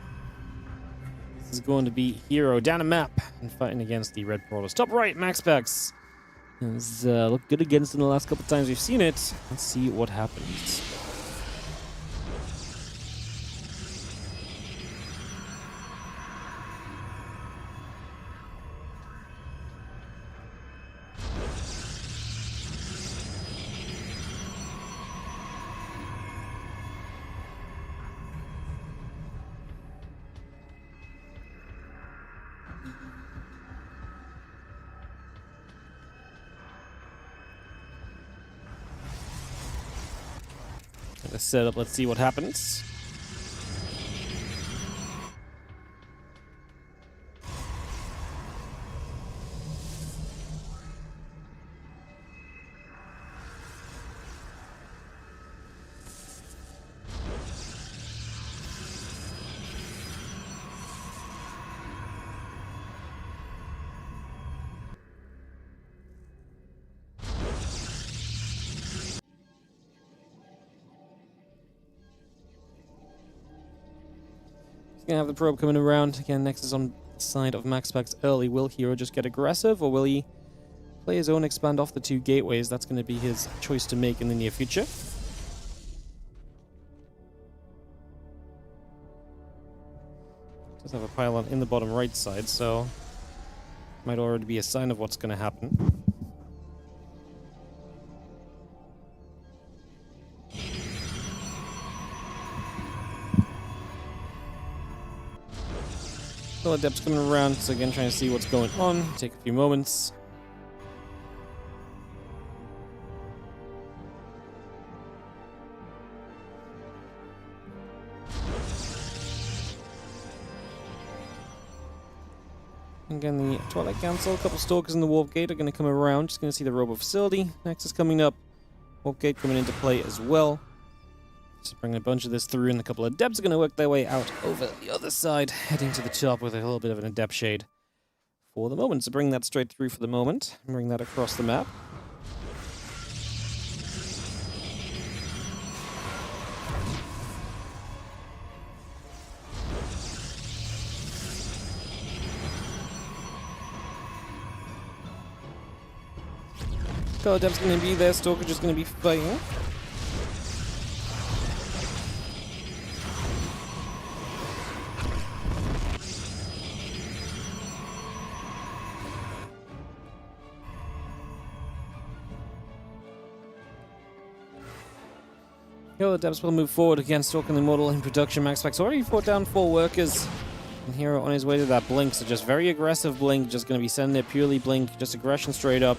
This is going to be Hero down a map and fighting against the red Protoss. Top right, MaxPax. Has looked good against him the last couple times we've seen it. Let's see what happens. the setup. Let's see what happens. Gonna have the probe coming around. Again, next is on the side of MaxPax early. Will Hero just get aggressive, or will he play his own expand off the 2 gateways? That's going to be his choice to make in the near future. Does have a pylon in the bottom right side, so might already be a sign of what's going to happen. Still Adepts coming around, so again trying to see what's going on. Take a few moments. Again, the Twilight Council, a couple Stalkers in the Warp Gate are going to come around. Just going to see the Robo Facility. Next is coming up. Warp Gate coming into play as well. Just bring a bunch of this through, and a couple of Adepts are going to work their way out over the other side, heading to the top with a little bit of an Adept shade for the moment. So bring that straight through for the moment, and bring that across the map. Couple Adepts going to be there, Stalker just going to be fighting. The Adepts will move forward again, Stalking the Immortal in production. MaxPax already fought down 4 workers. And Hero on his way to that Blink, so just very aggressive Blink, just going to be sending it purely Blink, just aggression straight up.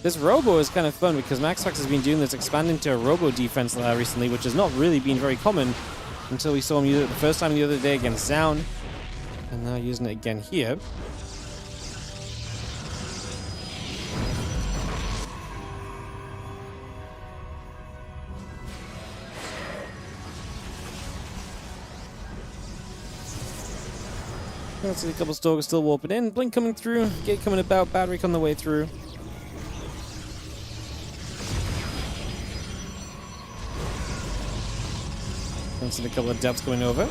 This Robo is kind of fun because MaxPax has been doing this, expanding to a Robo defense recently, which has not really been very common until we saw him use it the first time the other day against Zound. And now using it again here. Let's see a couple Stalkers still warping in. Blink coming through. Gate coming about. Battery on the way through. Let's see a couple of Adepts going over.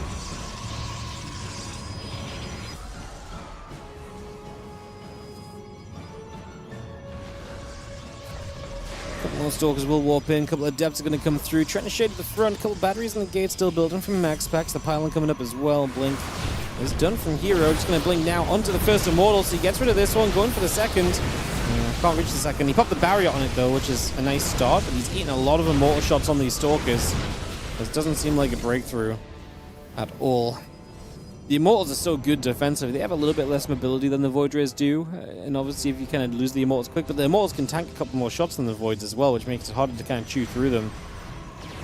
Couple more Stalkers will warp in. Couple of Adepts are going to come through. Trying to shade to the front. Couple batteries in the gate still building from MaxPax. The pylon coming up as well. Blink is done from Hero. Just going to blink now onto the first Immortal. So he gets rid of this one. Going for the second. Can't reach the second. He popped the barrier on it though, which is a nice start. But he's eating a lot of Immortal shots on these Stalkers. This doesn't seem like a breakthrough at all. The Immortals are so good defensively. They have a little bit less mobility than the Void Rays do. And obviously if you kind of lose the Immortals quick, but the Immortals can tank a couple more shots than the Voids as well, which makes it harder to kind of chew through them.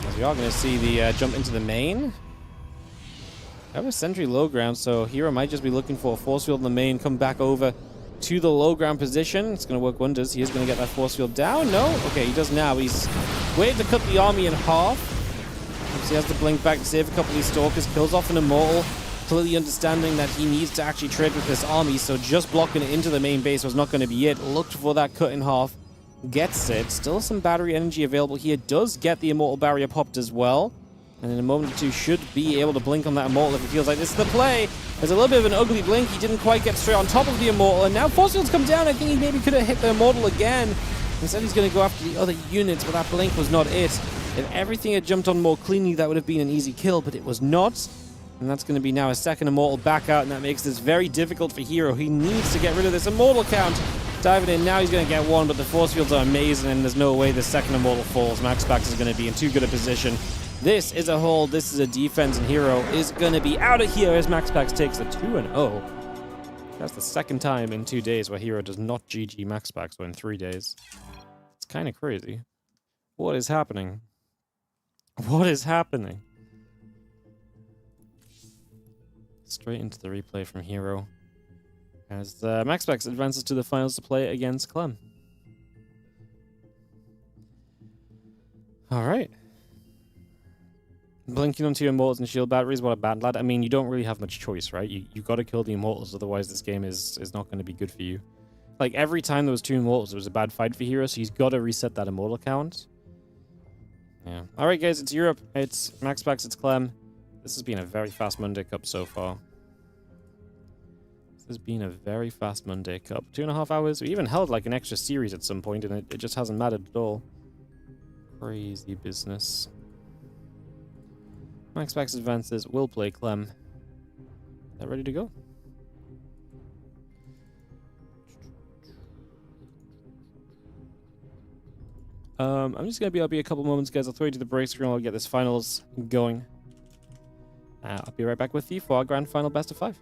As we are going to see the jump into the main. I have a sentry low ground, so Hero might just be looking for a force field in the main, come back over to the low ground position. It's going to work wonders. He is going to get that force field down. No? Okay, he does now. He's waiting to cut the army in half. So he has to blink back to save a couple of these Stalkers. Kills off an Immortal. Clearly understanding that he needs to actually trade with this army, so just blocking it into the main base was not going to be it. Looked for that cut in half. Gets it. Still some battery energy available here. Does get the Immortal barrier popped as well. And in a moment or two should be able to blink on that Immortal if he feels like this is the play. There's a little bit of an ugly blink. He didn't quite get straight on top of the Immortal. And now force fields come down. I think he maybe could have hit the Immortal again. Instead he's going to go after the other units, but that blink was not it. If everything had jumped on more cleanly, that would have been an easy kill, but it was not. And that's going to be now a second Immortal back out, and that makes this very difficult for Hero. He needs to get rid of this Immortal count. Diving in now, he's going to get one, but the force fields are amazing, and there's no way the second Immortal falls. MaxPax is going to be in too good a position. This is a hold, this is a defense, and Hero is going to be out of here as MaxPax takes a 2-0. That's the second time in 2 days where Hero does not GG MaxPax, or in 3 days. It's kind of crazy. What is happening? What is happening? Straight into the replay from Hero. As MaxPax advances to the finals to play against Clem. Alright. Blinking onto your Immortals and shield batteries, what a bad lad. I mean, you don't really have much choice, right? You got to kill the Immortals, otherwise this game is not going to be good for you. Like, every time there was 2 Immortals, it was a bad fight for Hero, so he's got to reset that Immortal count. Yeah. Alright, guys, it's Europe. It's MaxPax, it's Clem. This has been a very fast Monday Cup so far. This has been a very fast Monday Cup. 2.5 hours. We even held, like, an extra series at some point, and it just hasn't mattered at all. Crazy business. MaxPax advances, will play Clem. They're ready to go. I'm just going to be a couple moments, guys. I'll throw you to the break screen while I get this finals going. I'll be right back with you for our grand final best of 5.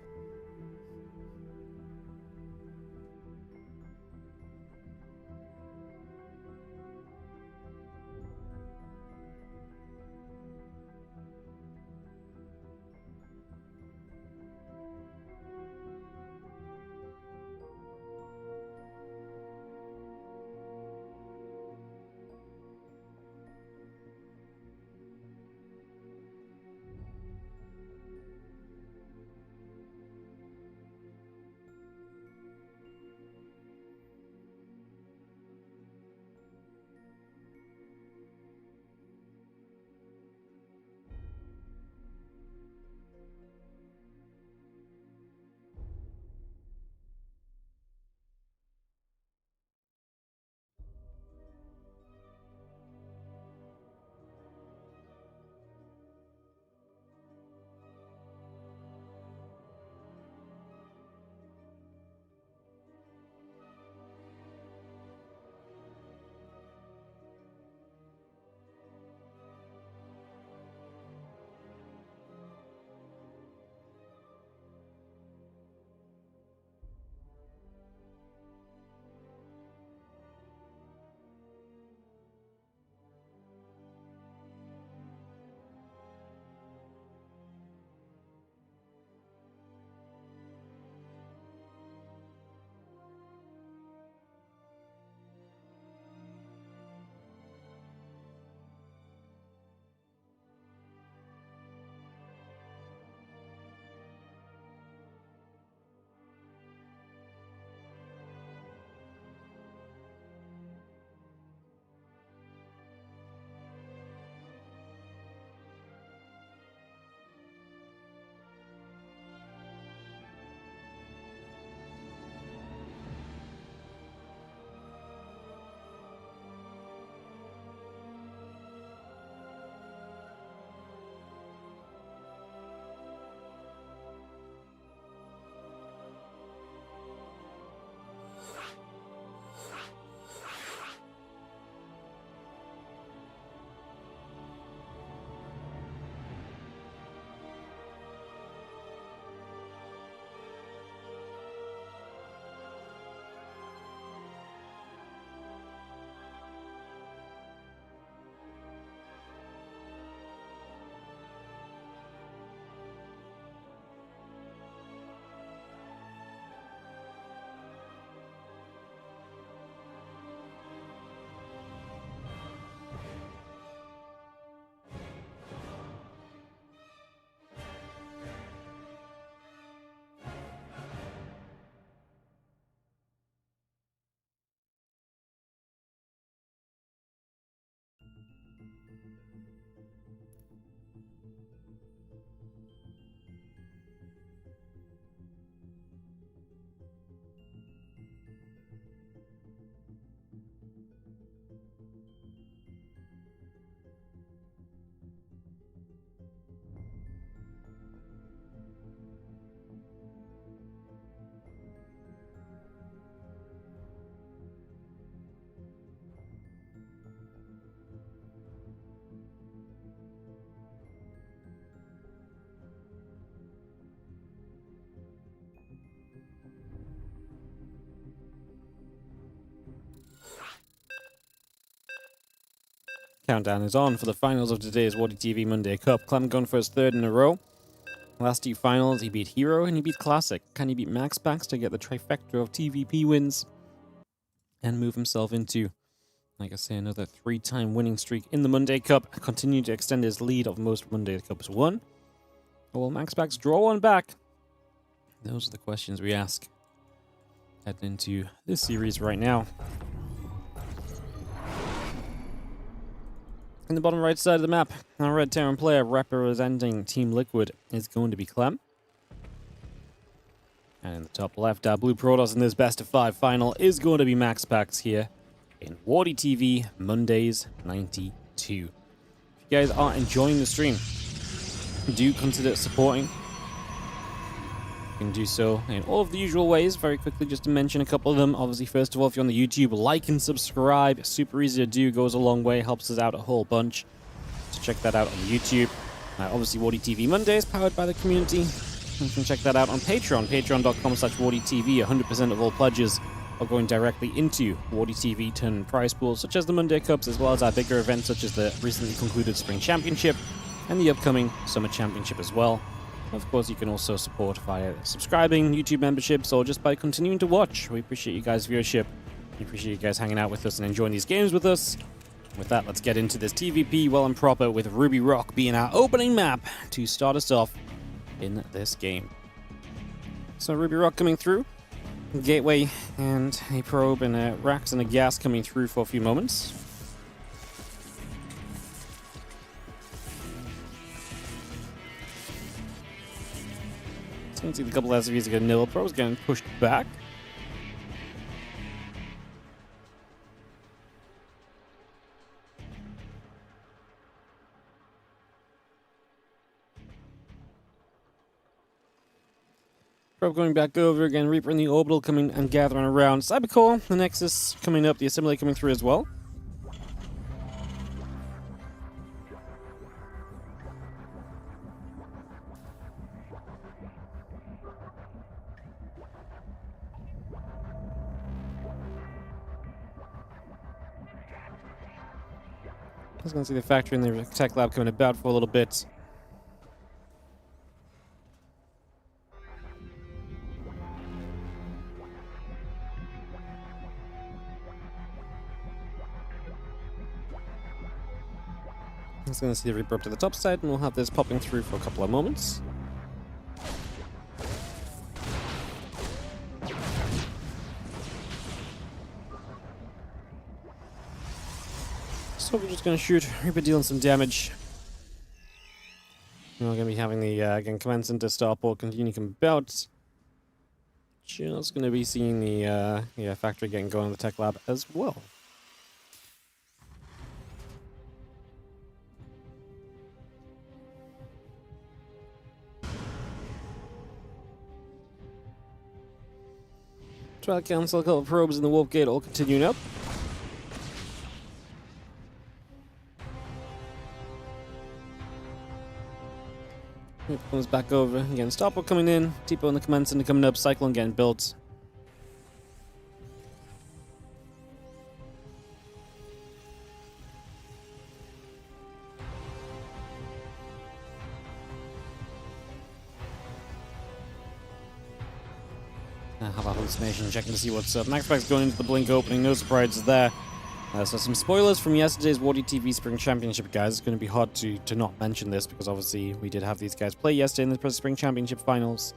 countdown is on for the finals of today's WardiTV Monday Cup. Clem going for his third in a row. Last two finals, he beat Hero and he beat Classic. Can he beat Max Packs to get the trifecta of TVP wins and move himself into, like I say, another 3-time winning streak in the Monday Cup, continue to extend his lead of most Monday Cups won? Or will Max Packs draw one back? Those are the questions we ask heading into this series right now. In the bottom right side of the map, our red Terran player representing Team Liquid is going to be Clem. And in the top left, our blue Protoss in this best of 5 final is going to be Max Packs here in WardiTV Mondays 92. If you guys are enjoying the stream, do consider supporting. You can do so in all of the usual ways. Very quickly, just to mention a couple of them. Obviously, first of all, if you're on the YouTube, like and subscribe. Super easy to do, goes a long way, helps us out a whole bunch. So check that out on YouTube. Obviously, WardiTV Mondays, powered by the community. You can check that out on Patreon, patreon.com/WardiTV. 100% of all pledges are going directly into WardiTV tournament prize pools, such as the Monday Cups, as well as our bigger events, such as the recently concluded Spring Championship and the upcoming Summer Championship as well. Of course, you can also support via subscribing, YouTube memberships, or just by continuing to watch. We appreciate you guys' viewership. We appreciate you guys hanging out with us and enjoying these games with us. With that, let's get into this TVP well and proper, with Ruby Rock being our opening map to start us off in this game. So Ruby Rock coming through. Gateway and a probe and a racks and a gas coming through for a few moments. You can see the couple SVs get nil. Pro's getting pushed back. Probe going back over again. Reaper in the orbital coming and gathering around. Cybercore, the Nexus coming up. The assembly coming through as well. I was going to see the factory and the tech lab coming about for a little bit. I was going to see the Reaper up to the top side, and we'll have this popping through for a couple of moments. So we're just going to shoot Reaper dealing some damage. And we're going to be having the, again, commence into starport, continue to come about. Just going to be seeing the factory getting going in the tech lab as well. Try to cancel a couple of probes in the warp gate, all continuing up. Comes back over again. Starport coming in. Tipo in the command center coming up. Cyclone getting built. I have a hallucination checking to see what's up. Max Packs going into the blink opening. No surprises there. So some spoilers from yesterday's WardiTV Spring Championship, guys. It's going to be hard to not mention this because obviously we did have these guys play yesterday in the Spring Championship finals.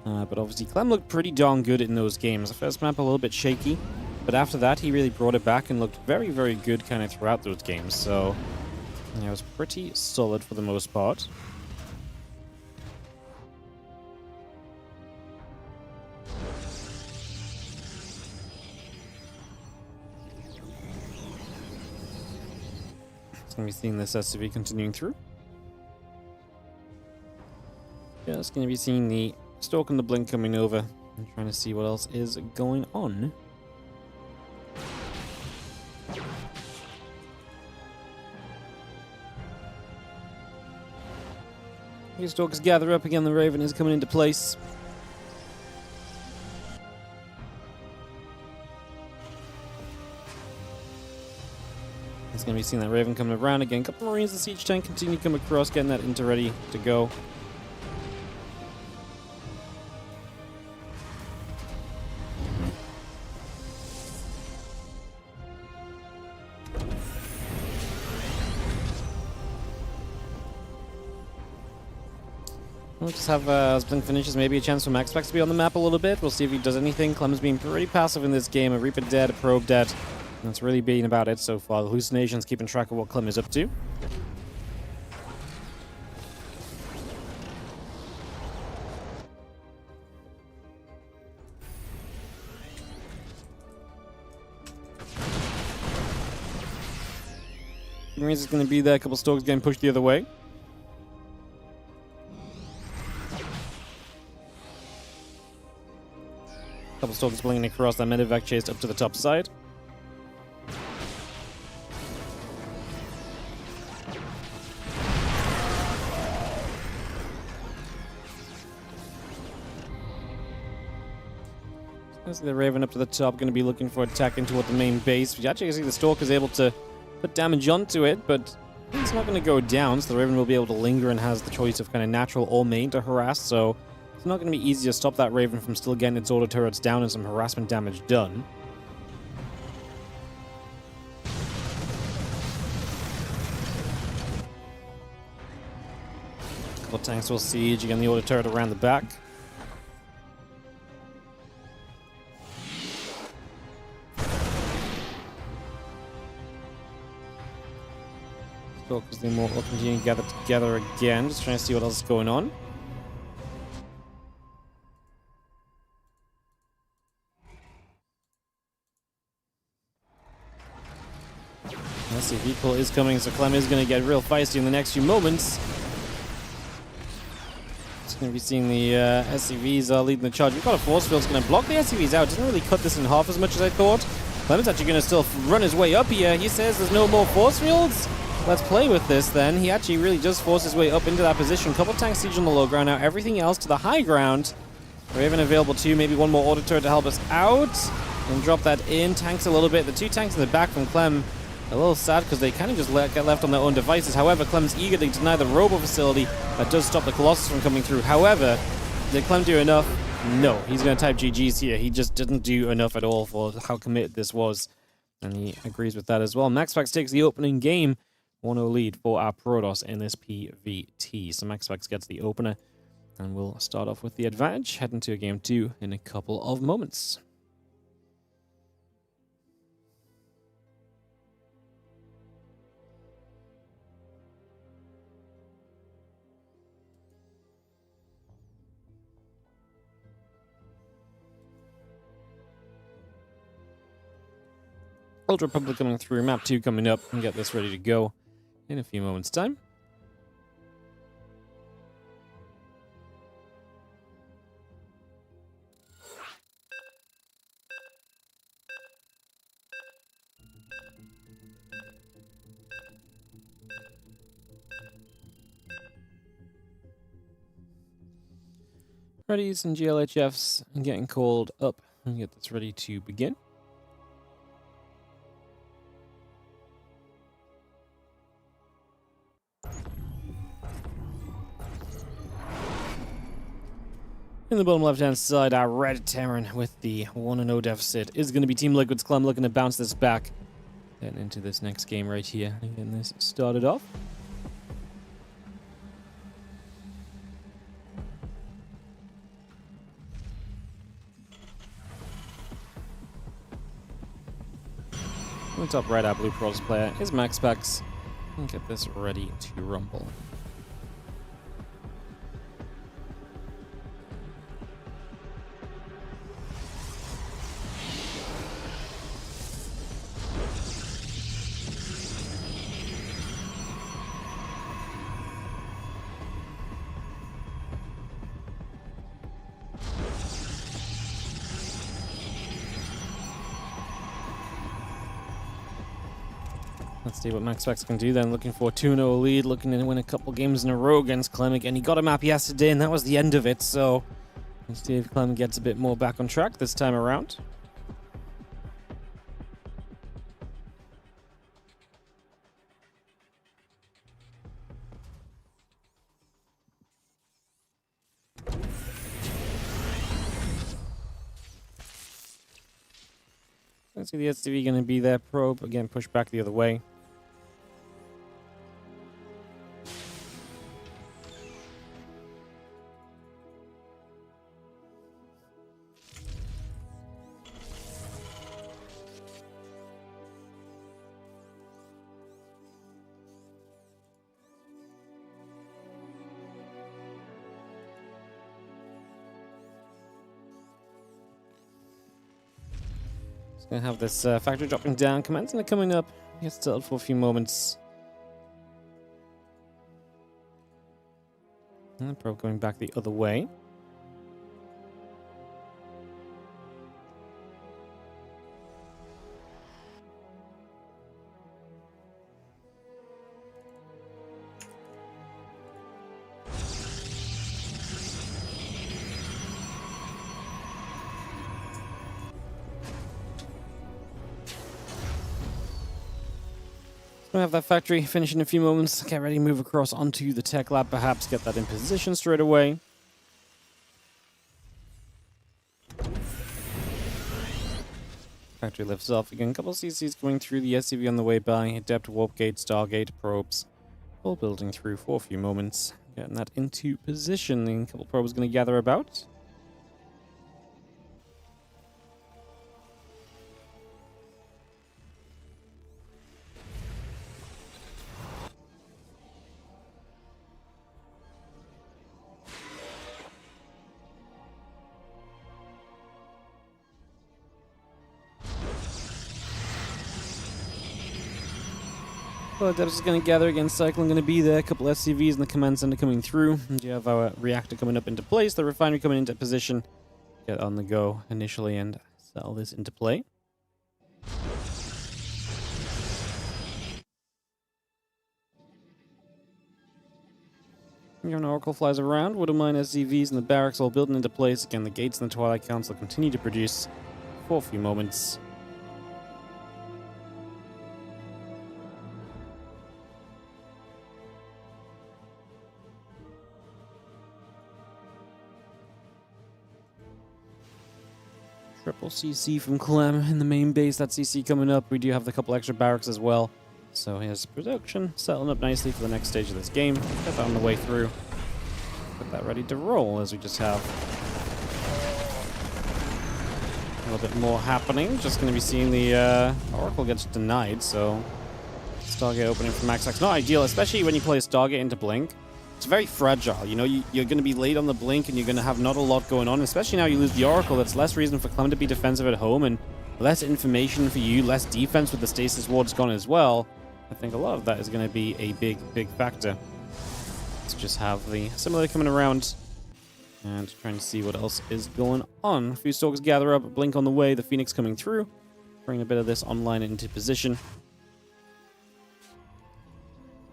But obviously Clem looked pretty darn good in those games. The first map a little bit shaky, but after that he really brought it back and looked very, very good kind of throughout those games. So yeah, it was pretty solid for the most part. Going to be seeing this SCV continuing through. Just going to be seeing the Stalk and the Blink coming over and trying to see what else is going on. These Stalkers gather up again. The Raven is coming into place. It's going to be seeing that Raven coming around again. A couple Marines, the siege tank continue to come across, getting that into ready to go. We'll just have, as Blink finishes, maybe a chance for MaxPax to be on the map a little bit. We'll see if he does anything. Clem's been pretty passive in this game. A Reaper dead, a Probe dead. And that's really been about it so far. The Hallucination's keeping track of what Clem is up to. Marines is going to be there. A couple Stalkers getting pushed the other way. Couple Stalkers blinging across that medevac chase up to the top side. See the Raven up to the top, going to be looking for attack into what the main base. You actually see the Stalker's able to put damage onto it, but it's not going to go down, so the Raven will be able to linger and has the choice of kind of natural or main to harass, so it's not going to be easy to stop that Raven from still getting its auto turrets down and some harassment damage done. Couple tanks will siege, again the auto turret around the back. Because they will continue to gather together again, just trying to see what else is going on. Let's see, V-pull is coming, so Clem is going to get real feisty in the next few moments. It's going to be seeing the SCVs leading the charge. We've got a force field that's going to block the SCVs out. Doesn't really cut this in half as much as I thought. Clem's actually going to still run his way up here. He says there's no more force fields. Let's play with this then. He actually really just forced his way up into that position. Couple tanks siege on the low ground now. Everything else to the high ground. Raven available too. Maybe one more auto turret to help us out. And drop that in. Tanks a little bit. The two tanks in the back from Clem a little sad because they kind of just get left on their own devices. However, Clem's eager to deny the robo facility. That does stop the Colossus from coming through. However, did Clem do enough? No. He's going to type GG's here. He just didn't do enough at all for how committed this was. And he agrees with that as well. MaxPax takes the opening game. 1-0 lead for our Protoss in this PVT. So MaxPax gets the opener, and we'll start off with the advantage, heading to game 2 in a couple of moments. Old Republic coming through, map 2 coming up, and get this ready to go in a few moments' time. Readies and GLHFs and getting called up and get this ready to begin. In the bottom left-hand side, our red Terran with the 1-0 deficit is going to be Team Liquid's Clem looking to bounce this back and into this next game right here and getting this started off. On the top right, our Blue Protoss player is MaxPax and get this ready to rumble. Let's see what MaxPax can do then. Looking for a 2-0 lead, looking to win a couple games in a row against Clem again. He got a map yesterday, and that was the end of it, so let's see if Clem gets a bit more back on track this time around. I see the SCV going to be there. Probe, again, push back the other way. Gonna have this factory dropping down, commands and coming up. Gets settled for a few moments. And probe going back the other way. We'll have that factory finish in a few moments. Get ready to move across onto the tech lab, perhaps get that in position straight away. Factory lifts off again. Couple CCs going through the SCV on the way by. Adept, warp gate, stargate, probes. All building through for a few moments. Getting that into position. A couple probes going to gather about. Well, Debs is going to gather again. Cyclone going to be there. A couple SCVs and the command center coming through. And you have our reactor coming up into place. The refinery coming into position. Get on the go initially and settle this into play. Your Oracle flies around. Wood mine SCVs and the barracks all building into place. Again, the gates and the Twilight Council continue to produce for a few moments. Triple CC from Clem in the main base. That CC coming up. We do have a couple extra barracks as well. So here's production settling up nicely for the next stage of this game. Get that on the way through. Get that ready to roll as we just have a little bit more happening. Just going to be seeing the Oracle gets denied. So Stargate opening from MaxX. Not ideal, especially when you play Stargate into Blink. It's very fragile. You know, you're going to be late on the blink and you're going to have not a lot going on, especially now you lose the Oracle. That's less reason for Clem to be defensive at home and less information for you, less defense with the stasis ward's gone as well. I think a lot of that is going to be a big, big factor. Let's just have the Assimilator coming around and trying to see what else is going on. A few Stalkers gather up, Blink on the way, the Phoenix coming through, bring a bit of this online into position.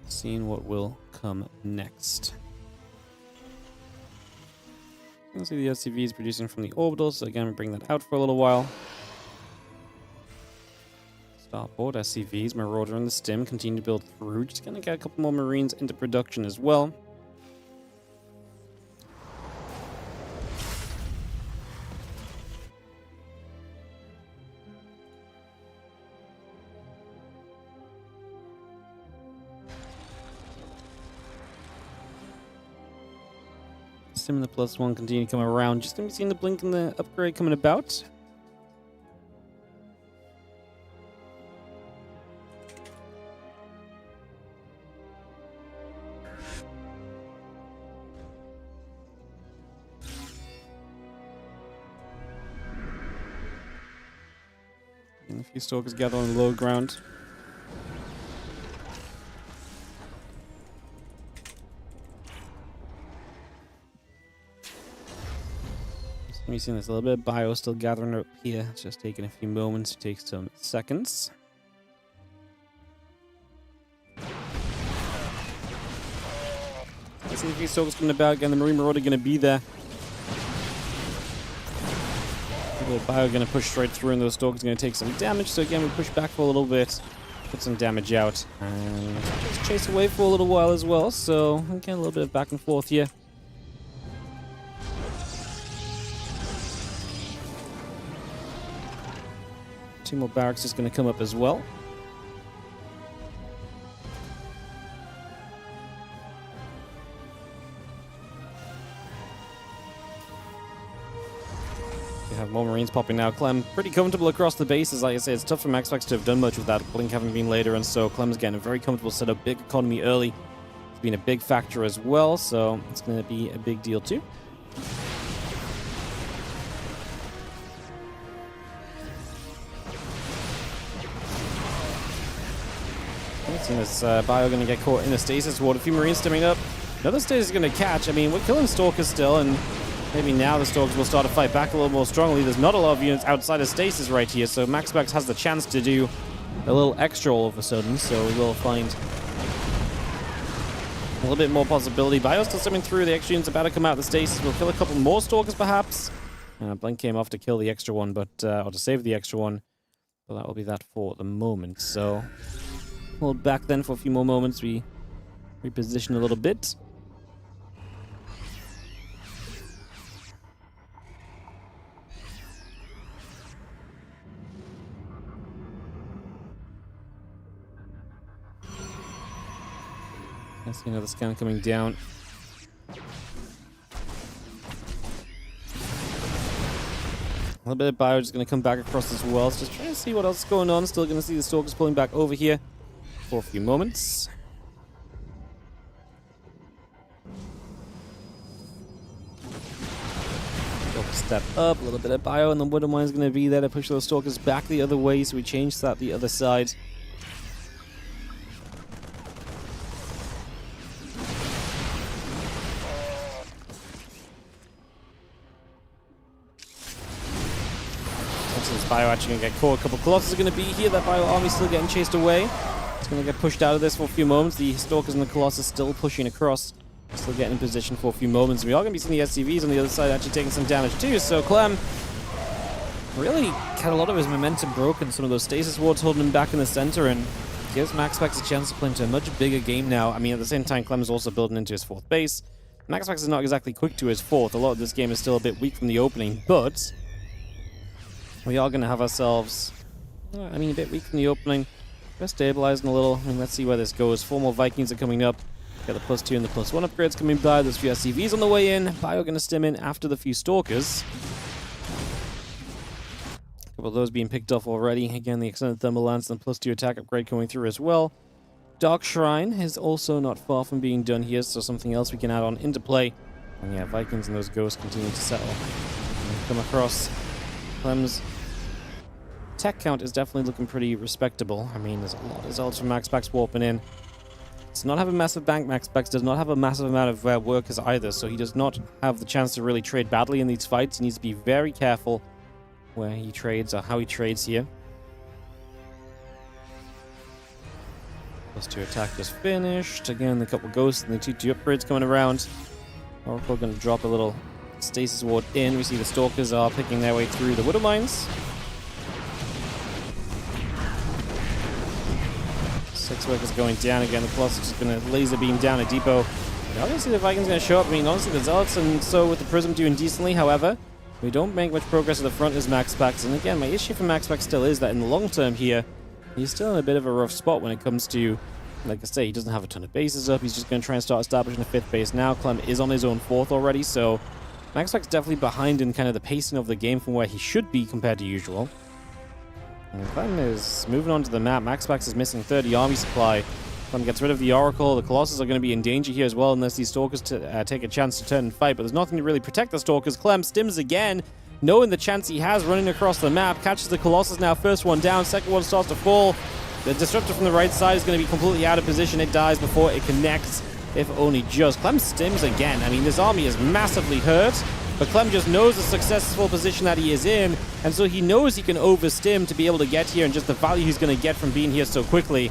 Seeing what will come next. You can see the SCV is producing from the orbital, so again, we bring that out for a little while. Starboard SCVs, Marauder and the Stim continue to build through. Just gonna get a couple more Marines into production as well. Stim and the +1 continue to come around. Just gonna be seeing the blink and the upgrade coming about. And a few Stalkers gather on the low ground. We've seen this a little bit of bio still gathering up here. It's just taking a few moments. It takes some seconds. I see a few Stalkers coming about again. The Marine Marauder going to be there. The bio going to push straight through, and those Stalkers going to take some damage. So again, we push back for a little bit, put some damage out, and just chase away for a little while as well. So again, a little bit of back and forth here. 2 more barracks just going to come up as well. Have more Marines popping now. Clem pretty comfortable across the bases. Like I say, it's tough for MaxPax to have done much with that. Blink having been later, and so Clem's getting a very comfortable setup. Big economy early. It's been a big factor as well, so it's going to be a big deal too. Seeing this Bio going to get caught in a stasis ward. A few Marines stimming up. Another stasis is going to catch. I mean, we're killing Stalkers still, and maybe now the Stalkers will start to fight back a little more strongly. There's not a lot of units outside of stasis right here, so MaxPax has the chance to do a little extra all of a sudden, so we will find a little bit more possibility. Bio's still swimming through. The extra units about to come out of the stasis. We'll kill a couple more Stalkers, perhaps. Blink came off to kill the extra one, but or to save the extra one. But that will be that for the moment. So hold back then for a few more moments. We reposition a little bit. I see another scan coming down. A little bit of Bio just going to come back across as well. So just trying to see what else is going on. Still going to see the Stalkers pulling back over here for a few moments. Step up, a little bit of Bio, and the Wooden Mine is going to be there to push those Stalkers back the other way. So we changed that the other side. Bio actually going to get caught. A couple Colossus are going to be here. That Bio army still getting chased away. It's going to get pushed out of this for a few moments. The Stalkers and the Colossus still pushing across. Still getting in position for a few moments. We are going to be seeing the SCVs on the other side actually taking some damage too. So Clem really had a lot of his momentum broken. Some of those stasis wards holding him back in the center, and gives MaxPax a chance to play into a much bigger game now. I mean, at the same time, Clem is also building into his 4th base. MaxPax is not exactly quick to his 4th. A lot of this game is still a bit weak from the opening, but we are going to have ourselves, I mean, a bit weak from the opening. We're stabilizing a little. I mean, let's see where this goes. 4 more Vikings are coming up. Got the +2 and the +1 upgrades coming by. There's a few SCVs on the way in. Bio going to stem in after the few Stalkers. A couple of those being picked off already. Again, the extended thermal lance and the +2 attack upgrade coming through as well. Dark Shrine is also not far from being done here, so something else we can add on into play. And yeah, Vikings and those ghosts continue to settle. And come across. Clem's tech count is definitely looking pretty respectable. I mean, there's a lot of results from MaxPax warping in. Does not have a massive bank. MaxPax does not have a massive amount of workers either, so he does not have the chance to really trade badly in these fights. He needs to be very careful where he trades or how he trades here. +2 attack just finished. Again, a couple ghosts and the 2 upgrades coming around. Oracle going to drop a little stasis ward in. We see the Stalkers are picking their way through the Widow Mines. 6 workers going down again. The Colossus is going to laser beam down a depot. Obviously, the Vikings going to show up. I mean, honestly, the Zealots, and so with the Prism doing decently. However, we don't make much progress at the front as MaxPax. And again, my issue for MaxPax still is that in the long term here, he's still in a bit of a rough spot when it comes to, like I say, he doesn't have a ton of bases up. He's just going to try and start establishing a 5th base now. Clem is on his own 4th already, so MaxPax is definitely behind in kind of the pacing of the game from where he should be compared to usual. And Clem is moving on to the map. MaxPax is missing 30 army supply. Clem gets rid of the Oracle. The Colossus are going to be in danger here as well unless these Stalkers take a chance to turn and fight. But there's nothing to really protect the Stalkers. Clem stims again, knowing the chance he has running across the map. Catches the Colossus now. First one down. Second one starts to fall. The Disruptor from the right side is going to be completely out of position. It dies before it connects, if only just. Clem stims again. I mean, this army is massively hurt. But Clem just knows the successful position that he is in, and so he knows he can overstim to be able to get here, and just the value he's going to get from being here so quickly.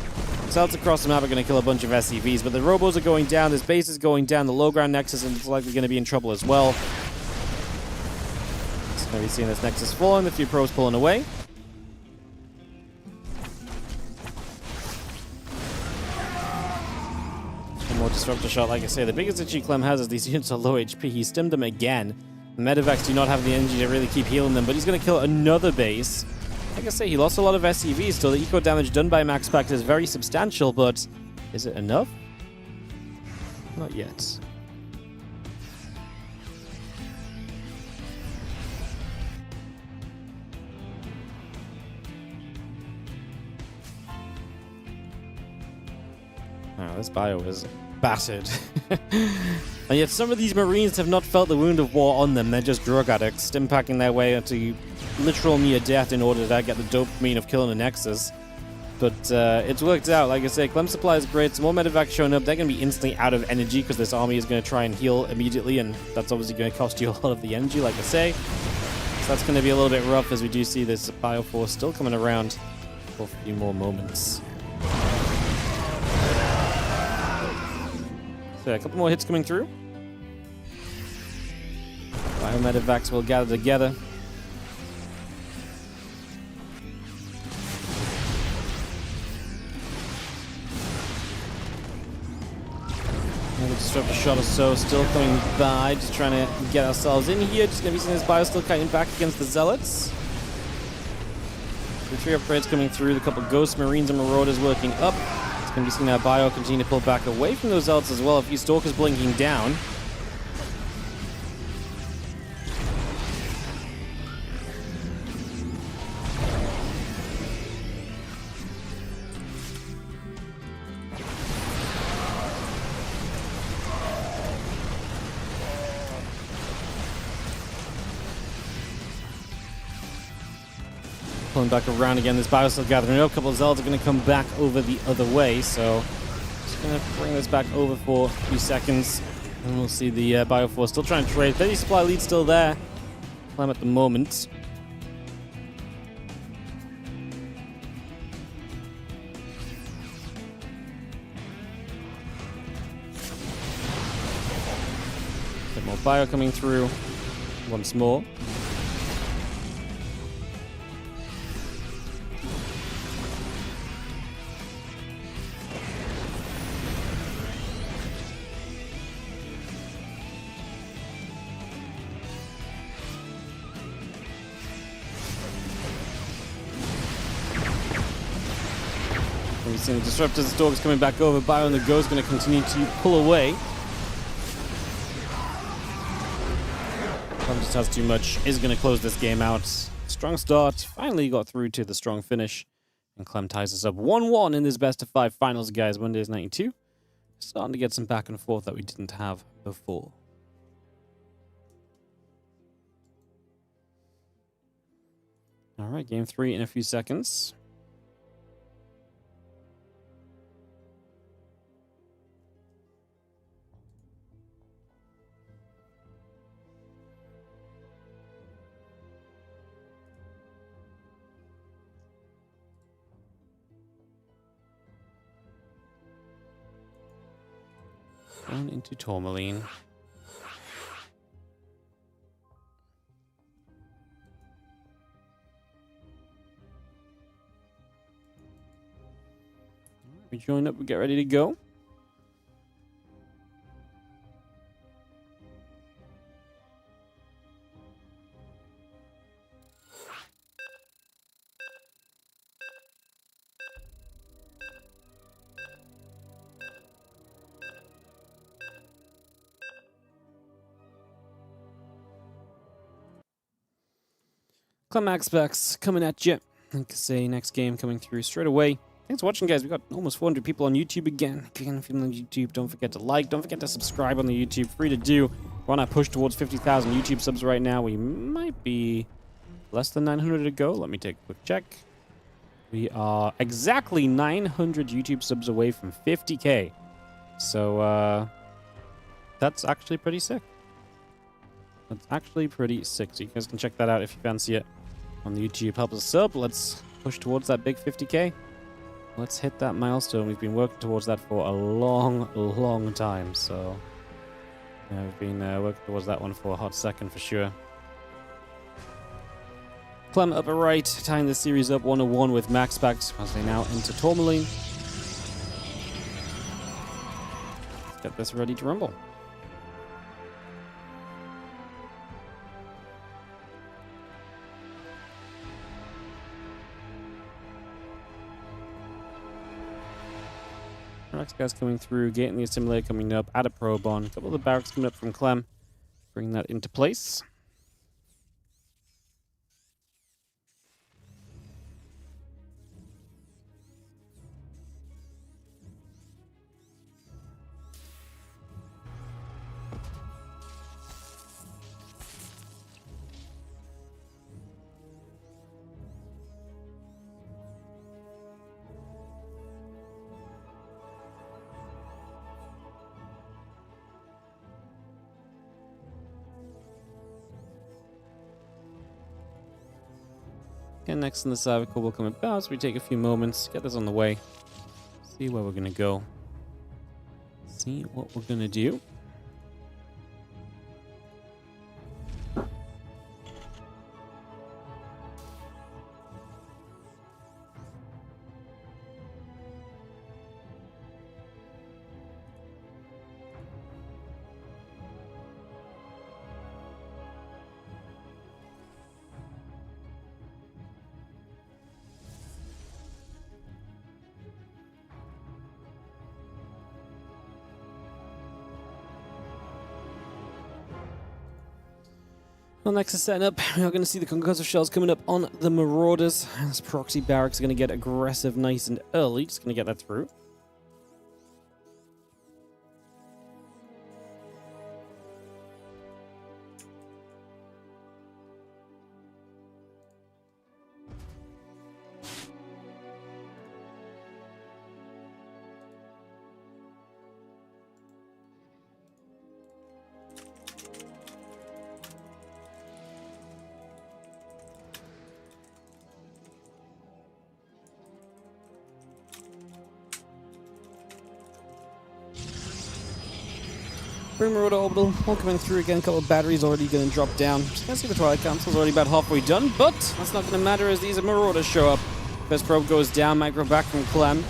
Celts across the map are going to kill a bunch of SCVs, but the Robos are going down, this base is going down, the low ground Nexus is likely going to be in trouble as well. So maybe seeing this Nexus falling, the few probes pulling away. One more Disruptor shot, like I say. The biggest issue Clem has is these units are low HP. He stimmed them again. The Medivacs do not have the energy to really keep healing them, but he's going to kill another base. Like I say, he lost a lot of SCVs, so the eco damage done by Max Pact is very substantial, but is it enough? Not yet. Oh, this bio is battered. And yet some of these Marines have not felt the wound of war on them. They're just drug addicts, impacting their way into literal near death in order to get the dopamine of killing a Nexus. But it's worked out. Like I say, Clem supply is great. Some more medevacs showing up. They're going to be instantly out of energy because this army is going to try and heal immediately, and that's obviously going to cost you a lot of the energy, like I say. So that's going to be a little bit rough as we do see this Bioforce still coming around for a few more moments. So a couple more hits coming through. Biomedevacs will gather together. Another disruptor shot or so still coming by, just trying to get ourselves in here. Just going to be seeing this bio still kiting back against the Zealots. The 3 upgrades coming through, the couple Ghost Marines and Marauders working up. Going to be seeing our bio continue to pull back away from those Zealots as well. A few Stalkers blinking down. Pulling back around again. This bio still gathering up. A couple of Zealots are going to come back over the other way, so just going to bring this back over for a few seconds, and we'll see the Bioforce still trying to trade. Steady supply lead still there. Clem at the moment. Bit more bio coming through once more. We've seen the Disruptors and Stalkers coming back over. Bio and the Ghost going to continue to pull away. Clem just has too much. Is going to close this game out. Strong start. Finally got through to the strong finish. And Clem ties us up 1-1 in this best of 5 finals, guys. Mondays 92. Starting to get some back and forth that we didn't have before. All right, game 3 in a few seconds. Down into Tourmaline. We join up, we get ready to go. Climax Specs coming at you. Like I say, next game coming through straight away. Thanks for watching, guys. We got almost 400 people on YouTube again. Again, if you're on YouTube, don't forget to like. Don't forget to subscribe on the YouTube. Free to do. We're on our push towards 50,000 YouTube subs right now. We might be less than 900 to go. Let me take a quick check. We are exactly 900 YouTube subs away from 50K. So, that's actually pretty sick. That's actually pretty sick. So you guys can check that out if you fancy it on the YouTube. Help us sub. Let's push towards that big 50K. Let's hit that milestone. We've been working towards that for a long, long time. So yeah, we've been working towards that one for a hot second for sure. Clem upper right, tying the series up 1-1 with Max Pact as they now enter Tourmaline. Let's get this ready to rumble. Next guys coming through, getting the assimilator coming up, add a probe on. A couple of the barracks coming up from Clem. Bring that into place. And next in the cervical will come about, so we take a few moments, get this on the way, see where we're going to go, see what we're going to do. Well, next is setting up. We're going to see the concussive shells coming up on the Marauders. This proxy barracks is going to get aggressive nice and early. Just going to get that through. Marauder orbital, all coming through again. A couple of batteries already going to drop down. Just going to see the Twilight Council's already about halfway done, but that's not going to matter as these Marauders show up. First probe goes down, micro back from Clem.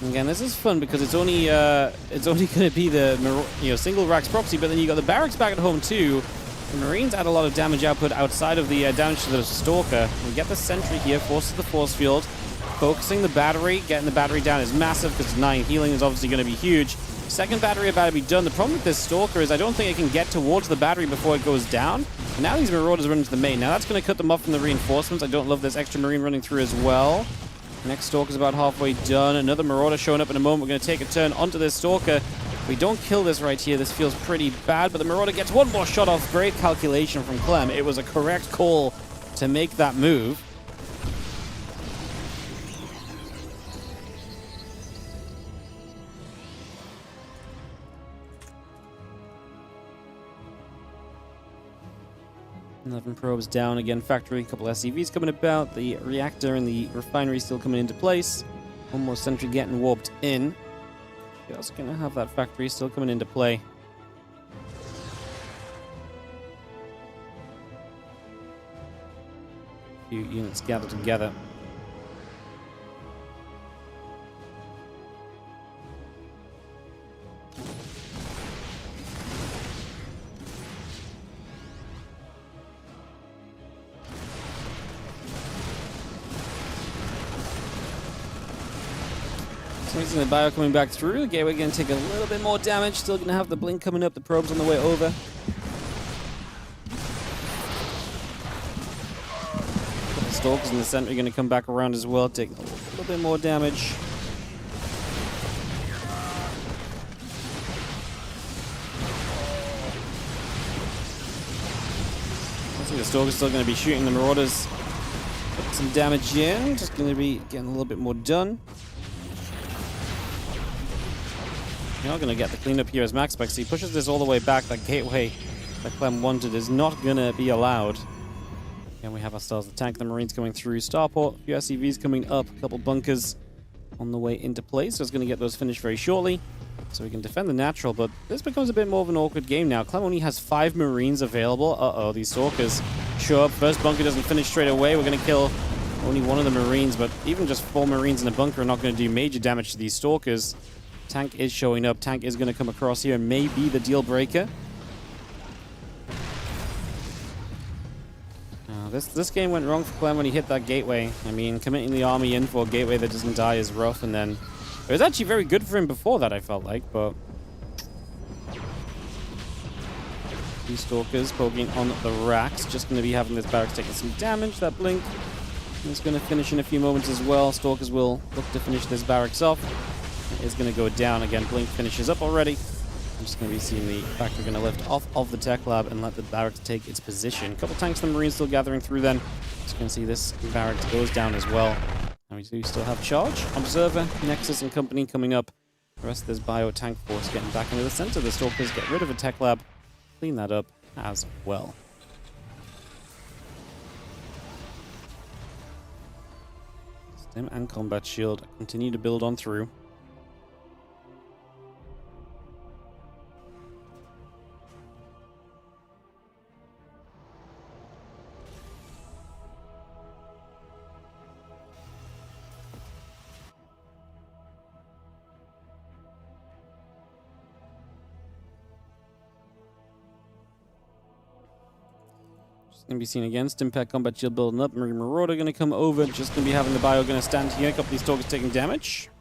And again, this is fun because it's only going to be the single racks proxy, but then you got the barracks back at home too. The Marines add a lot of damage output outside of the damage to the Stalker. We get the sentry here, forces the force field, focusing the battery. Getting the battery down is massive because 9 healing is obviously going to be huge. Second battery about to be done. The problem with this Stalker is I don't think it can get towards the battery before it goes down. And now these Marauders run into the main. Now that's going to cut them off from the reinforcements. I don't love this extra Marine running through as well. Next Stalker's about halfway done. Another Marauder showing up in a moment. We're going to take a turn onto this Stalker. If we don't kill this right here, this feels pretty bad. But the Marauder gets one more shot off. Great calculation from Clem. It was a correct call to make that move. Eleven probes down again. Factory, a couple SCVs coming about. The reactor and the refinery still coming into place. One more sentry getting warped in. We're also going to have that factory still coming into play. A few units gathered together. The bio coming back through. Okay, we're going to take a little bit more damage. Still going to have the blink coming up. The probe's on the way over. The Stalkers in the center are going to come back around as well. Take a little bit more damage. I think the Stalker's still going to be shooting the Marauders. Put some damage in. Just going to be getting a little bit more done. You're not going to get the cleanup here as Max Spec. So he pushes this all the way back. That gateway that Clem wanted is not going to be allowed. And we have ourselves the tank, the Marines coming through. Starport, a few SCVs coming up, a couple bunkers on the way into place. So it's going to get those finished very shortly. So we can defend the natural, but this becomes a bit more of an awkward game now. Clem only has 5 Marines available. Uh-oh, these Stalkers show up. First bunker doesn't finish straight away. We're going to kill only one of the Marines, but even just 4 Marines in a bunker are not going to do major damage to these Stalkers. Tank is showing up. Tank is going to come across here and may be the deal breaker. This game went wrong for Clem when he hit that gateway. I mean, committing the army in for a gateway that doesn't die is rough, and then It was actually very good for him before that, I felt like, but... These Stalkers poking on the racks. Just going to be having this barracks taking some damage. That blink is going to finish in a few moments as well. Stalkers will look to finish this barracks off. It is going to go down. Again, blink finishes up already. I'm just going to be seeing the factory going to lift off of the tech lab and let the barracks take its position. A couple tanks and Marines still gathering through then. Just going to see this barracks goes down as well. And we do still have charge. Observer, Nexus, and company coming up. The rest of this bio tank force getting back into the center. The Stalkers get rid of a tech lab. Clean that up as well. Stim and combat shield continue to build on through. Going to be seen again. Stimpack combat shield building up. Marine Marauder going to come over. Just going to be having the bio going to stand here. A couple of these Stalkers taking damage.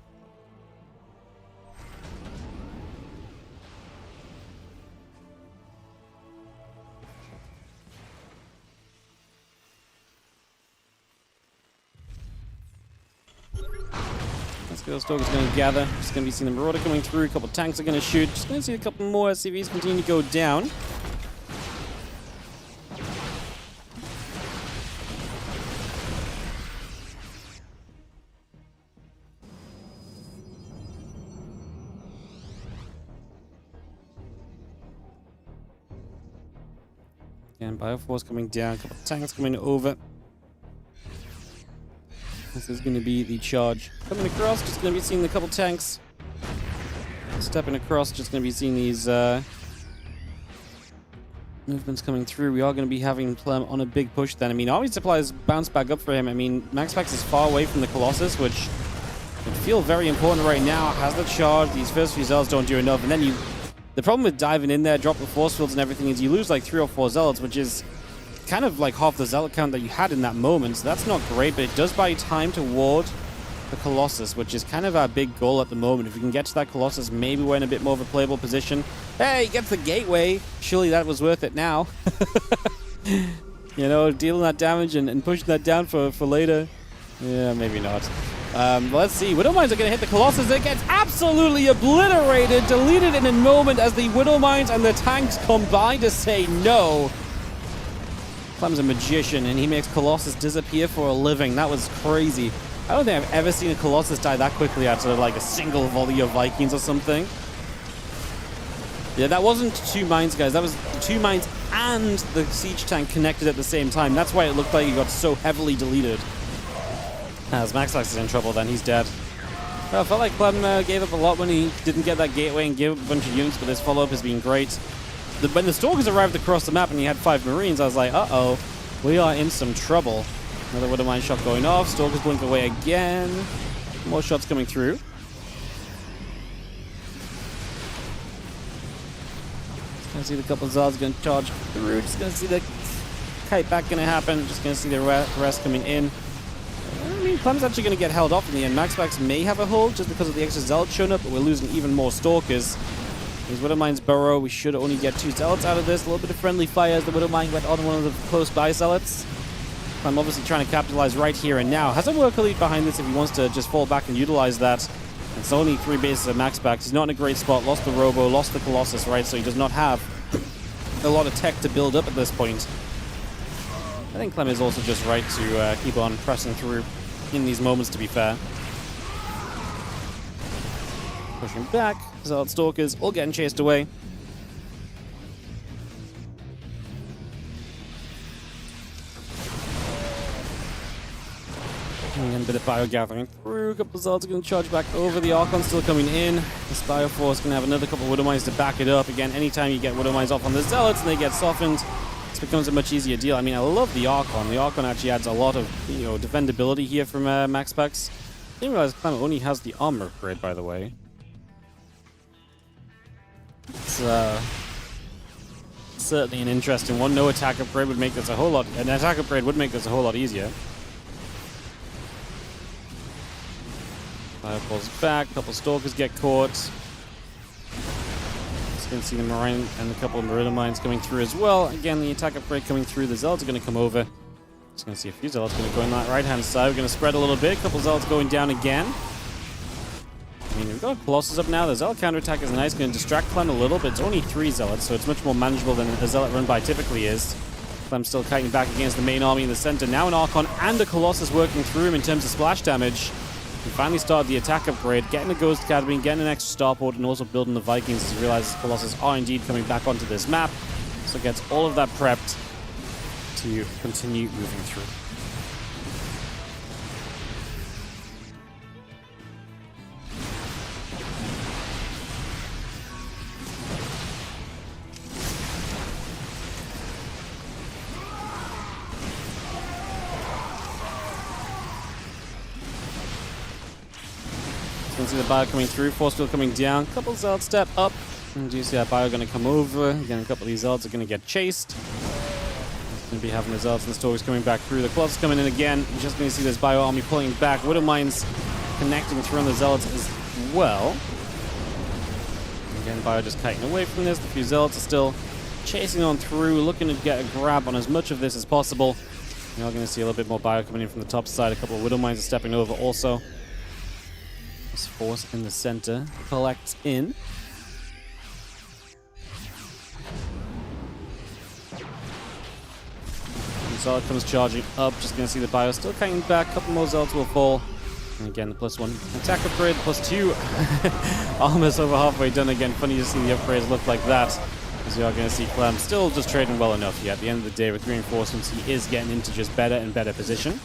Let's go. Stalkers going to gather. Just going to be seeing the Marauder coming through. A couple of tanks are going to shoot. Just going to see a couple more SCVs continue to go down. And Bioforce coming down, a couple of tanks coming over. This is going to be the charge. Coming across, just going to be seeing a couple tanks. Stepping across, just going to be seeing these movements coming through. We are going to be having Clem on a big push then. I mean, army supplies bounce back up for him. I mean, MaxPax is far away from the Colossus, which would feel very important right now. Has the charge, these first few zealots don't do enough, and then the problem with diving in there, drop the force fields and everything, is you lose like 3 or 4 zealots, which is kind of like half the zealot count that you had in that moment. So that's not great, but it does buy you time to ward the Colossus, which is kind of our big goal at the moment. If we can get to that Colossus, maybe we're in a bit more of a playable position. Hey, he gets the gateway. Surely that was worth it now. You know, dealing that damage and pushing that down for later. Yeah, maybe not. Let's see. Widowmines are going to hit the Colossus. It gets absolutely obliterated, deleted in a moment as the Widowmines and the tanks combine to say no. Clem's a magician, and he makes Colossus disappear for a living. That was crazy. I don't think I've ever seen a Colossus die that quickly after like a single volley of Vikings or something. Yeah, that wasn't 2 mines, guys. That was 2 mines and the siege tank connected at the same time. That's why it looked like he got so heavily deleted. As MaxPax is in trouble, then he's dead. Well, I felt like Clem gave up a lot when he didn't get that gateway and gave up a bunch of units, but this follow-up has been great. When the Stalkers arrived across the map and he had 5 Marines, I was like, uh-oh, we are in some trouble. Another Widowmine shot going off. Stalkers blink away again. More shots coming through. Just gonna see the couple of Zards going to charge through. Just gonna see the kite back going to happen. Just gonna see the rest coming in. I mean, Clem's actually going to get held off in the end. MaxPax may have a hold just because of the extra Zealot showing up, but we're losing even more Stalkers. These Widowmines burrow. We should only get 2 Zealots out of this. A little bit of friendly fire as the Widowmine went on one of the close-by Zealots. I'm obviously trying to capitalize right here and now. Has a worker lead behind this if he wants to just fall back and utilize that. It's only 3 bases of MaxPax. He's not in a great spot. Lost the Robo, lost the Colossus, right? So he does not have a lot of tech to build up at this point. I think Clem is also just right to keep on pressing through in these moments, to be fair. Pushing back. Zealot Stalkers all getting chased away. And a bit of bio gathering through. A couple of Zealots are going to charge back over. The Archon's still coming in. This Bioforce is going to have another couple of Widowmines to back it up. Again, anytime you get Widowmines off on the Zealots and they get softened, it becomes a much easier deal. I mean, I love the Archon. The Archon actually adds a lot of, defendability here from MaxPax. I didn't realize Clem only has the armor upgrade, by the way. It's certainly an interesting one. No attack upgrade would make this a whole lot. An attack upgrade would make this a whole lot easier. Fire falls back. A couple Stalkers get caught. Just going to see the Marine and a couple of Marina Mines coming through as well. Again, the attack upgrade coming through. The Zealots are going to come over. Just going to see a few Zealots going to go on that right-hand side. We're going to spread a little bit. A couple Zealots going down again. I mean, we've got Colossus up now. The Zealot counterattack is nice. Going to distract Clem a little, but it's only 3 Zealots, so it's much more manageable than a Zealot run by typically is. Clem's still kiting back against the main army in the center. Now an Archon and a Colossus working through him in terms of splash damage. He finally started the attack upgrade, getting the Ghost Academy, getting an extra starport, and also building the Vikings as he realizes Colossus are indeed coming back onto this map. So gets all of that prepped to continue moving through. You can see the bio coming through, Force Field coming down, a couple Zealots step up, and you see that bio going to come over. Again, a couple of these Zealots are going to get chased. Going to be having the Zealots and the Stalkers coming back through. The Colossus coming in again. You're just going to see this bio army pulling back. Widow Mines connecting through on the Zealots as well. Again, bio just kiting away from this. The few Zealots are still chasing on through, looking to get a grab on as much of this as possible. You're going to see a little bit more bio coming in from the top side. A couple of Widow Mines are stepping over also. Force in the center collects in. Zealot comes charging up. Just going to see the bio still kiting back. A couple more Zealots will fall. And again, the +1 attack upgrade, +2 almost over halfway done again. Funny to see the upgrades look like that. As you are going to see Clem still just trading well enough. Yeah, at the end of the day, with reinforcements, he is getting into just better and better position.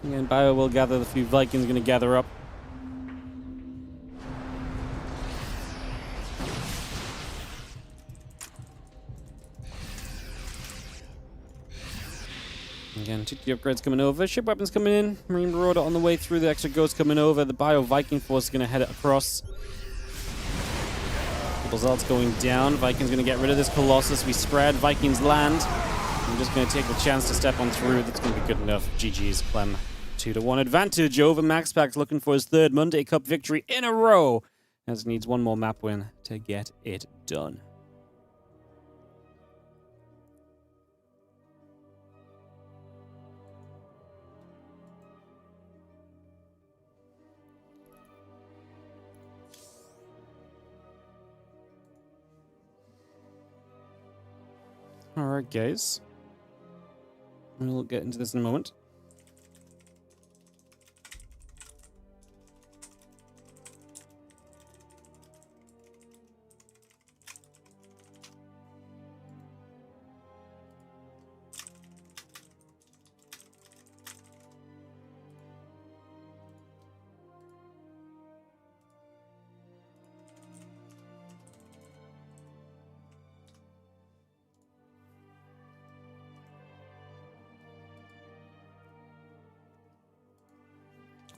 And bio will gather, the few Vikings going to gather up. Again, 2 upgrades coming over, ship weapons coming in, Marine Marauder on the way through, the extra Ghost coming over, the bio Viking force is going to head it across. Couple Zealots going down, Vikings going to get rid of this Colossus, we spread, Vikings land. I'm just going to take the chance to step on through, that's going to be good enough. GG's, Clem. 2-1 advantage over MaxPax, looking for his 3rd Monday Cup victory in a row, as needs 1 more map win to get it done. Alright guys, we'll get into this in a moment.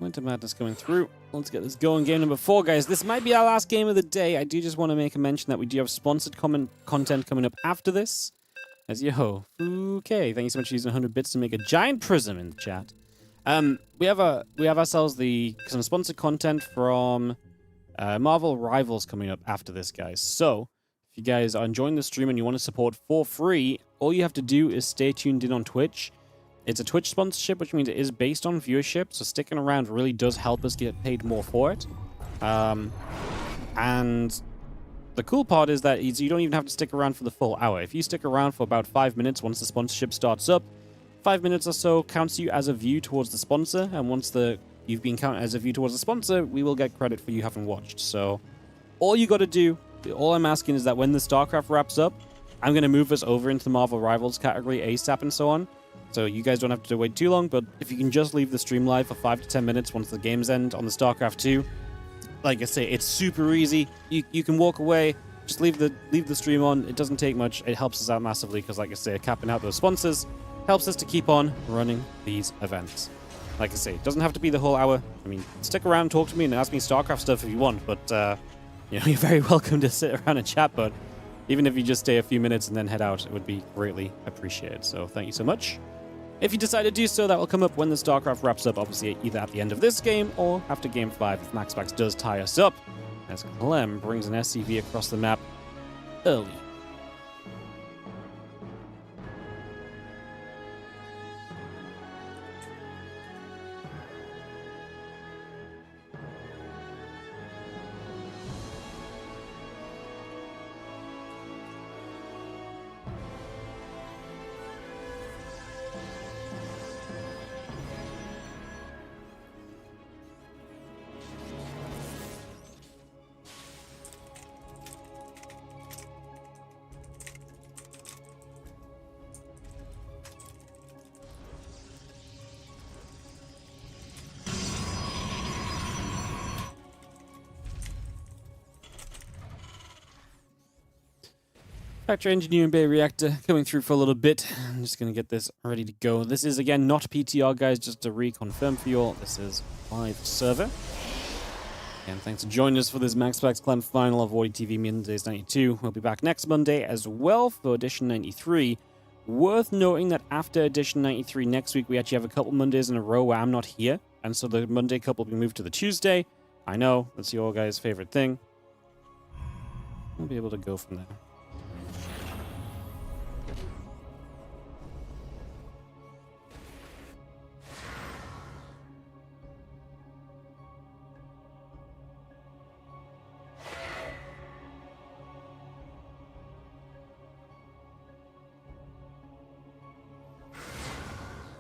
Winter Madness going through. Let's get this going. Game number 4, guys. This might be our last game of the day. I do just want to make a mention that we do have sponsored content coming up after this. As okay, thank you so much for using 100 bits to make a giant prism in the chat. We have ourselves some sponsored content from Marvel Rivals coming up after this, guys. So if you guys are enjoying the stream and you want to support for free, all you have to do is stay tuned in on Twitch. It's a Twitch sponsorship, which means it is based on viewership, so sticking around really does help us get paid more for it. And the cool part is that you don't even have to stick around for the full hour. If you stick around for about 5 minutes once the sponsorship starts up, 5 minutes or so counts you as a view towards the sponsor, and once you've been counted as a view towards the sponsor, we will get credit for you having watched. So all you got to do, all I'm asking is that when the StarCraft wraps up, I'm going to move us over into the Marvel Rivals category, ASAP and so on. So you guys don't have to wait too long, but if you can just leave the stream live for 5 to 10 minutes once the games end on the StarCraft 2, like I say, it's super easy. You can walk away, just leave the stream on. It doesn't take much. It helps us out massively because, like I say, capping out those sponsors. helps us to keep on running these events. Like I say, it doesn't have to be the whole hour. I mean, stick around, talk to me, and ask me StarCraft stuff if you want, but you know, you're very welcome to sit around and chat, but even if you just stay a few minutes and then head out, it would be greatly appreciated. So thank you so much. If you decide to do so, that will come up when the StarCraft wraps up, obviously either at the end of this game or after Game 5 if MaxPax does tie us up, as Clem brings an SCV across the map early. Factory Engineering Bay Reactor coming through for a little bit. I'm just going to get this ready to go. This is, again, not PTR, guys, just to reconfirm for you all. This is live server. And thanks for joining us for this MaxPax Clem final of WardiTV Mondays 92. We'll be back next Monday as well for Edition 93. Worth noting that after Edition 93 next week, we actually have a couple Mondays in a row where I'm not here. And so the Monday couple will be moved to the Tuesday. I know, that's your guys' favorite thing. We'll be able to go from there.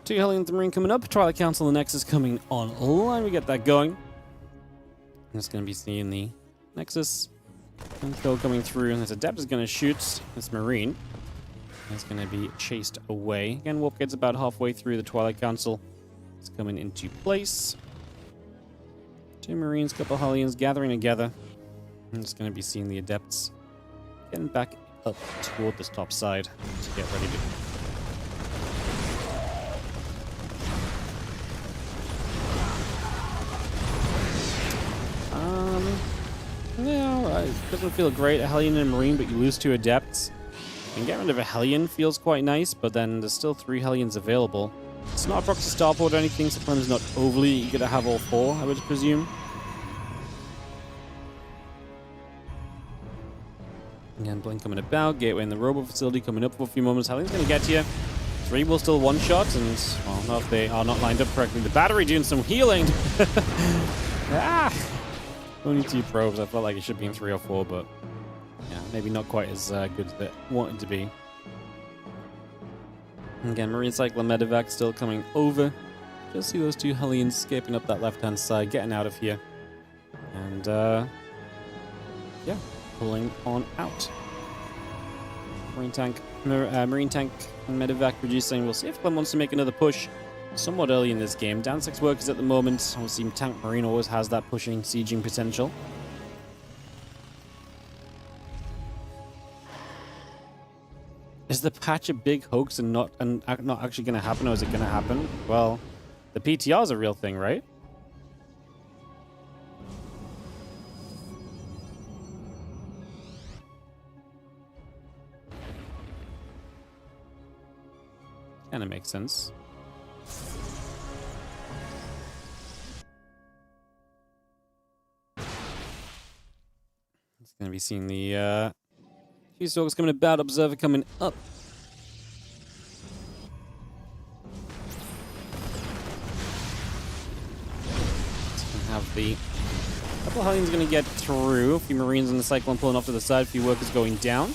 Two Hellion the Marine coming up. Twilight Council and Nexus coming online. We get that going. It's going to be seeing the Nexus and kill coming through. And this Adept is going to shoot this Marine. It's going to be chased away. Again, Warp gets about halfway through the Twilight Council. It's coming into place. Two Marines, couple Hellions gathering together. And it's going to be seeing the Adepts getting back up toward this top side to get ready to... Yeah, it doesn't feel great, a Hellion and a Marine, but you lose two Adepts. And getting rid of a Hellion feels quite nice, but then there's still 3 Hellions available. It's not a proxy starport or anything, so Clem's not overly eager to have all 4, I would presume. Again, Blink coming about, Gateway in the Robo Facility coming up for a few moments. Hellion's going to get you. 3 will still one-shot, and, well, not if they are not lined up correctly. The battery doing some healing. Ah! Only 2 probes. I felt like it should be in 3 or 4, but yeah, maybe not quite as good as it wanted to be. Again, Marine Cycler Medevac still coming over. Just see those 2 Hellions escaping up that left-hand side, getting out of here. And, yeah, pulling on out. Marine Tank and Medevac producing. We'll see if Clem wants to make another push somewhat early in this game. Down 6 workers at the moment. Obviously, Tank Marine always has that pushing, sieging potential. Is the patch a big hoax and not actually going to happen, or is it going to happen? Well, the PTR is a real thing, right? Kind of makes sense. It's going to be seeing the Q-Stalkers coming about, Observer coming up. It's going to have the couple of Hellions going to get through. A few Marines in the Cyclone pulling off to the side, a few workers going down.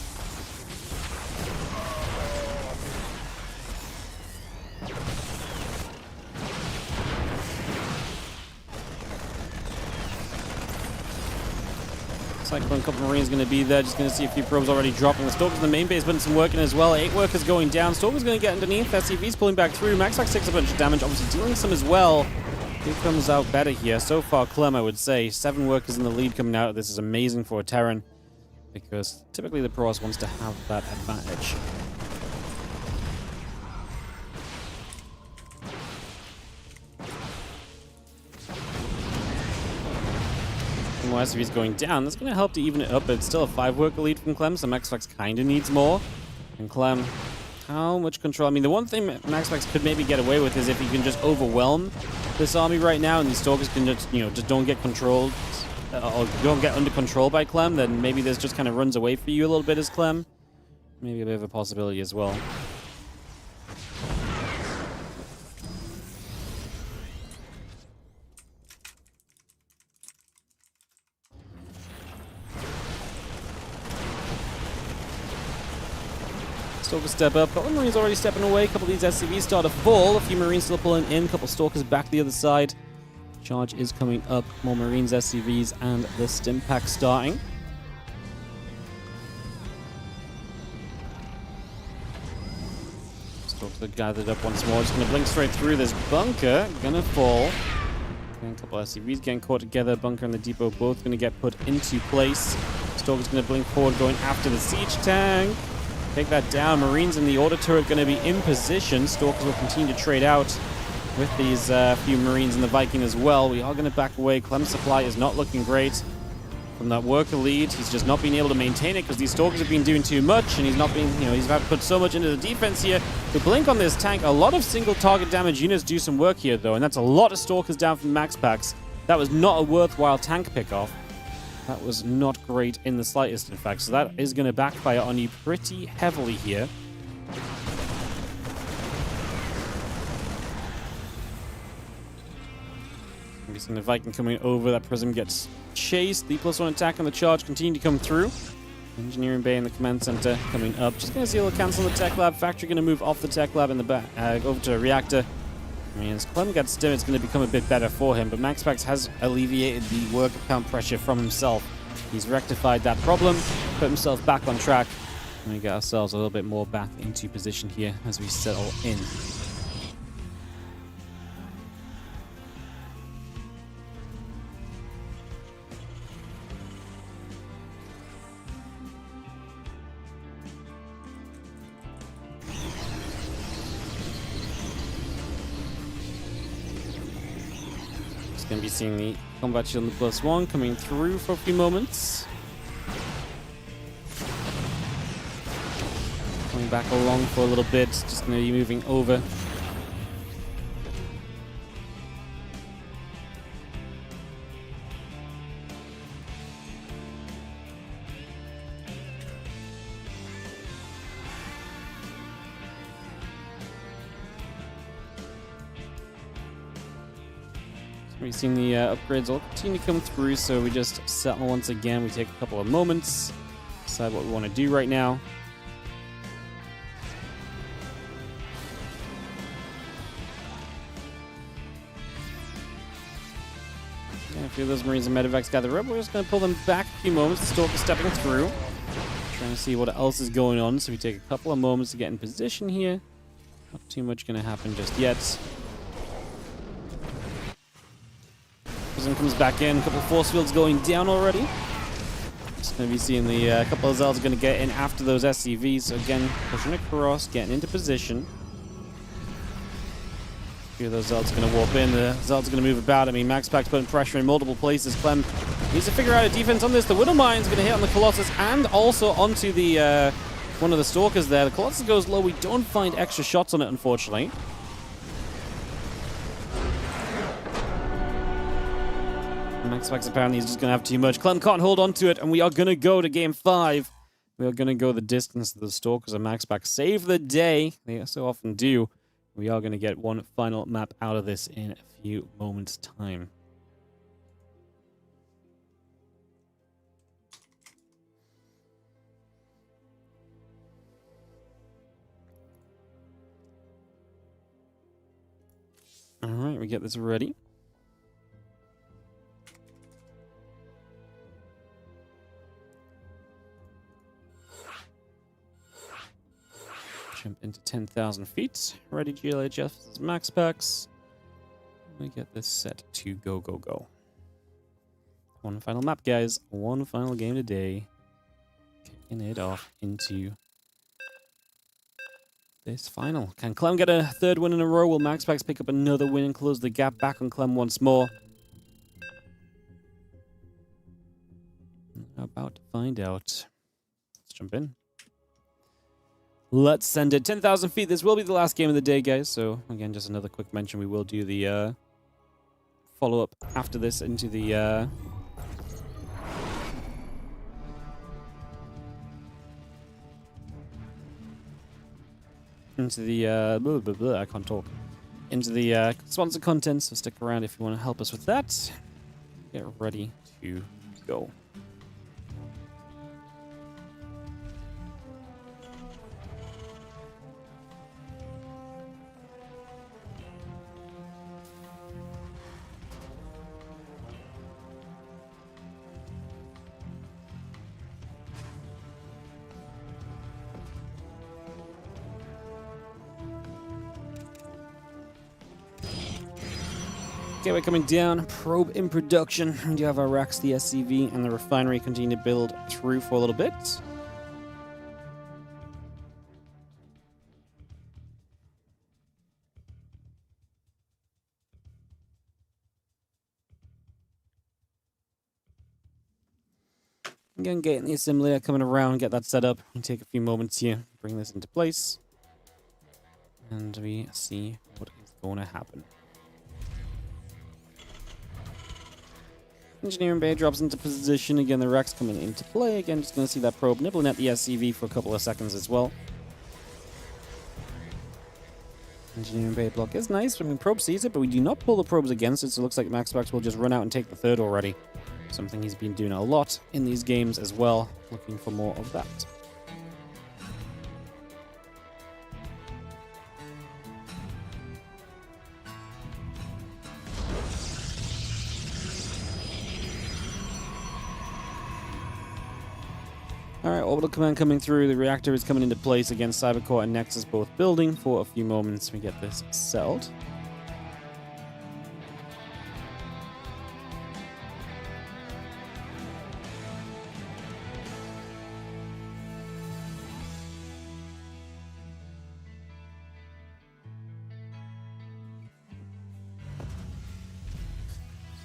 Cyclone, a couple of Marines going to be there. Just going to see a few probes already dropping. The Stalkers in the main base putting some work in as well. 8 workers going down. Stalker's going to get underneath. SCV's pulling back through. MaxPax takes a bunch of damage, obviously dealing some as well. Who comes out better here? So far, Clem, I would say. 7 workers in the lead coming out. This is amazing for a Terran, because typically the Protoss wants to have that advantage. more SCVs going down. That's going to help to even it up, but it's still a 5-worker lead from Clem, so MaxFlex kind of needs more. And Clem, how much control? I mean, the one thing MaxFlex could maybe get away with is if he can just overwhelm this army right now, and these Stalkers can just, just don't get controlled, or don't get under control by Clem, then maybe this just kind of runs away for you a little bit as Clem. Maybe a bit of a possibility as well. Stalkers step up. A couple of Marines already stepping away. A couple of these SCVs start to fall. A few Marines still pulling in. A couple of Stalkers back the other side. Charge is coming up. More Marines, SCVs, and the stim pack starting. Stalkers are gathered up once more. Just going to blink straight through this bunker. Gonna fall. And a couple of SCVs getting caught together. Bunker and the depot both going to get put into place. Stalkers going to blink forward, going after the siege tank. Take that down. Marines in the order turret going to be in position. Stalkers will continue to trade out with these few Marines in the Viking as well. We are going to back away. Clem's supply is not looking great from that worker lead. He's just not being able to maintain it because these Stalkers have been doing too much, and he's not being, he's had to put so much into the defense here. The blink on this tank, a lot of single target damage units do some work here though, and that's a lot of Stalkers down from max packs. That was not a worthwhile tank pickoff. That was not great in the slightest, in fact. So that is going to backfire on you pretty heavily here. We're seeing the Viking coming over. That Prism gets chased. The +1 attack on the charge continue to come through. Engineering Bay and the command center coming up. Just going to see a little cancel on the tech lab. Factory going to move off the tech lab in the back, over to a reactor. I mean, as Clem gets stim, it's going to become a bit better for him, but MaxPax has alleviated the worker count pressure from himself. He's rectified that problem, put himself back on track, and we get ourselves a little bit more back into position here as we settle in. Going to be seeing the combat shield on the +1 coming through for a few moments. Coming back along for a little bit, just going to be moving over. We've seen the upgrades all continue to come through, so we just settle once again. We take a couple of moments, decide what we want to do right now. Yeah, a few of those Marines and Medivacs gather up. We're just going to pull them back a few moments. The Stalker stepping through, trying to see what else is going on. So we take a couple of moments to get in position here. Not too much going to happen just yet. Comes back in, a couple of force fields going down already. Just going to be seeing the couple of Zelds going to get in after those SCVs. So again, pushing across, getting into position. A few of those Zelds going to warp in. The Zelds going to move about. I mean, MaxPack's putting pressure in multiple places. Clem needs to figure out a defense on this. The Widowmine's going to hit on the Colossus and also onto the one of the Stalkers there. The Colossus goes low. We don't find extra shots on it, unfortunately. MaxPax apparently is just going to have too much. Clem can't hold on to it, and we are going to go to game 5. We are going to go the distance. The Stalkers and MaxPax save the day. They so often do. We are going to get one final map out of this in a few moments' time. All right, we get this ready. Jump into 10,000 feet. Ready, GLHF's max packs. We get this set to go, go, go. One final map, guys. One final game today. Kicking it off into this final. Can Clem get a third win in a row? Will Max Packs pick up another win and close the gap back on Clem once more? find out. Let's jump in. Let's send it 10,000 feet. This will be the last game of the day, guys. So, again, just another quick mention. We will do the follow-up after this into the... into the, I can't talk. Into the sponsor content, so stick around if you want to help us with that. Get ready to go. Okay, we're coming down. Probe in production. We do have our racks, the SCV, and the refinery continue to build through for a little bit. Again, getting the assembler coming around, get that set up. We'll take a few moments here, bring this into place. And we see what is going to happen. Engineering bay drops into position. Again, the Rex coming into play. Again, just going to see that probe nibbling at the SCV for a couple of seconds as well. Engineering bay block is nice. I mean, probe sees it, but we do not pull the probes against it, so it looks like MaxPax will just run out and take the third already. Something he's been doing a lot in these games as well. Looking for more of that. Alright, orbital command coming through. The reactor is coming into place against Cybercore and Nexus both building. For a few moments, we get this settled.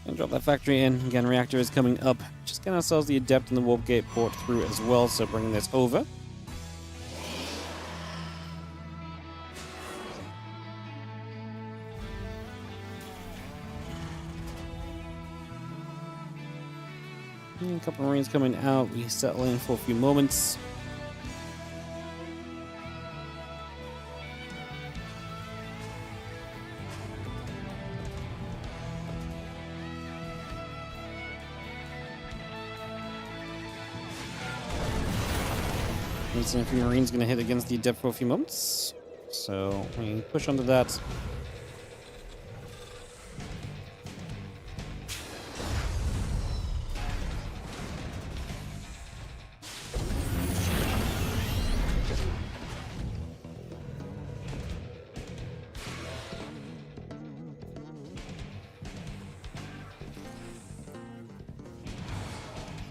Gonna drop that factory in. Again, reactor is coming up. Just getting ourselves the adept and the warp gate port through as well, so bringing this over. And a couple of Marines coming out. We settle in for a few moments. And a few Marines going to hit against the Adept for a few moments. So we push onto that.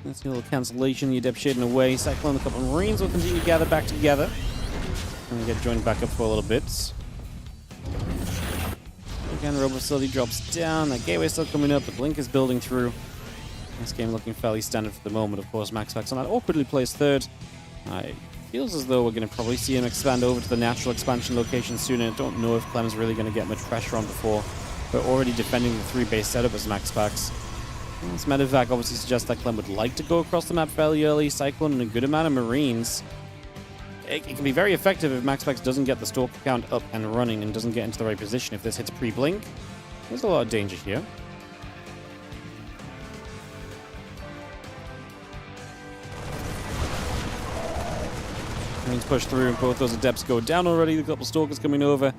Let's see a little cancellation. The Adept shading away. Cyclone, a couple of Marines will continue to gather back together. And get joined back up for a little bit. Again, Robo Facility drops down. That gateway still coming up. The Blink is building through. This game looking fairly standard for the moment. Of course, MaxPax on that awkwardly placed third. It feels as though we're going to probably see him expand over to the natural expansion location soon. And I don't know if Clem's really going to get much pressure on before. We're already defending the 3-base setup as MaxPax. This medevac obviously suggests that Clem would like to go across the map fairly early. Cyclone and a good amount of Marines. It can be very effective if MaxPax doesn't get the stalker count up and running and doesn't get into the right position. If this hits pre-blink, there's a lot of danger here. Marines push through and both those adepts go down already. The couple stalkers coming over.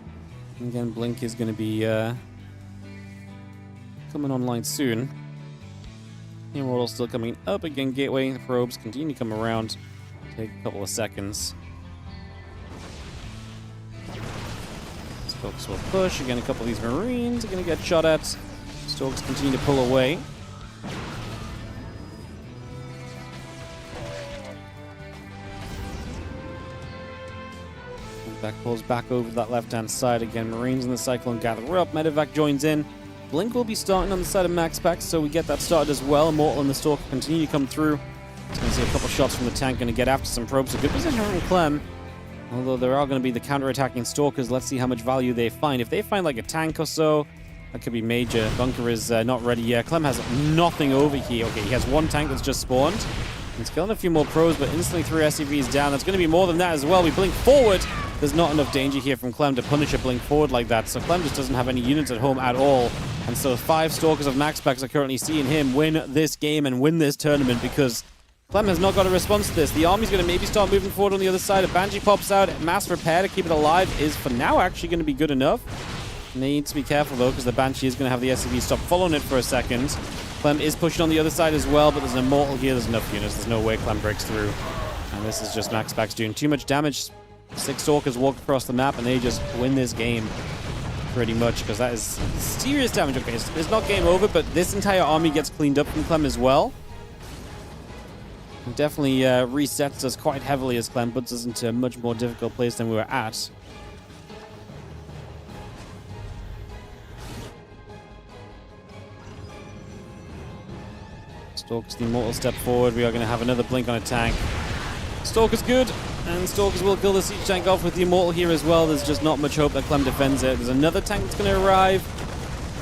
And again, Blink is going to be coming online soon. Immortal still coming up. Again, Gateway. The probes continue to come around. Take a couple of seconds. Stokes will push. Again, a couple of these Marines are going to get shot at. Stokes continue to pull away. That pulls back over that left-hand side. Again, Marines in the Cyclone gather up. Medevac joins in. Blink will be starting on the side of MaxPax, so we get that started as well. Immortal and the Stalker continue to come through. It's going to see a couple shots from the tank. Going to get after some probes. A good position from Clem. Although there are going to be the counter-attacking Stalkers. Let's see how much value they find. If they find like a tank or so, that could be major. Bunker is not ready yet. Clem has nothing over here. Okay, he has one tank that's just spawned. He's killing a few more pros, but instantly 3 SCVs down. That's going to be more than that as well. We blink forward. There's not enough danger here from Clem to punish a blink forward like that. So Clem just doesn't have any units at home at all. And so 5 Stalkers of Max Packs are currently seeing him win this game and win this tournament because Clem has not got a response to this. The army's going to maybe start moving forward on the other side. A Banshee pops out. Mass repair to keep it alive is for now actually going to be good enough. Needs to be careful though because the Banshee is going to have the SCV stop following it for a second. Clem is pushing on the other side as well, but there's an Immortal here. There's enough units. There's no way Clem breaks through. And this is just Max Packs doing too much damage. 6 Stalkers walk across the map and they just win this game pretty much because that is serious damage. Okay, it's not game over, but this entire army gets cleaned up from Clem as well. It definitely resets us quite heavily as Clem puts us into a much more difficult place than we were at. Stalkers the Immortal step forward. We are going to have another blink on a tank. Stalker's good, and Stalkers will kill the siege tank off with the Immortal here as well. There's just not much hope that Clem defends it. There's another tank that's going to arrive.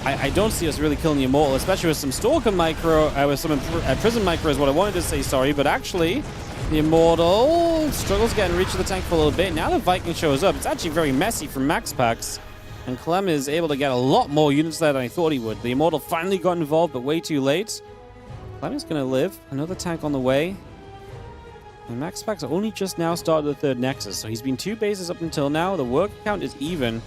I don't see us really killing the Immortal, especially with some Stalker micro, with some Prison micro is what I wanted to say, sorry. But actually, the Immortal struggles getting reach of the tank for a little bit. Now the Viking shows up. It's actually very messy from Max Packs. And Clem is able to get a lot more units there than I thought he would. The Immortal finally got involved, but way too late. Clem is going to live. Another tank on the way. And Max Packs only just now started the 3rd Nexus, so he's been 2 bases up until now. The work count is even.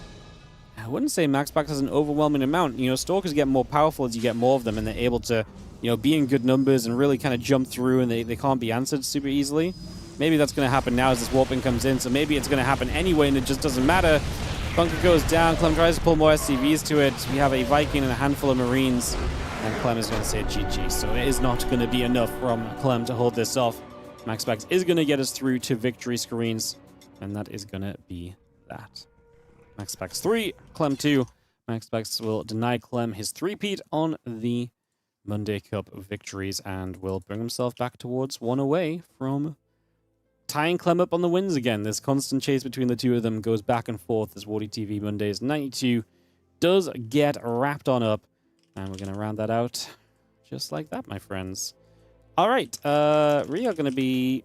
I wouldn't say Max Packs has an overwhelming amount. You know, Stalkers get more powerful as you get more of them, and they're able to, you know, be in good numbers and really kind of jump through, and they can't be answered super easily. Maybe that's going to happen now as this warping comes in, so maybe it's going to happen anyway, and it just doesn't matter. Bunker goes down. Clem tries to pull more SCVs to it. We have a Viking and a handful of Marines, and Clem is going to say GG. So it is not going to be enough from Clem to hold this off. Max Packs is going to get us through to victory screens, and that is going to be that. Max Packs 3, Clem 2. Max Packs will deny Clem his 3-peat on the Monday Cup victories and will bring himself back towards 1 away from tying Clem up on the wins again. This constant chase between the two of them goes back and forth as WardiTV Mondays 92 does get wrapped on up. And we're going to round that out just like that, my friends. All right, we are going to be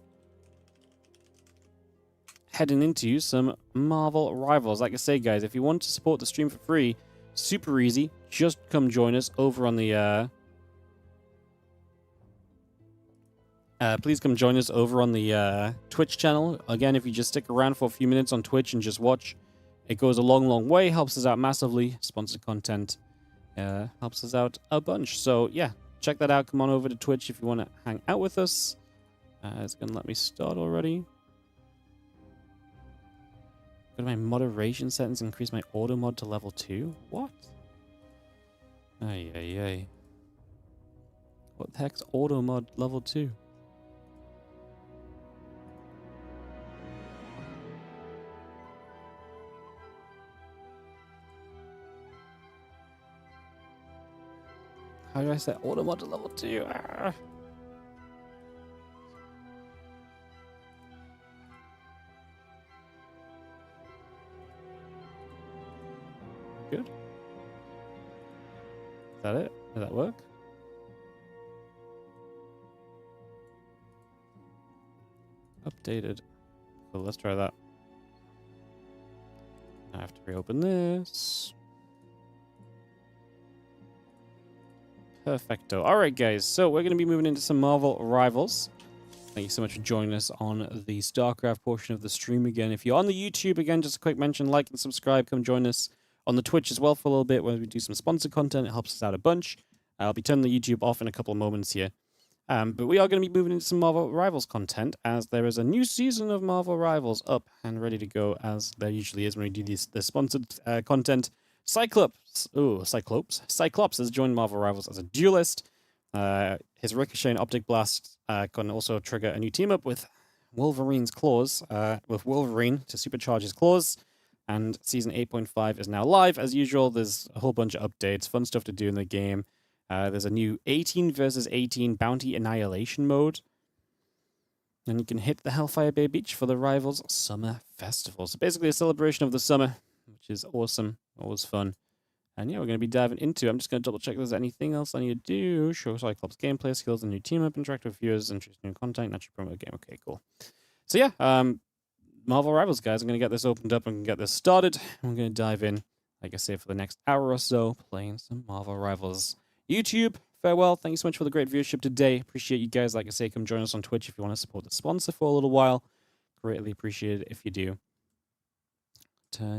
heading into some Marvel Rivals. Like I say, guys, if you want to support the stream for free, super easy. Just come join us over on the... please come join us over on the Twitch channel. Again, if you just stick around for a few minutes on Twitch and just watch, it goes a long, long way. Helps us out massively. Sponsored content helps us out a bunch. So, yeah, check that out. Come on over to Twitch if you want to hang out with us. It's going to let me start already. Go to my moderation settings, increase my auto mod to level 2. What? Ay, ay, ay. What the heck's auto mod level 2? How do I set auto mod to level 2? Ah. Good. Is that it? Does that work? Updated. So let's try that. I have to reopen this. Perfecto. All right, guys. So we're going to be moving into some Marvel Rivals. Thank you so much for joining us on the StarCraft portion of the stream again. If you're on the YouTube, again, just a quick mention, like and subscribe. Come join us on the Twitch as well for a little bit where we do some sponsored content. It helps us out a bunch. I'll be turning the YouTube off in a couple of moments here. But we are going to be moving into some Marvel Rivals content as there is a new season of Marvel Rivals up and ready to go as there usually is when we do the sponsored content. Cyclops has joined Marvel Rivals as a duelist. His Ricochet and Optic Blast can also trigger a new team up with Wolverine's Claws, with Wolverine to supercharge his claws. And Season 8.5 is now live. As usual, there's a whole bunch of updates, fun stuff to do in the game. There's a new 18 versus 18 Bounty Annihilation mode. And you can hit the Hellfire Bay Beach for the Rivals Summer Festival. So basically a celebration of the summer, which is awesome, always fun. And yeah, we're going to be diving into it. I'm just going to double check if there's anything else I need to do. Show Cyclops gameplay, skills, and new team up, interact with viewers, interesting new content, naturally promote the game. Okay, cool. So yeah, Marvel Rivals, guys. I'm going to get this opened up and get this started. I'm going to dive in, like I say, for the next hour or so, playing some Marvel Rivals. YouTube, farewell. Thank you so much for the great viewership today. Appreciate you guys. Like I say, come join us on Twitch if you want to support the sponsor for a little while. Greatly appreciate it if you do. Turn